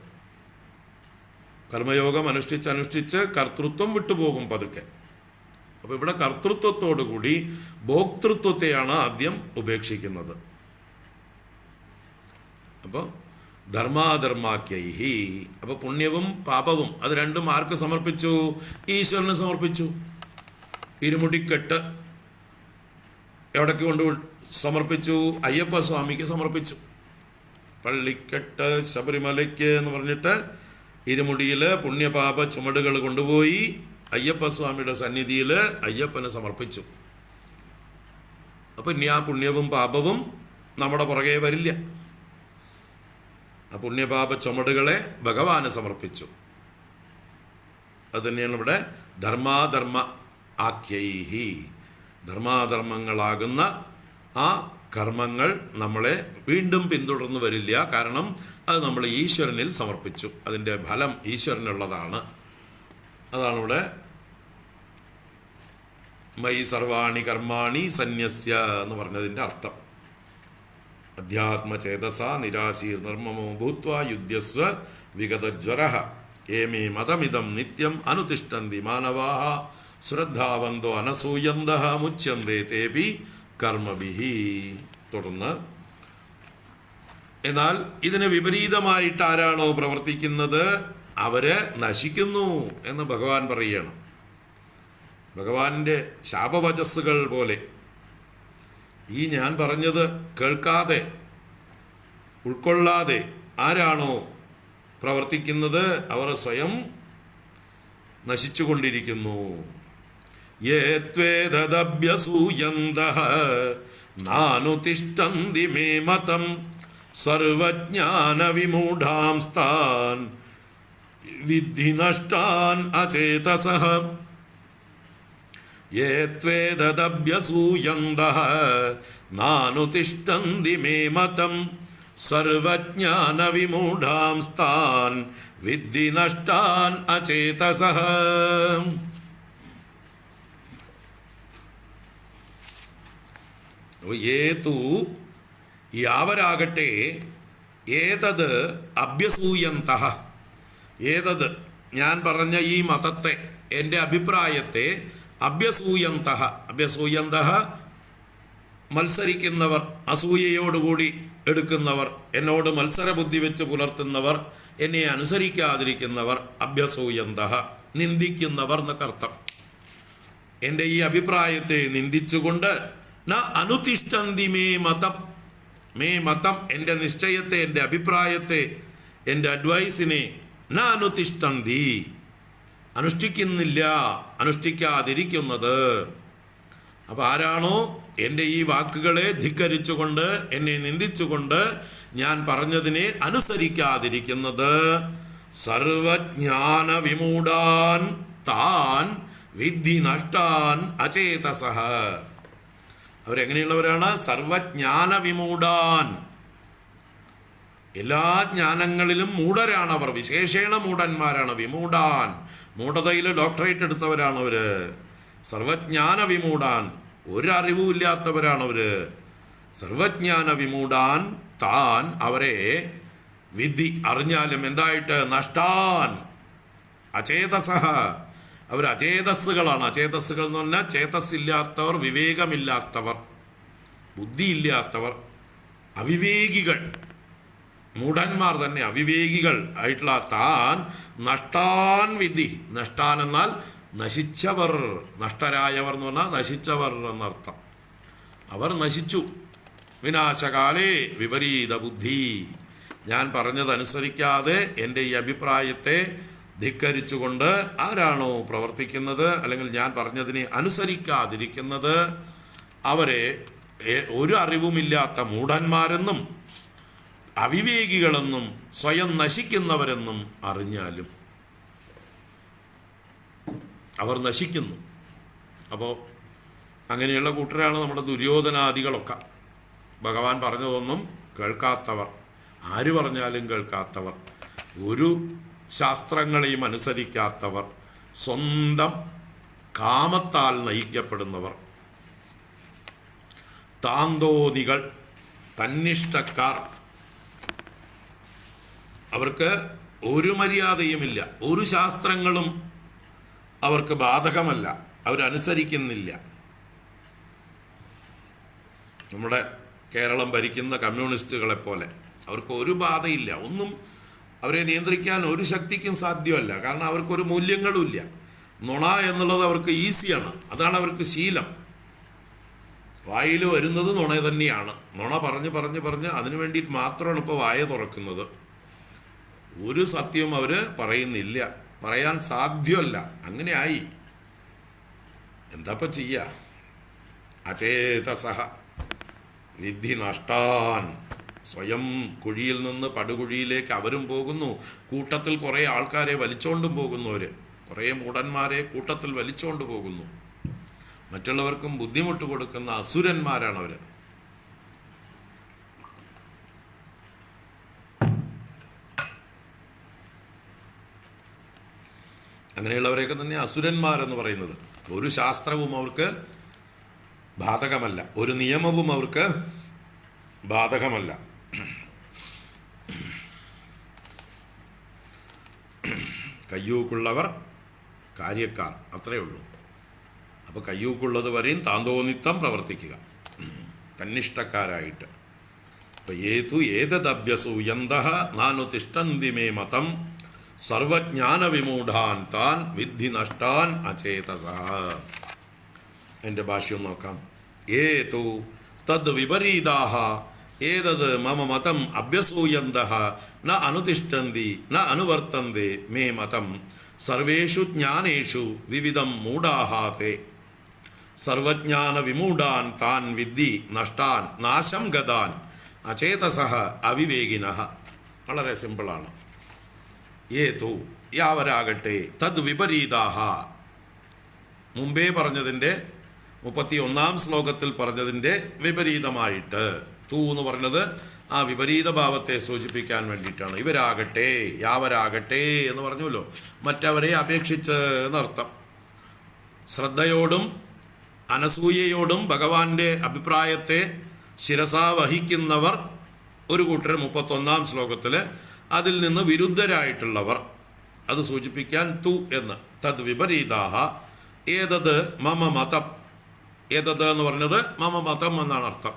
കർമ്മയോഗം അനുഷ്ഠിച്ച് കർത്തൃത്വം വിട്ടുപോകും പതുക്കെ. അപ്പോൾ ഇവിടെ കർത്തൃത്വത്തോടുകൂടി ഭോക്തൃത്വത്തെയാണ് ആദ്യം ഉപേക്ഷിക്കുന്നത്. അപ്പോൾ ധർമാധർമാഖ്യൈഹി. അപ്പോൾ പുണ്യവും പാപവും അത് രണ്ടും ആർക്ക് സമർപ്പിച്ചു? ഈശ്വരന് സമർപ്പിച്ചു. ഇരുമുടിക്കെട്ട് എവിടേക്ക് കൊണ്ട് സമർപ്പിച്ചു? അയ്യപ്പ സ്വാമിക്ക് സമർപ്പിച്ചു. പള്ളിക്കെട്ട് ശബരിമലയ്ക്ക് എന്ന് പറഞ്ഞിട്ട് ഇരുമുടിയിൽ പുണ്യപാപ ചുമടുകൾ കൊണ്ടുപോയി അയ്യപ്പസ്വാമിയുടെ സന്നിധിയിൽ അയ്യപ്പന് സമർപ്പിച്ചു. അപ്പം ഇനി ആ പുണ്യവും പാപവും നമ്മുടെ പുറകെ വരില്ല. ആ പുണ്യപാപ ചുമടുകളെ ഭഗവാന് സമർപ്പിച്ചു. അത് തന്നെയാണ് ഇവിടെ ധർമാധർമ്മ ആഖ്യൈഹി. ധർമാധർമ്മങ്ങളാകുന്ന ആ കർമ്മങ്ങൾ നമ്മളെ വീണ്ടും പിന്തുടർന്നു വരില്ല. കാരണം അത് നമ്മൾ ഈശ്വരനിൽ സമർപ്പിച്ചു. അതിൻ്റെ ഫലം ഈശ്വരനുള്ളതാണ്. അതാണ് ഇവിടെ മയി സർവാണി കർമാണി സന്യസ്യ എന്ന് പറഞ്ഞതിൻ്റെ അർത്ഥം. അധ്യാത്മചേതസ നിരാശീർ നിർമ്മമോ ഭൂത്വ യുദ്ധ്യസ്വ വിഗതജ്വരഃ ഏമേ മതമിദം നിത്യം അനുതിഷ്ഠന്തി മാനവാഃ ശ്രദ്ധാവന്തോ അനസൂയന്തഃ മുച്യന്തേ തേപി കർമ്മഭിഹി. തുടർന്ന് എന്നാൽ ഇതിന് വിപരീതമായിട്ട് ആരാണോ പ്രവർത്തിക്കുന്നത് അവര് നശിക്കുന്നു എന്ന് ഭഗവാൻ പറയുകയാണ്. ഭഗവാന്റെ ശാപവചസ്സുകൾ പോലെ ഈ ഞാൻ പറഞ്ഞത് കേൾക്കാതെ ഉൾക്കൊള്ളാതെ ആരാണോ പ്രവർത്തിക്കുന്നത് അവർ സ്വയം നശിച്ചുകൊണ്ടിരിക്കുന്നു. യേ ത്വേതദഭ്യസൂയന്തഃ നാനുതിഷ്ഠന്തി മേ മതം സർവജ്ഞാനവിമൂഢാംസ്താൻ വിദ്ധി നഷ്ടാൻ അചേതസഃ. യേ ത്വേതദഭ്യസൂയന്തഃ നാനുതിഷ്ഠന്തി മേ മതം സർവജ്ഞാനവിമൂഢാംസ്താൻ വിദ്ധി നഷ്ടാൻ അചേതസഃ. ഏതു യാവരാകട്ടെ ഏതത് അഭ്യസൂയന്തഃ. ഏതത് ഞാൻ പറഞ്ഞ ഈ മതത്തെ, എൻ്റെ അഭിപ്രായത്തെ അഭ്യസൂയന്തഃ, അഭ്യസൂയന്തഃ മത്സരിക്കുന്നവർ, അസൂയയോടുകൂടി എടുക്കുന്നവർ, എന്നോട് മത്സരബുദ്ധി വെച്ച് പുലർത്തുന്നവർ, എന്നെ അനുസരിക്കാതിരിക്കുന്നവർ, അഭ്യസൂയന്തഃ നിന്ദിക്കുന്നവർ എന്നൊക്കെ അർത്ഥം. എൻ്റെ ഈ അഭിപ്രായത്തെ നിന്ദിച്ചുകൊണ്ട് ന അനുതിഷ്ഠന്തി മേ മതം, മേ മതം എൻ്റെ നിശ്ചയത്തെ, എൻ്റെ അഭിപ്രായത്തെ, എൻ്റെ അഡ്വൈസിനെ ന അനുതിഷ്ഠന്തി അനുഷ്ഠിക്കുന്നില്ല, അനുഷ്ഠിക്കാതിരിക്കുന്നത്. അപ്പൊ ആരാണോ എൻ്റെ ഈ വാക്കുകളെ ധിക്കരിച്ചുകൊണ്ട്, എന്നെ നിന്ദിച്ചുകൊണ്ട് ഞാൻ പറഞ്ഞതിനെ അനുസരിക്കാതിരിക്കുന്നത്, സർവജ്ഞാന വിമൂഢാൻ താൻ വിദ്ധി നഷ്ടാൻ അചേതസഃ. അവരെങ്ങനെയുള്ളവരാണ്? സർവജ്ഞാന വിമൂഢാൻ, എല്ലാ ജ്ഞാനങ്ങളിലും മൂഢരാണ് അവർ, വിശേഷേണ മൂഢന്മാരാണ്. വിമൂഢാൻ, മൂഢതയിൽ ഡോക്ടറേറ്റ് എടുത്തവരാണ് അവര്. സർവജ്ഞാന വിമൂഢാൻ, ഒരറിവും ഇല്ലാത്തവരാണ് അവര്. സർവജ്ഞാന വിമൂഢാൻ താൻ, അവരെ വിധി അറിഞ്ഞാലും എന്തായിട്ട്? നഷ്ടാൻ അചേതസഃ, അവർ അചേതസ്സുകളാണ്. അചേതസ്സുകൾ എന്ന് പറഞ്ഞാൽ ചേതസ്സില്ലാത്തവർ, വിവേകമില്ലാത്തവർ, ബുദ്ധിയില്ലാത്തവർ, അവിവേകികൾ, മൂഢന്മാർ തന്നെ, അവിവേകികൾ ആയിട്ടുള്ള താൻ നഷ്ടാൻ വിധി. നഷ്ടാൻ എന്നാൽ നശിച്ചവർ, നഷ്ടരായവർ എന്ന് പറഞ്ഞാൽ നശിച്ചവർ എന്നർത്ഥം. അവർ നശിച്ചു. വിനാശകാലേ വിപരീത ബുദ്ധി, ഞാൻ പറഞ്ഞതനുസരിക്കാതെ എൻ്റെ ഈ അഭിപ്രായത്തെ ധിക്കരിച്ചുകൊണ്ട് ആരാണോ പ്രവർത്തിക്കുന്നത്, അല്ലെങ്കിൽ ഞാൻ പറഞ്ഞതിനെ അനുസരിക്കാതിരിക്കുന്നത്, അവരെ ഒരു അറിവുമില്ലാത്ത മൂഢന്മാരെന്നും അവിവേകികളെന്നും സ്വയം നശിക്കുന്നവരെന്നും അറിഞ്ഞാലും അവർ നശിക്കുന്നു. അപ്പോൾ അങ്ങനെയുള്ള കൂട്ടരാണ് നമ്മുടെ ദുര്യോധനാദികളൊക്കെ. ഭഗവാൻ പറഞ്ഞതൊന്നും കേൾക്കാത്തവർ, ആര് പറഞ്ഞാലും കേൾക്കാത്തവർ, ഒരു ശാസ്ത്രങ്ങളെയും അനുസരിക്കാത്തവർ, സ്വന്തം കാമത്താൽ നയിക്കപ്പെടുന്നവർ, താന്തോതികൾ, തന്നിഷ്ടക്കാർ. അവർക്ക് ഒരു മര്യാദയുമില്ല, ഒരു ശാസ്ത്രങ്ങളും അവർക്ക് ബാധകമല്ല, അവരനുസരിക്കുന്നില്ല. നമ്മുടെ കേരളം ഭരിക്കുന്ന കമ്മ്യൂണിസ്റ്റുകളെ പോലെ അവർക്ക് ഒരു ബാധയില്ല, ഒന്നും അവരെ നിയന്ത്രിക്കാൻ ഒരു ശക്തിക്കും സാധ്യമല്ല. കാരണം അവർക്കൊരു മൂല്യങ്ങളും ഇല്ല. നുണ എന്നുള്ളത് അവർക്ക് ഈസിയാണ്, അതാണ് അവർക്ക് ശീലം. വായിൽ വരുന്നത് നുണ തന്നെയാണ്. നുണ പറഞ്ഞ് പറഞ്ഞ് പറഞ്ഞ് അതിനു വേണ്ടിയിട്ട് മാത്രമാണ് ഇപ്പോൾ വായ തുറക്കുന്നത്. ഒരു സത്യവും അവർ പറയുന്നില്ല, പറയാൻ സാധ്യമല്ല. അങ്ങനെ ആയി. എന്താപ്പം ചെയ്യുക? അചേതസഃ വിദ്ധി നഷ്ടാൻ, സ്വയം കുഴിയിൽ നിന്ന് പടുകുഴിയിലേക്ക് അവരും പോകുന്നു. കൂട്ടത്തിൽ കുറേ ആൾക്കാരെ വലിച്ചോണ്ടും പോകുന്നു. അവർ കുറേ മൂഢന്മാരെ കൂട്ടത്തിൽ വലിച്ചോണ്ട് പോകുന്നു. മറ്റുള്ളവർക്കും ബുദ്ധിമുട്ട് കൊടുക്കുന്ന അസുരന്മാരാണ് അവർ. അങ്ങനെയുള്ളവരെയൊക്കെ തന്നെ അസുരന്മാരെന്ന് പറയുന്നത്. ഒരു ശാസ്ത്രവും അവർക്ക് ബാധകമല്ല, ഒരു നിയമവും അവർക്ക് ബാധകമല്ല. കയ്യൂക്കുള്ളവർ കാര്യക്കാർ, അത്രയേ ഉള്ളൂ. അപ്പോൾ കയ്യൂക്കുള്ളത് വരെയും താന്തോന്നിത്തം പ്രവർത്തിക്കുക, തന്നിഷ്ടക്കാരായിട്ട്. അപ്പം ഏതദഭ്യസൂയന്തഃ നാനുതിഷ്ഠന്തി മേ മതം സർവജ്ഞാന വിമൂഢാൻ താൻ വിദ്ധി നഷ്ടാൻ അചേതസഃ. എൻ്റെ ഭാഷ്യം നോക്കാം. ഏതു തദ് വിപരീതാഃ ഏതത് മമ മതം അഭ്യസൂയന്തഃ ന അനുതിഷ്ഠന്തി ന അനുവർത്തന്തെ മേ മതം സർവേഷു ജ്ഞാനേഷു വിവിധം മൂഢാഃ തേ സർവജ്ഞാന വിമൂഢാൻ താൻ വിദ്ധി നഷ്ടാൻ നാശം ഗതാൻ അചേതസഃ അവിവേകിനഃ. വളരെ സിമ്പിളാണ്. ഏതു യാവരാകട്ടെ തദ് വിപരീതാഃ, മുമ്പേ പറഞ്ഞതിൻ്റെ 31-ാം ശ്ലോകത്തിൽ പറഞ്ഞതിൻ്റെ വിപരീതമായിട്ട്, തൂ എന്ന് പറഞ്ഞത് ആ വിപരീത ഭാവത്തെ സൂചിപ്പിക്കാൻ വേണ്ടിയിട്ടാണ്. ഇവരാകട്ടെ, യാവരാകട്ടെ എന്ന് പറഞ്ഞല്ലോ, മറ്റവരെ അപേക്ഷിച്ച് എന്നർത്ഥം. ശ്രദ്ധയോടും അനസൂയയോടും ഭഗവാന്റെ അഭിപ്രായത്തെ ശിരസാ വഹിക്കുന്നവർ ഒരു കൂട്ടർ 31-ാം ശ്ലോകത്തിൽ, അതിൽ നിന്ന് വിരുദ്ധരായിട്ടുള്ളവർ അത് സൂചിപ്പിക്കാൻ തു എന്ന്. തദ് വിപരീതാഹ ഏതത് മമ മതം. ഏതത് എന്ന് പറഞ്ഞത് മമ മതം എന്നാണ് അർത്ഥം.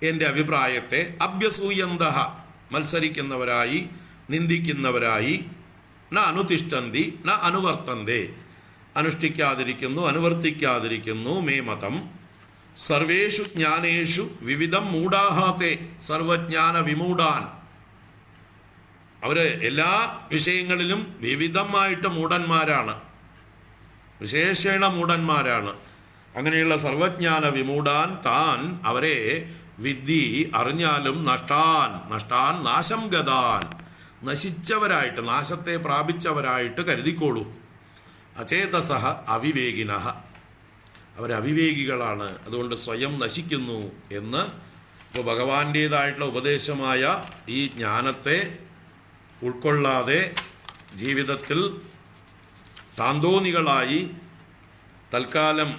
എൻ്റെ അഭിപ്രായത്തെ അഭ്യസൂയന്തഹ മത്സരിക്കുന്നവരായി, നിന്ദിക്കുന്നവരായി, ന അനുതിഷ്ഠന്തി ന അനുവർത്തന്തേ അനുഷ്ഠിക്കാതിരിക്കുന്നു, അനുവർത്തിക്കാതിരിക്കുന്നു മേ മതം. സർവേഷു ജ്ഞാനേഷു വിവിധം മൂഢാഹാത്തെ സർവജ്ഞാന വിമൂഢാൻ. അവര് എല്ലാ വിഷയങ്ങളിലും വിവിധമായിട്ട് മൂഢന്മാരാണ്, വിശേഷണ മൂഢന്മാരാണ്. അങ്ങനെയുള്ള സർവജ്ഞാന വിമൂഢാൻ താൻ അവരെ വിദ്ധി അറിഞ്ഞാലും നഷ്ടാൻ നഷ്ടാൻ നാശം ഗതാൻ നശിച്ചവരായിട്ട്, നാശത്തെ പ്രാപിച്ചവരായിട്ട് കരുതിക്കോളൂ. അചേതസഹ അവിവേകിനഃ അവരവിവേകികളാണ്, അതുകൊണ്ട് സ്വയം നശിക്കുന്നു എന്ന്. ഇപ്പോൾ ഭഗവാന്റേതായിട്ടുള്ള ഉപദേശമായ ഈ ജ്ഞാനത്തെ ഉൾക്കൊള്ളാതെ ജീവിതത്തിൽ താന്തോന്നികളായി തൽക്കാലം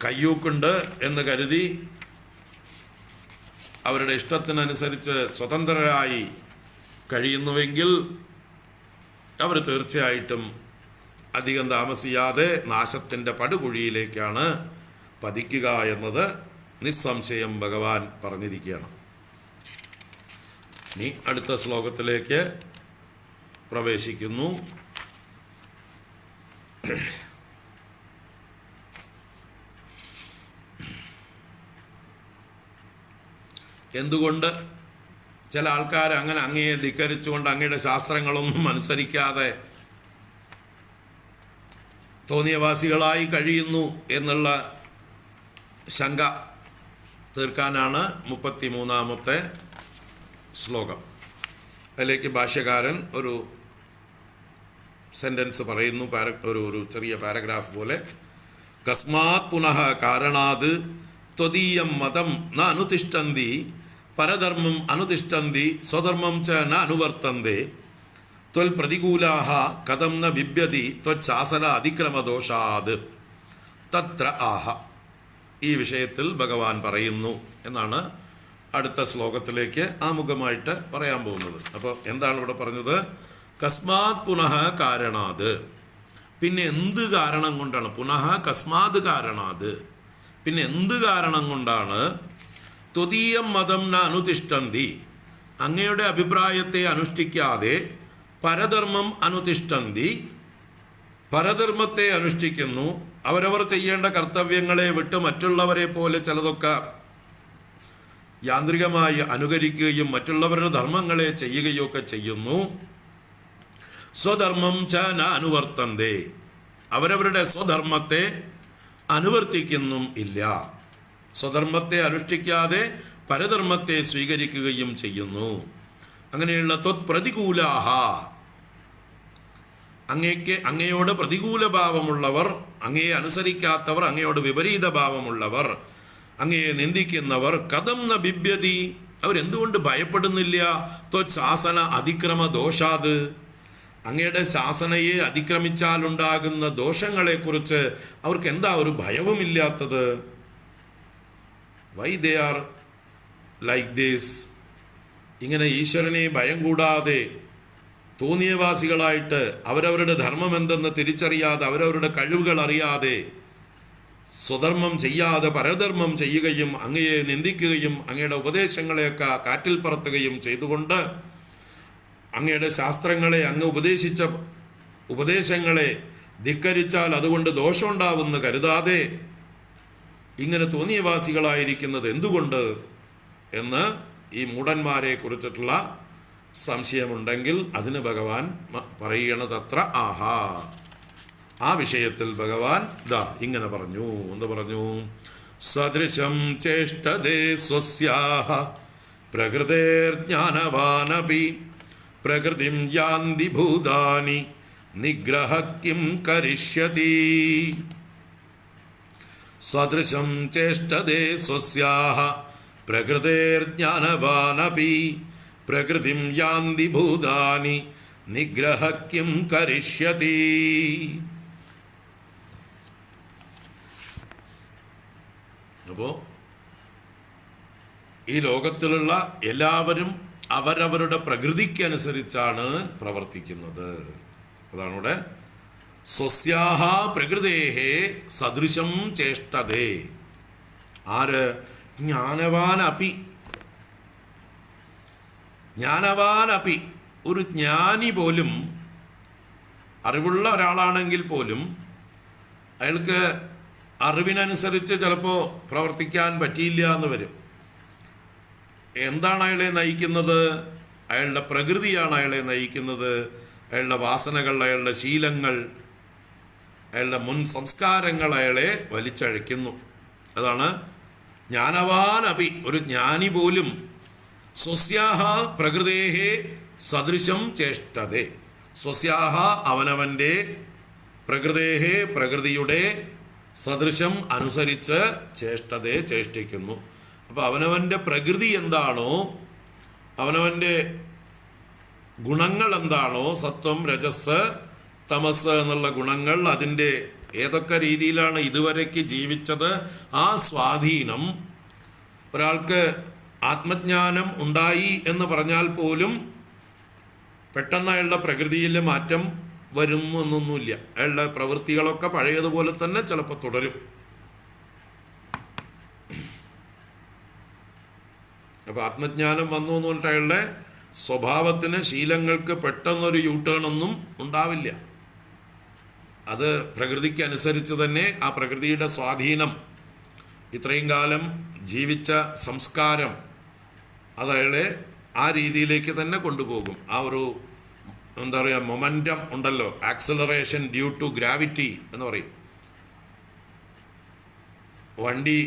കയ്യൂക്കുണ്ട് എന്ന് കരുതി അവരുടെ ഇഷ്ടത്തിനനുസരിച്ച് സ്വതന്ത്രരായി കഴിയുന്നുവെങ്കിൽ അവർ തീർച്ചയായിട്ടും അധികം താമസിയാതെ നാശത്തിൻ്റെ പടുകുഴിയിലേക്കാണ് പതിക്കുക എന്നത് നിസ്സംശയം ഭഗവാൻ പറഞ്ഞിരിക്കുകയാണ്. ഇനി അടുത്ത ശ്ലോകത്തിലേക്ക് പ്രവേശിക്കുന്നു. എന്തുകൊണ്ട് ചില ആൾക്കാർ അങ്ങനെ അങ്ങയെ ധിക്കരിച്ചുകൊണ്ട് അങ്ങയുടെ ശാസ്ത്രങ്ങളൊന്നും അനുസരിക്കാതെ തോന്നിയവാസികളായി കഴിയുന്നു എന്നുള്ള ശങ്ക തീർക്കാനാണ് 33-ാമത്തെ ശ്ലോകം. അതിലേക്ക് ഭാഷ്യകാരൻ ഒരു സെന്റൻസ് പറയുന്നു, ഒരു ചെറിയ പാരഗ്രാഫ് പോലെ. കസ്മാത് പുനഃ കാരണാത് ത്വദീയം മതം ന അനുതിഷ്ഠന്തി പരധർമ്മം അനുതിഷ്ഠന്തി സ്വധർമ്മം ച ന അനുവർത്തന്തേ ത്വൽ പ്രതികൂലാഹ കഥം ന ബിഭ്യതി ത്വച്ഛാസന അതിക്രമദോഷാത് തത്ര ആഹ. ഈ വിഷയത്തിൽ ഭഗവാൻ പറയുന്നു എന്നാണ് അടുത്ത ശ്ലോകത്തിലേക്ക് ആമുഖമായിട്ട് പറയാൻ പോകുന്നത്. അപ്പോൾ എന്താണ് ഇവിടെ പറഞ്ഞത്? കസ്മാത് പുനഃ കാരണാത്. പിന്നെ എന്ത് കാരണം കൊണ്ടാണ്? പുനഃ കസ്മാത് കാരണാത്. പിന്നെ എന്ത് കാരണം കൊണ്ടാണ്? ത്വദീയം മതം ന അനുതിഷ്ഠന്തി, അങ്ങയുടെ അഭിപ്രായത്തെ അനുഷ്ഠിക്കാതെ പരധർമ്മം അനുതിഷ്ഠന്തി, പരധർമ്മത്തെ അനുഷ്ഠിക്കുന്നു. അവരവർ ചെയ്യേണ്ട കർത്തവ്യങ്ങളെ വിട്ട് മറ്റുള്ളവരെ പോലെ ചിലതൊക്കെ യാന്ത്രികമായി അനുകരിക്കുകയും മറ്റുള്ളവരുടെ ധർമ്മങ്ങളെ ചെയ്യുകയൊക്കെ ചെയ്യുന്നു. സ്വധർമ്മം ച ന അനുവർത്തന്തേ, അവരവരുടെ സ്വധർമ്മത്തെ അനുവർത്തിക്കുന്നും ഇല്ല. സ്വധർമ്മത്തെ അനുഷ്ഠിക്കാതെ പരധർമ്മത്തെ സ്വീകരിക്കുകയും ചെയ്യുന്നു. അങ്ങനെയുള്ള ത്വത് പ്രതികൂലാഹ, അങ്ങയോട് പ്രതികൂല ഭാവമുള്ളവർ, അങ്ങയെ അനുസരിക്കാത്തവർ, അങ്ങയോട് വിപരീത ഭാവമുള്ളവർ, അങ്ങയെ നിന്ദിക്കുന്നവർ, കഥം ന ബിഭ്യതി, അവരെന്തുകൊണ്ട് ഭയപ്പെടുന്നില്ല? ത്വത് ശാസന അതിക്രമ ദോഷാത്, അങ്ങയുടെ ശാസനയെ അതിക്രമിച്ചാലുണ്ടാകുന്ന ദോഷങ്ങളെക്കുറിച്ച് അവർക്ക് എന്താ ഒരു ഭയവുമില്ലാത്തത്? Why they are like this? ഇങ്ങനെ ഈശ്വരനെ ഭയം കൂടാതെ തോന്നിയവാസികളായിട്ട് അവരവരുടെ ധർമ്മം എന്തെന്ന് തിരിച്ചറിയാതെ, അവരവരുടെ കഴിവുകൾ അറിയാതെ, സ്വധർമ്മം ചെയ്യാതെ പരധർമ്മം ചെയ്യുകയും അങ്ങയെ നിന്ദിക്കുകയും അങ്ങയുടെ ഉപദേശങ്ങളെയൊക്കെ കാറ്റിൽ പറത്തുകയും ചെയ്തുകൊണ്ട് അങ്ങയുടെ ശാസ്ത്രങ്ങളെ, അങ്ങ് ഉപദേശിച്ച ഉപദേശങ്ങളെ ധിക്കരിച്ചാൽ അതുകൊണ്ട് ദോഷമുണ്ടാവുമെന്ന് കരുതാതെ ഇങ്ങനെ തോന്നിയവാസികളായിരിക്കുന്നത് എന്തുകൊണ്ട് എന്ന് ഈ മൂഢന്മാരെ കുറിച്ചിട്ടുള്ള സംശയമുണ്ടെങ്കിൽ അതിന് ഭഗവാൻ പറയണതത്ര ആഹാ. ആ വിഷയത്തിൽ ഭഗവാൻ ഇങ്ങനെ പറഞ്ഞു. എന്ത് പറഞ്ഞു? സദൃശം ചേഷ്ടതേ സ്വസ്യാഹ പ്രകൃതേർജ്ഞാനവാനപി പ്രകൃതിം യാന്തി ഭൂതാനി നിഗ്രഹ കിം കരിഷ്യതി. സദൃശം ചേഷ്ടതേ സ്വസ്യാഹ പ്രകൃതേർജ്ഞാനവാനപി പ്രകൃതിം യാന്തി ഭൂതാനി നിഗ്രഹ കിം കരിഷ്യതി. അപ്പോ ഈ ലോകത്തിലുള്ള എല്ലാവരും അവരവരുടെ പ്രകൃതിക്കനുസരിച്ചാണ് പ്രവർത്തിക്കുന്നത്. അതാണ് ഇവിടെ സ്വസ്യാഹ പ്രകൃതേഹേ സദൃശം ചേഷ്ടതേ. ആര്? ജ്ഞാനവാനപി. ജ്ഞാനവാനപി, ഒരു ജ്ഞാനി പോലും, അറിവുള്ള ഒരാളാണെങ്കിൽ പോലും അയാൾക്ക് അറിവിനനുസരിച്ച് ചിലപ്പോൾ പ്രവർത്തിക്കാൻ പറ്റിയില്ല എന്ന് വരും. എന്താണ് അയാളെ നയിക്കുന്നത്? അയാളുടെ പ്രകൃതിയാണ് അയാളെ നയിക്കുന്നത്. അയാളുടെ വാസനകൾ, അയാളുടെ ശീലങ്ങൾ, അയാളുടെ മുൻ സംസ്കാരങ്ങൾ അയാളെ വലിച്ചഴയ്ക്കുന്നു. അതാണ് ജ്ഞാനവാനപി, ഒരു ജ്ഞാനി പോലും സ്വസ്യാഹ പ്രകൃതേഹേ സദൃശം ചേഷ്ടതേ. സ്വസ്യാഹ അവനവന്റെ, പ്രകൃതേഹേ പ്രകൃതിയുടെ, സദൃശം അനുസരിച്ച് ചേഷ്ടതേ ചേഷ്ടിക്കുന്നു. അപ്പോൾ അവനവന്റെ പ്രകൃതി എന്താണോ, അവനവന്റെ ഗുണങ്ങൾ എന്താണോ, സത്വം രജസ് തമസ് എന്നുള്ള ഗുണങ്ങൾ, അതിൻ്റെ ഏതൊക്കെ രീതിയിലാണ് ഇതുവരേക്ക് ജീവിച്ചത്, ആ സ്വാധീനം ഒരാൾക്ക് ആത്മജ്ഞാനം ഉണ്ടായി എന്ന് പറഞ്ഞാൽ പോലും പെട്ടെന്ന് അയാളുടെ പ്രകൃതിയിൽ മാറ്റം വരും എന്നൊന്നുമില്ല. അയാളുടെ പ്രവൃത്തികളൊക്കെ പഴയതുപോലെ തന്നെ ചിലപ്പോൾ തുടരും. അപ്പൊ ആത്മജ്ഞാനം വന്നു എന്ന് പറഞ്ഞിട്ട് അയാളുടെ സ്വഭാവത്തിന്, ശീലങ്ങൾക്ക് പെട്ടെന്നൊരു യൂട്ടേൺ ഒന്നും ഉണ്ടാവില്ല. അത് പ്രകൃതിക്ക് അനുസരിച്ച് തന്നെ ആ പ്രകൃതിയുടെ സ്വാധീനം, ഇത്രയും കാലം ജീവിച്ച സംസ്കാരം, അത് അയാളെ ആ രീതിയിലേക്ക് തന്നെ കൊണ്ടുപോകും. ആ ഒരു എന്താ പറയുക, മൊമെന്റം ഉണ്ടല്ലോ, ആക്സലറേഷൻ ഡ്യൂ ടു ഗ്രാവിറ്റി എന്ന് പറയും. വണ്ടി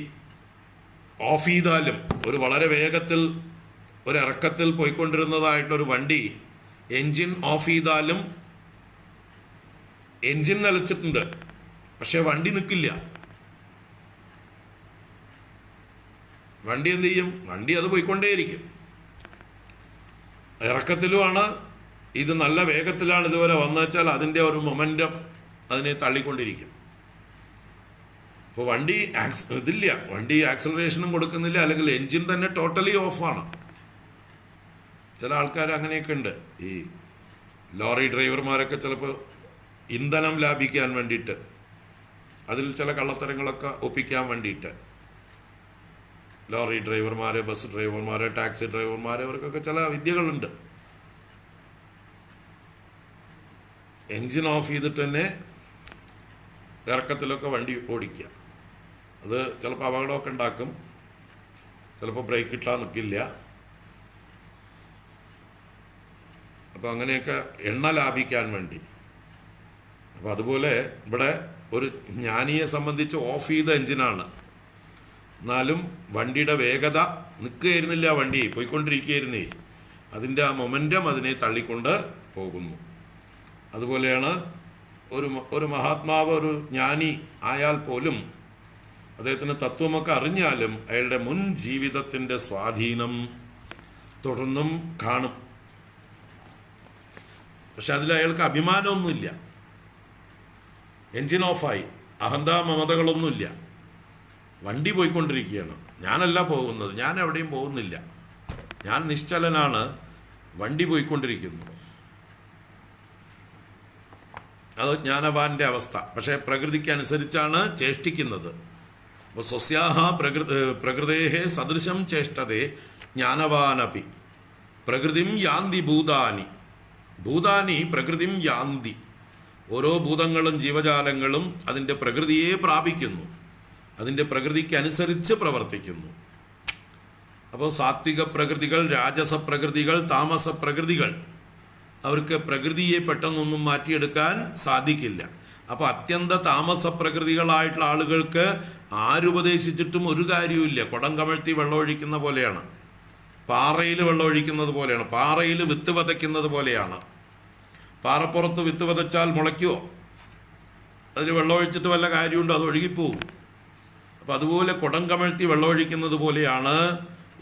ഓഫ് ചെയ്താലും, ഒരു വളരെ വേഗത്തിൽ ഒരു ഇറക്കത്തിൽ പോയിക്കൊണ്ടിരുന്നതായിട്ടൊരു വണ്ടി എൻജിൻ ഓഫ് ചെയ്താലും എൻജിൻ നിലച്ചിട്ടുണ്ട്, പക്ഷെ വണ്ടി നിൽക്കില്ല. വണ്ടി എന്ത് ചെയ്യും? വണ്ടി അത് പോയിക്കൊണ്ടേയിരിക്കും. ഇറക്കത്തിലുമാണ്, ഇത് നല്ല വേഗത്തിലാണ് ഇതുവരെ വന്നു വെച്ചാൽ അതിൻ്റെ ഒരു മൊമെന്റം അതിനെ തള്ളിക്കൊണ്ടിരിക്കും. ഇപ്പോൾ വണ്ടി ഇതില്ല, വണ്ടി ആക്സലറേഷനും കൊടുക്കുന്നില്ല, അല്ലെങ്കിൽ എൻജിൻ തന്നെ ടോട്ടലി ഓഫാണ്. ചില ആൾക്കാർ അങ്ങനെയൊക്കെ ഉണ്ട്. ഈ ലോറി ഡ്രൈവർമാരൊക്കെ ചിലപ്പോൾ ഇന്ധനം ലാഭിക്കാൻ വേണ്ടിയിട്ട്, അതിൽ ചില കള്ളത്തരങ്ങളൊക്കെ ഒപ്പിക്കാൻ വേണ്ടിയിട്ട്, ലോറി ഡ്രൈവർമാര്, ബസ് ഡ്രൈവർമാര്, ടാക്സി ഡ്രൈവർമാര്, അവർക്കൊക്കെ ചില വിദ്യകളുണ്ട്. എൻജിൻ ഓഫ് ചെയ്തിട്ട് തന്നെ ഇറക്കത്തിലൊക്കെ വണ്ടി ഓടിക്കുക. അത് ചിലപ്പോൾ അപകടമൊക്കെ ഉണ്ടാക്കും, ചിലപ്പോൾ ബ്രേക്ക് ഇട്ടാൽ നിൽക്കില്ല. അപ്പോൾ അങ്ങനെയൊക്കെ എണ്ണ ലാഭിക്കാൻ വേണ്ടി. അപ്പോൾ അതുപോലെ ഇവിടെ ഒരു ജ്ഞാനിയെ സംബന്ധിച്ച് ഓഫ് ചെയ്ത എൻജിനാണ്, എന്നാലും വണ്ടിയുടെ വേഗത നിൽക്കുകയായിരുന്നില്ല, വണ്ടി പോയിക്കൊണ്ടിരിക്കുകയായിരുന്നേ, അതിൻ്റെ ആ മൊമെന്റം അതിനെ തള്ളിക്കൊണ്ട് പോകുന്നു. അതുപോലെയാണ് ഒരു മഹാത്മാവ്, ഒരു ജ്ഞാനി ആയാൽ പോലും അദ്ദേഹത്തിന് തത്വമൊക്കെ അറിഞ്ഞാലും അയാളുടെ മുൻ ജീവിതത്തിൻ്റെ സ്വാധീനം തുടർന്നും കാണും. പക്ഷെ അതിൽ അയാൾക്ക് അഭിമാനമൊന്നുമില്ല. എൻജിൻ ഓഫായി, അഹന്താ മമതകളൊന്നുമില്ല, വണ്ടി പോയിക്കൊണ്ടിരിക്കുകയാണ്. ഞാനല്ല പോകുന്നത്, ഞാൻ എവിടെയും പോകുന്നില്ല, ഞാൻ നിശ്ചലനാണ്, വണ്ടി പോയിക്കൊണ്ടിരിക്കുന്നു. അത് ജ്ഞാനവാന്റെ അവസ്ഥ. പക്ഷെ പ്രകൃതിക്ക് അനുസരിച്ചാണ് ചേഷ്ടിക്കുന്നത്. അപ്പോൾ സ്വസ്യാഹ പ്രകൃതേഹേ സദൃശം ചേഷ്ടതേ ജ്ഞാനവാനപി പ്രകൃതിം യാന്തി ഭൂതാനി. ഭൂതാനി പ്രകൃതിം യാന്തി. ഓരോ ഭൂതങ്ങളും ജീവജാലങ്ങളും അതിൻ്റെ പ്രകൃതിയെ പ്രാപിക്കുന്നു, അതിൻ്റെ പ്രകൃതിക്ക് അനുസരിച്ച് പ്രവർത്തിക്കുന്നു. അപ്പോൾ സാത്വിക പ്രകൃതികൾ, രാജസ പ്രകൃതികൾ, താമസ പ്രകൃതികൾ, അവർക്ക് പ്രകൃതിയെ പെട്ടെന്നൊന്നും മാറ്റിയെടുക്കാൻ സാധിക്കില്ല. അപ്പോൾ അത്യന്ത താമസ പ്രകൃതികളായിട്ടുള്ള ആളുകൾക്ക് ആരുപദേശിച്ചിട്ടും ഒരു കാര്യവുമില്ല. കുടം കമഴ്ത്തി വെള്ളമൊഴിക്കുന്ന പോലെയാണ്, പാറയിൽ വെള്ളമൊഴിക്കുന്നത് പോലെയാണ്, പാറയിൽ വിത്ത് വിതയ്ക്കുന്നത് പോലെയാണ്. പാറപ്പുറത്ത് വിത്ത് വിതച്ചാൽ മുളയ്ക്കുമോ? അതിൽ വെള്ളമൊഴിച്ചിട്ട് വല്ല കാര്യമുണ്ടോ? അത് ഒഴുകിപ്പോവും. അപ്പം അതുപോലെ കുടം കമഴ്ത്തി വെള്ളമൊഴിക്കുന്നത് പോലെയാണ്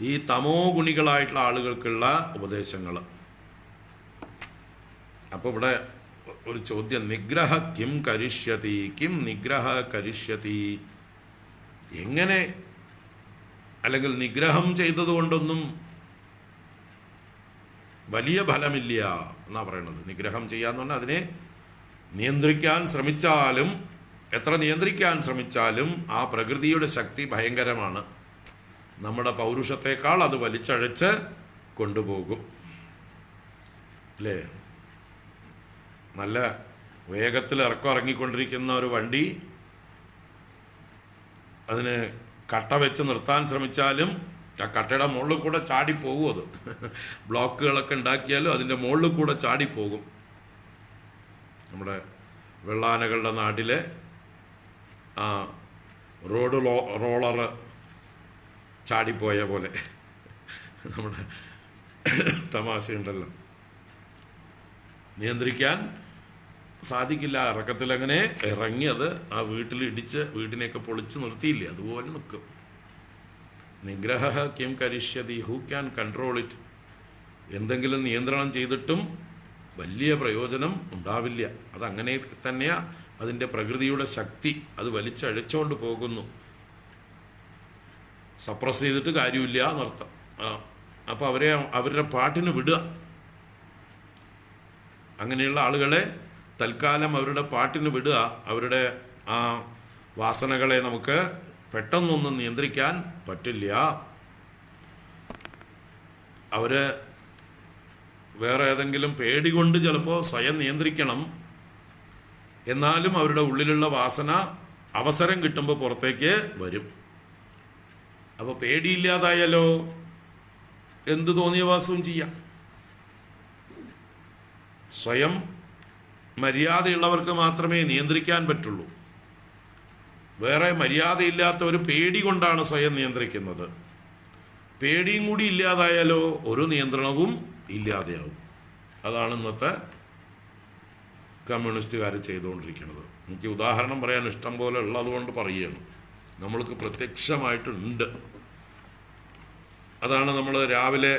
ഈ തമോ ഗുണികളായിട്ടുള്ള ആളുകൾക്കുള്ള ഉപദേശങ്ങൾ. അപ്പോൾ ഇവിടെ ഒരു ചോദ്യം, നിഗ്രഹ കിം കരിഷ്യതി, കിം നിഗ്രഹ കരിഷ്യതി, എങ്ങനെ, അല്ലെങ്കിൽ നിഗ്രഹം ചെയ്തതുകൊണ്ടൊന്നും വലിയ ഫലമില്ല എന്നാ പറയണത്. നിഗ്രഹം ചെയ്യാന്ന് പറഞ്ഞാൽ അതിനെ നിയന്ത്രിക്കാൻ ശ്രമിച്ചാലും, എത്ര നിയന്ത്രിക്കാൻ ശ്രമിച്ചാലും ആ പ്രകൃതിയുടെ ശക്തി ഭയങ്കരമാണ്. നമ്മുടെ പൗരുഷത്തെക്കാൾ അത് വലിച്ചഴച്ച് കൊണ്ടുപോകും. അല്ലേ? നല്ല വേഗത്തിൽ ഇറങ്ങിക്കൊണ്ടിരിക്കുന്ന ഒരു വണ്ടി അതിന് കട്ട വെച്ച് നിർത്താൻ ശ്രമിച്ചാലും ആ കട്ടയുടെ മുകളിൽ കൂടെ ചാടിപ്പോകും. അത് ബ്ലോക്കുകളൊക്കെ ഉണ്ടാക്കിയാലും അതിൻ്റെ മുകളിൽ കൂടെ ചാടിപ്പോകും. നമ്മുടെ വെള്ളാനകളുടെ നാട്ടിലെ ആ റോഡ് റോളർ ചാടിപ്പോയ പോലെ നമ്മുടെ തമാശയുണ്ടല്ലോ. നിയന്ത്രിക്കാൻ സാധിക്കില്ല. ഇറക്കത്തിലങ്ങനെ ഇറങ്ങി അത് ആ വീട്ടിൽ ഇടിച്ച് വീട്ടിനെയൊക്കെ പൊളിച്ച് നിർത്തിയില്ലേ, അതുപോലെ നിൽക്കും. നിഗ്രഹ കിം കരിഷ്യതി, ഹൂ ക്യാൻ കൺട്രോൾ ഇറ്റ്? എന്തെങ്കിലും നിയന്ത്രണം ചെയ്തിട്ടും വലിയ പ്രയോജനം ഉണ്ടാവില്ല. അതങ്ങനെ തന്നെയാ അതിൻ്റെ പ്രകൃതിയുടെ ശക്തി. അത് വലിച്ചഴിച്ചുകൊണ്ട് പോകുന്നു. സപ്രസ് ചെയ്തിട്ട് കാര്യമില്ല എന്നർത്ഥം. അപ്പോൾ അവരുടെ പാട്ടിന് വിടുക. അങ്ങനെയുള്ള ആളുകളെ തൽക്കാലം അവരുടെ പാട്ടിന് വിടുക. അവരുടെ ആ വാസനകളെ നമുക്ക് പെട്ടെന്നൊന്നും നിയന്ത്രിക്കാൻ പറ്റില്ല. അവര് വേറെ ഏതെങ്കിലും പേടി കൊണ്ട് ചിലപ്പോൾ സ്വയം നിയന്ത്രിക്കണം. എന്നാലും അവരുടെ ഉള്ളിലുള്ള വാസന അവസരം കിട്ടുമ്പോൾ പുറത്തേക്ക് വരും. അപ്പോൾ പേടിയില്ലാതായാലോ എന്ത് തോന്നിയ വാസവും ചെയ്യാം. സ്വയം മര്യാദയുള്ളവർക്ക് മാത്രമേ നിയന്ത്രിക്കാൻ പറ്റുള്ളൂ. വേറെ മര്യാദയില്ലാത്ത ഒരു പേടി കൊണ്ടാണ് സ്വയം നിയന്ത്രിക്കുന്നത്. പേടിയും കൂടി ഇല്ലാതായാലോ ഒരു നിയന്ത്രണവും ഇല്ലാതെയാവും. അതാണ് ഇന്നത്തെ കമ്മ്യൂണിസ്റ്റുകാർ ചെയ്തുകൊണ്ടിരിക്കുന്നത്. എനിക്ക് ഉദാഹരണം പറയാൻ ഇഷ്ടം പോലെ ഉള്ളതുകൊണ്ട് പറയുകയാണ്. നമ്മൾക്ക് പ്രത്യക്ഷമായിട്ടുണ്ട്. അതാണ് നമ്മൾ രാവിലെ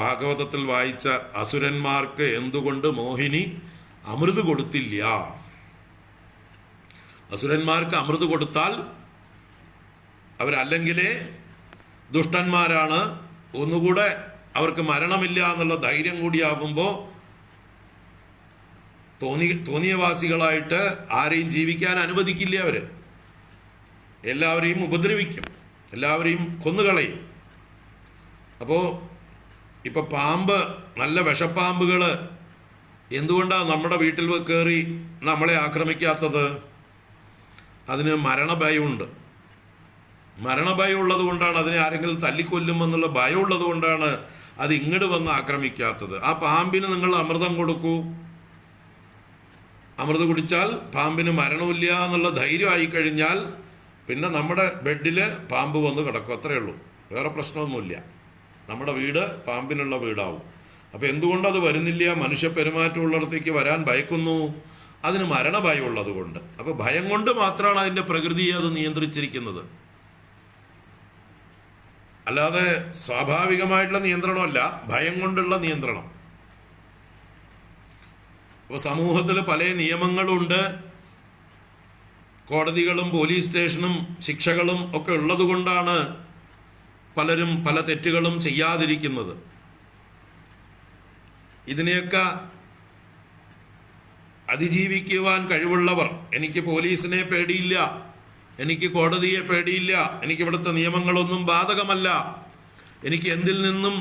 ഭാഗവതത്തിൽ വായിച്ച അസുരന്മാർക്ക് എന്തുകൊണ്ട് മോഹിനി അമൃത് കൊടുത്തില്ല. അസുരന്മാർക്ക് അമൃത് കൊടുത്താൽ അവരല്ലെങ്കിലേ ദുഷ്ടന്മാരാണ്. ഒന്നുകൂടെ അവർക്ക് മരണമില്ല എന്നുള്ള ധൈര്യം കൂടിയാകുമ്പോൾ തോന്നിയവാസികളായിട്ട് ആരെയും ജീവിക്കാൻ അനുവദിക്കില്ല. അവർ എല്ലാവരെയും ഉപദ്രവിക്കും, എല്ലാവരെയും കൊന്നുകളയും. അപ്പോൾ ഇപ്പൊ പാമ്പ്, നല്ല വിഷപ്പാമ്പുകൾ എന്തുകൊണ്ടാണ് നമ്മുടെ വീട്ടിൽ കയറി നമ്മളെ ആക്രമിക്കാത്തത്? അതിന് മരണഭയമുണ്ട്. മരണഭയം ഉള്ളത് കൊണ്ടാണ്, അതിനെ ആരെങ്കിലും തല്ലിക്കൊല്ലുമെന്നുള്ള ഭയം ഉള്ളത് കൊണ്ടാണ് അത് ഇങ്ങോട്ട് വന്ന് ആക്രമിക്കാത്തത്. ആ പാമ്പിന് നിങ്ങൾ അമൃതം കൊടുക്കൂ. അമൃത് കുടിച്ചാൽ പാമ്പിന് മരണമില്ല എന്നുള്ള ധൈര്യമായി കഴിഞ്ഞാൽ പിന്നെ നമ്മുടെ ബെഡിൽ പാമ്പ് വന്ന് കിടക്കും. അത്രയേ ഉള്ളൂ, വേറെ പ്രശ്നമൊന്നുമില്ല. നമ്മുടെ വീട് പാമ്പിനുള്ള വീടാവും. അപ്പം എന്തുകൊണ്ടത് വരുന്നില്ല? മനുഷ്യ പെരുമാറ്റമുള്ളിടത്തേക്ക് വരാൻ ഭയക്കുന്നു. അതിന് മരണഭയം ഉള്ളത് കൊണ്ട്. അപ്പോൾ ഭയം കൊണ്ട് മാത്രമാണ് അതിൻ്റെ പ്രകൃതിയെ അത് നിയന്ത്രിച്ചിരിക്കുന്നത്. അല്ലാതെ സ്വാഭാവികമായിട്ടുള്ള നിയന്ത്രണമല്ല, ഭയം കൊണ്ടുള്ള നിയന്ത്രണം. അപ്പോൾ സമൂഹത്തിൽ പല നിയമങ്ങളുണ്ട്. കോടതികളും പോലീസ് സ്റ്റേഷനും ശിക്ഷകളും ഒക്കെ ഉള്ളത് കൊണ്ടാണ് പലരും പല തെറ്റുകളും ചെയ്യാതിരിക്കുന്നത്. ഇതിനെയൊക്കെ അതിജീവിക്കുവാൻ കഴിവുള്ളവർ, എനിക്ക് പോലീസിനെ പേടിയില്ല, എനിക്ക് കോടതിയെ പേടിയില്ല, എനിക്ക് ഇവിടുത്തെ നിയമങ്ങളൊന്നും ബാധകമല്ല, എനിക്ക് എന്തിൽ നിന്നും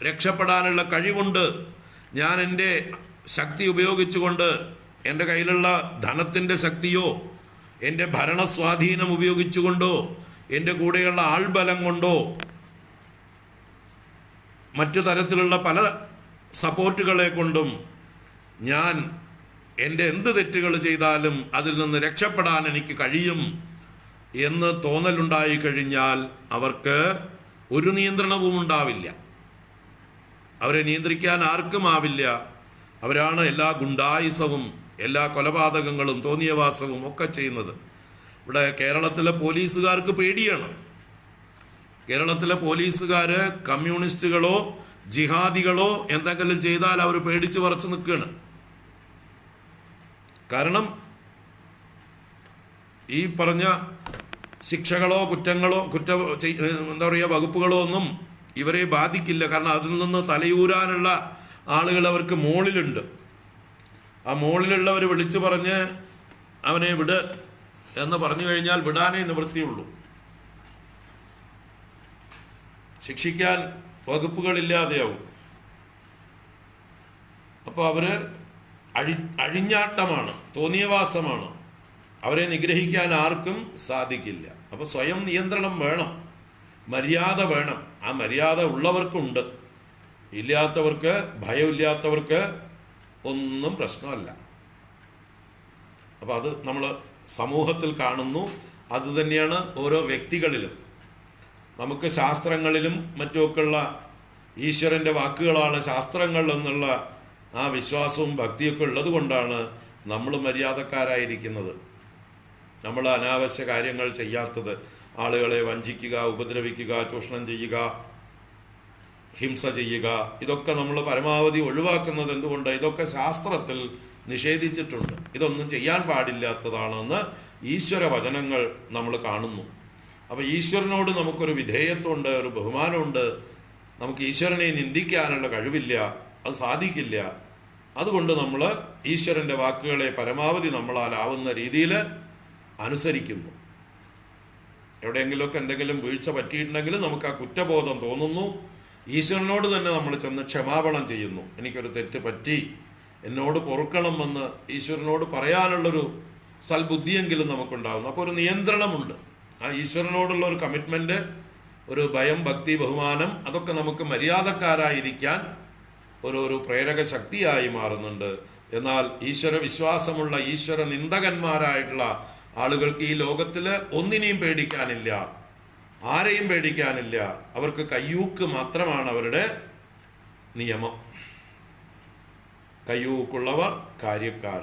രക്ഷപ്പെടാനുള്ള കഴിവുണ്ട്, ഞാൻ എൻ്റെ ശക്തി ഉപയോഗിച്ചുകൊണ്ട്, എൻ്റെ കയ്യിലുള്ള ധനത്തിൻ്റെ ശക്തിയോ എൻ്റെ ഭരണസ്വാധീനം ഉപയോഗിച്ചുകൊണ്ടോ എൻ്റെ കൂടെയുള്ള ആൾബലം കൊണ്ടോ മറ്റു തരത്തിലുള്ള പല സപ്പോർട്ടുകളെ കൊണ്ടും ഞാൻ എൻ്റെ എന്ത് തെറ്റുകൾ ചെയ്താലും അതിൽ നിന്ന് രക്ഷപ്പെടാൻ എനിക്ക് കഴിയും എന്ന് തോന്നലുണ്ടായി കഴിഞ്ഞാൽ അവർക്ക് ഒരു നിയന്ത്രണവും ഉണ്ടാവില്ല. അവരെ നിയന്ത്രിക്കാൻ ആർക്കും ആവില്ല. അവരാണ് എല്ലാ ഗുണ്ടായുസവും എല്ലാ കൊലപാതകങ്ങളും തോന്നിയവാസവും ഒക്കെ ചെയ്യുന്നത്. ഇവിടെ കേരളത്തിലെ പോലീസുകാർക്ക് പേടിയാണ്. കേരളത്തിലെ പോലീസുകാർ കമ്മ്യൂണിസ്റ്റുകളോ ജിഹാദികളോ എന്തെങ്കിലും ചെയ്താൽ അവർ പേടിച്ച് വിറച്ച് നിൽക്കുകയാണ്. കാരണം ഈ പറഞ്ഞ ശിക്ഷകളോ കുറ്റങ്ങളോ എന്താ പറയുക വകുപ്പുകളോ ഒന്നും ഇവരെ ബാധിക്കില്ല. കാരണം അതിൽ നിന്ന് തലയൂരാനുള്ള ആളുകൾ അവർക്ക് മുകളിലുണ്ട്. ആ മുകളിലുള്ളവർ വിളിച്ചു പറഞ്ഞ് അവനെ വിട് എന്ന് പറഞ്ഞു കഴിഞ്ഞാൽ വിടാനേ നിവൃത്തിയുള്ളൂ. ശിക്ഷിക്കാൻ വകുപ്പുകളില്ലാതെയാവും. അപ്പോൾ അവര് അഴിഞ്ഞാട്ടമാണ്, തോന്നിയവാസമാണ്. അവരെ നിഗ്രഹിക്കാൻ ആർക്കും സാധിക്കില്ല. അപ്പൊ സ്വയം നിയന്ത്രണം വേണം, മര്യാദ വേണം. ആ മര്യാദ ഉള്ളവർക്കുണ്ട്, ഇല്ലാത്തവർക്ക്, ഭയമില്ലാത്തവർക്ക് ഒന്നും പ്രശ്നമല്ല. അപ്പൊ അത് നമ്മൾ സമൂഹത്തിൽ കാണുന്നു. അതുതന്നെയാണ് ഓരോ വ്യക്തികളിലും. നമുക്ക് ശാസ്ത്രങ്ങളിലും മറ്റുമൊക്കെയുള്ള ഈശ്വരന്റെ വാക്കുകളാണ് ശാസ്ത്രങ്ങൾ എന്നുള്ള ആ വിശ്വാസവും ഭക്തിയൊക്കെ ഉള്ളത് കൊണ്ടാണ് നമ്മൾ മര്യാദക്കാരായിരിക്കുന്നത്. നമ്മൾ അനാവശ്യ കാര്യങ്ങൾ ചെയ്യാത്തത്, ആളുകളെ വഞ്ചിക്കുക, ഉപദ്രവിക്കുക, ചൂഷണം ചെയ്യുക, ഹിംസ ചെയ്യുക, ഇതൊക്കെ നമ്മൾ പരമാവധി ഒഴിവാക്കുന്നത് എന്തുകൊണ്ട്? ഇതൊക്കെ ശാസ്ത്രത്തിൽ നിഷേധിച്ചിട്ടുണ്ട്. ഇതൊന്നും ചെയ്യാൻ പാടില്ലാത്തതാണെന്ന് ഈശ്വര വചനങ്ങൾ നമ്മൾ കാണുന്നു. അപ്പൊ ഈശ്വരനോട് നമുക്കൊരു വിധേയത്വമുണ്ട്, ഒരു ബഹുമാനമുണ്ട്. നമുക്ക് ഈശ്വരനെ നിന്ദിക്കാനുള്ള കഴിവില്ല, അത് സാധിക്കില്ല. അതുകൊണ്ട് നമ്മൾ ഈശ്വരന്റെ വാക്കുകളെ പരമാവധി നമ്മളാലാവുന്ന രീതിയിൽ അനുസരിക്കുന്നു. എവിടെയെങ്കിലുമൊക്കെ എന്തെങ്കിലും വീഴ്ച പറ്റിയിട്ടുണ്ടെങ്കിൽ നമുക്ക് ആ കുറ്റബോധം തോന്നുന്നു. ഈശ്വരനോട് തന്നെ നമ്മൾ ചെന്ന് ക്ഷമാപണം ചെയ്യുന്നു. എനിക്കൊരു തെറ്റ് പറ്റി, എന്നോട് പൊറുക്കണമെന്ന് ഈശ്വരനോട് പറയാനുള്ളൊരു സൽബുദ്ധിയെങ്കിലും നമുക്കുണ്ടാകുന്നു. അപ്പോൾ ഒരു നിയന്ത്രണമുണ്ട്. ആ ഈശ്വരനോടുള്ള ഒരു കമ്മിറ്റ്മെന്റ്, ഒരു ഭയം, ഭക്തി, ബഹുമാനം, അതൊക്കെ നമുക്ക് മര്യാദക്കാരായിരിക്കാൻ ഒരു പ്രേരക ശക്തിയായി മാറുന്നുണ്ട്. എന്നാൽ ഈശ്വര വിശ്വാസമുള്ള ഈശ്വര നിന്ദകന്മാരായിട്ടുള്ള ആളുകൾക്ക് ഈ ലോകത്തില് ഒന്നിനെയും പേടിക്കാനില്ല, ആരെയും പേടിക്കാനില്ല. അവർക്ക് കയ്യൂക്ക് മാത്രമാണ് അവരുടെ നിയമം. കയ്യൂക്കുള്ളവർ കാര്യക്കാർ,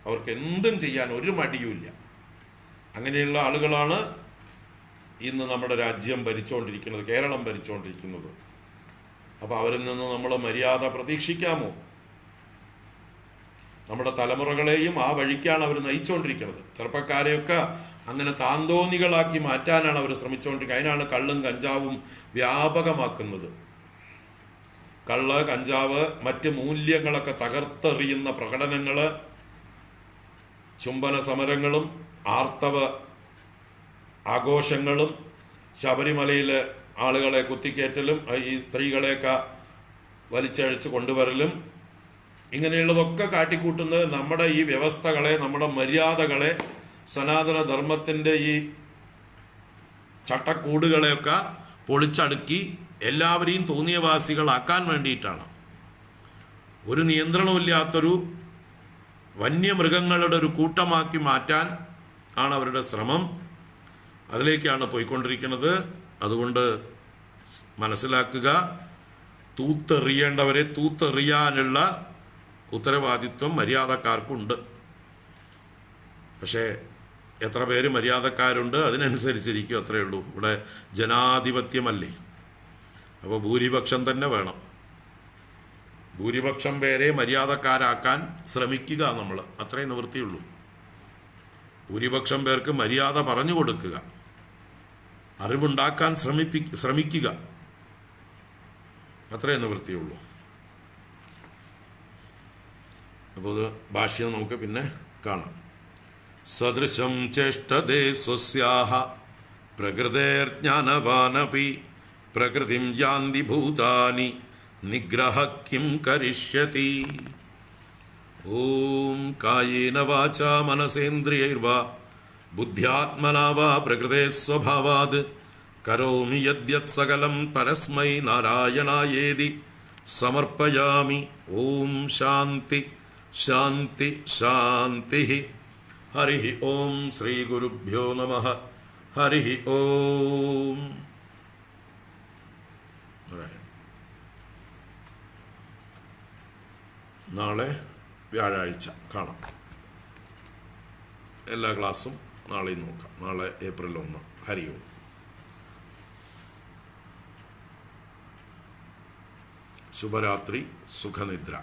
അവർക്ക് എന്തും ചെയ്യാൻ ഒരു മടിയുമില്ല. അങ്ങനെയുള്ള ആളുകളാണ് ഇന്ന് നമ്മുടെ രാജ്യം ഭരിച്ചുകൊണ്ടിരിക്കുന്നത്, കേരളം ഭരിച്ചുകൊണ്ടിരിക്കുന്നത്. അപ്പൊ അവരിൽ നിന്ന് നമ്മൾ മര്യാദ പ്രതീക്ഷിക്കാമോ? നമ്മുടെ തലമുറകളെയും ആ വഴിക്കാണ് അവർ നയിച്ചുകൊണ്ടിരിക്കുന്നത്. ചെറുപ്പക്കാരെയൊക്കെ അങ്ങനെ താന്തോന്നികളാക്കി മാറ്റാനാണ് അവർ ശ്രമിച്ചുകൊണ്ടിരിക്കുന്നത്. അതിനാണ് കള്ളും കഞ്ചാവും വ്യാപകമാക്കുന്നത്. കള്ള്, കഞ്ചാവ്, മറ്റ് മൂല്യങ്ങളൊക്കെ തകർത്തെറിയുന്ന പ്രകടനങ്ങള്, ചുംബന സമരങ്ങളും ആർത്തവ ആഘോഷങ്ങളും, ശബരിമലയിലെ ആളുകളെ കുത്തിക്കയറ്റലും, ഈ സ്ത്രീകളെയൊക്കെ വലിച്ചഴിച്ച് കൊണ്ടുവരലും, ഇങ്ങനെയുള്ളതൊക്കെ കാട്ടിക്കൂട്ടുന്നത് നമ്മുടെ ഈ വ്യവസ്ഥകളെ, നമ്മുടെ മര്യാദകളെ, സനാതന ധർമ്മത്തിൻ്റെ ഈ ചട്ടക്കൂടുകളെയൊക്കെ പൊളിച്ചടുക്കി എല്ലാവരെയും തോന്നിയവാസികളാക്കാൻ വേണ്ടിയിട്ടാണ്. ഒരു നിയന്ത്രണമില്ലാത്തൊരു വന്യമൃഗങ്ങളുടെ ഒരു കൂട്ടമാക്കി മാറ്റാൻ ആണ് അവരുടെ ശ്രമം. അതിലേക്കാണ് പോയിക്കൊണ്ടിരിക്കുന്നത്. അതുകൊണ്ട് മനസ്സിലാക്കുക, തൂത്തെറിയേണ്ടവരെ തൂത്തെറിയാനുള്ള ഉത്തരവാദിത്വം മര്യാദക്കാർക്കുണ്ട്. പക്ഷേ എത്ര പേര് മര്യാദക്കാരുണ്ട് അതിനനുസരിച്ചിരിക്കും, അത്രയേ ഉള്ളൂ. ഇവിടെ ജനാധിപത്യമല്ലേ. അപ്പോൾ ഭൂരിപക്ഷം തന്നെ വേണം. ഭൂരിപക്ഷം പേരെ മര്യാദക്കാരാക്കാൻ ശ്രമിക്കുക നമ്മൾ, അത്രേ നിവൃത്തിയുള്ളൂ. ഭൂരിപക്ഷം പേർക്ക് മര്യാദ പറഞ്ഞു കൊടുക്കുക, അറിവുണ്ടാക്കാൻ ശ്രമിക്കുക, അത്രേ നിവൃത്തിയുള്ളൂ. അപ്പോൾ ഭാഷ്യം നമുക്ക് പിന്നെ കാണാം. സദൃശം ചേഷ്ടതേ സ്വസ്യാഹ പ്രകൃതേർജ്ഞാനവാനപി പ്രകൃതിം യാന്തി ഭൂതാനി നിഗ്രഹ കിം കരിഷ്യതി. ഓം കായേന വാചാ മനസേന്ദ്രിയൈർവാ ബുദ്ധ്യാത്മനാ വാ പ്രകൃതേ സ്വഭാവാത് കരോമി യദ്യത് സകലം പരസ്മൈ നാരായണായേതി സമർപ്പയാമി. ഓം ശാന്തി ശാന്തി ശാന്തി. ഹരി ഓം ശ്രീ ഗുരുഭ്യോ നമഃ. ഹരി ഓം. നാളെ വ്യാഴാഴ്ച കാണാം. എല്ലാ ക്ലാസ്സും നാളെയും നോക്കാം. നാളെ ഏപ്രിൽ 1. ഹരി ഓം. ശുഭരാത്രി, സുഖനിദ്ര.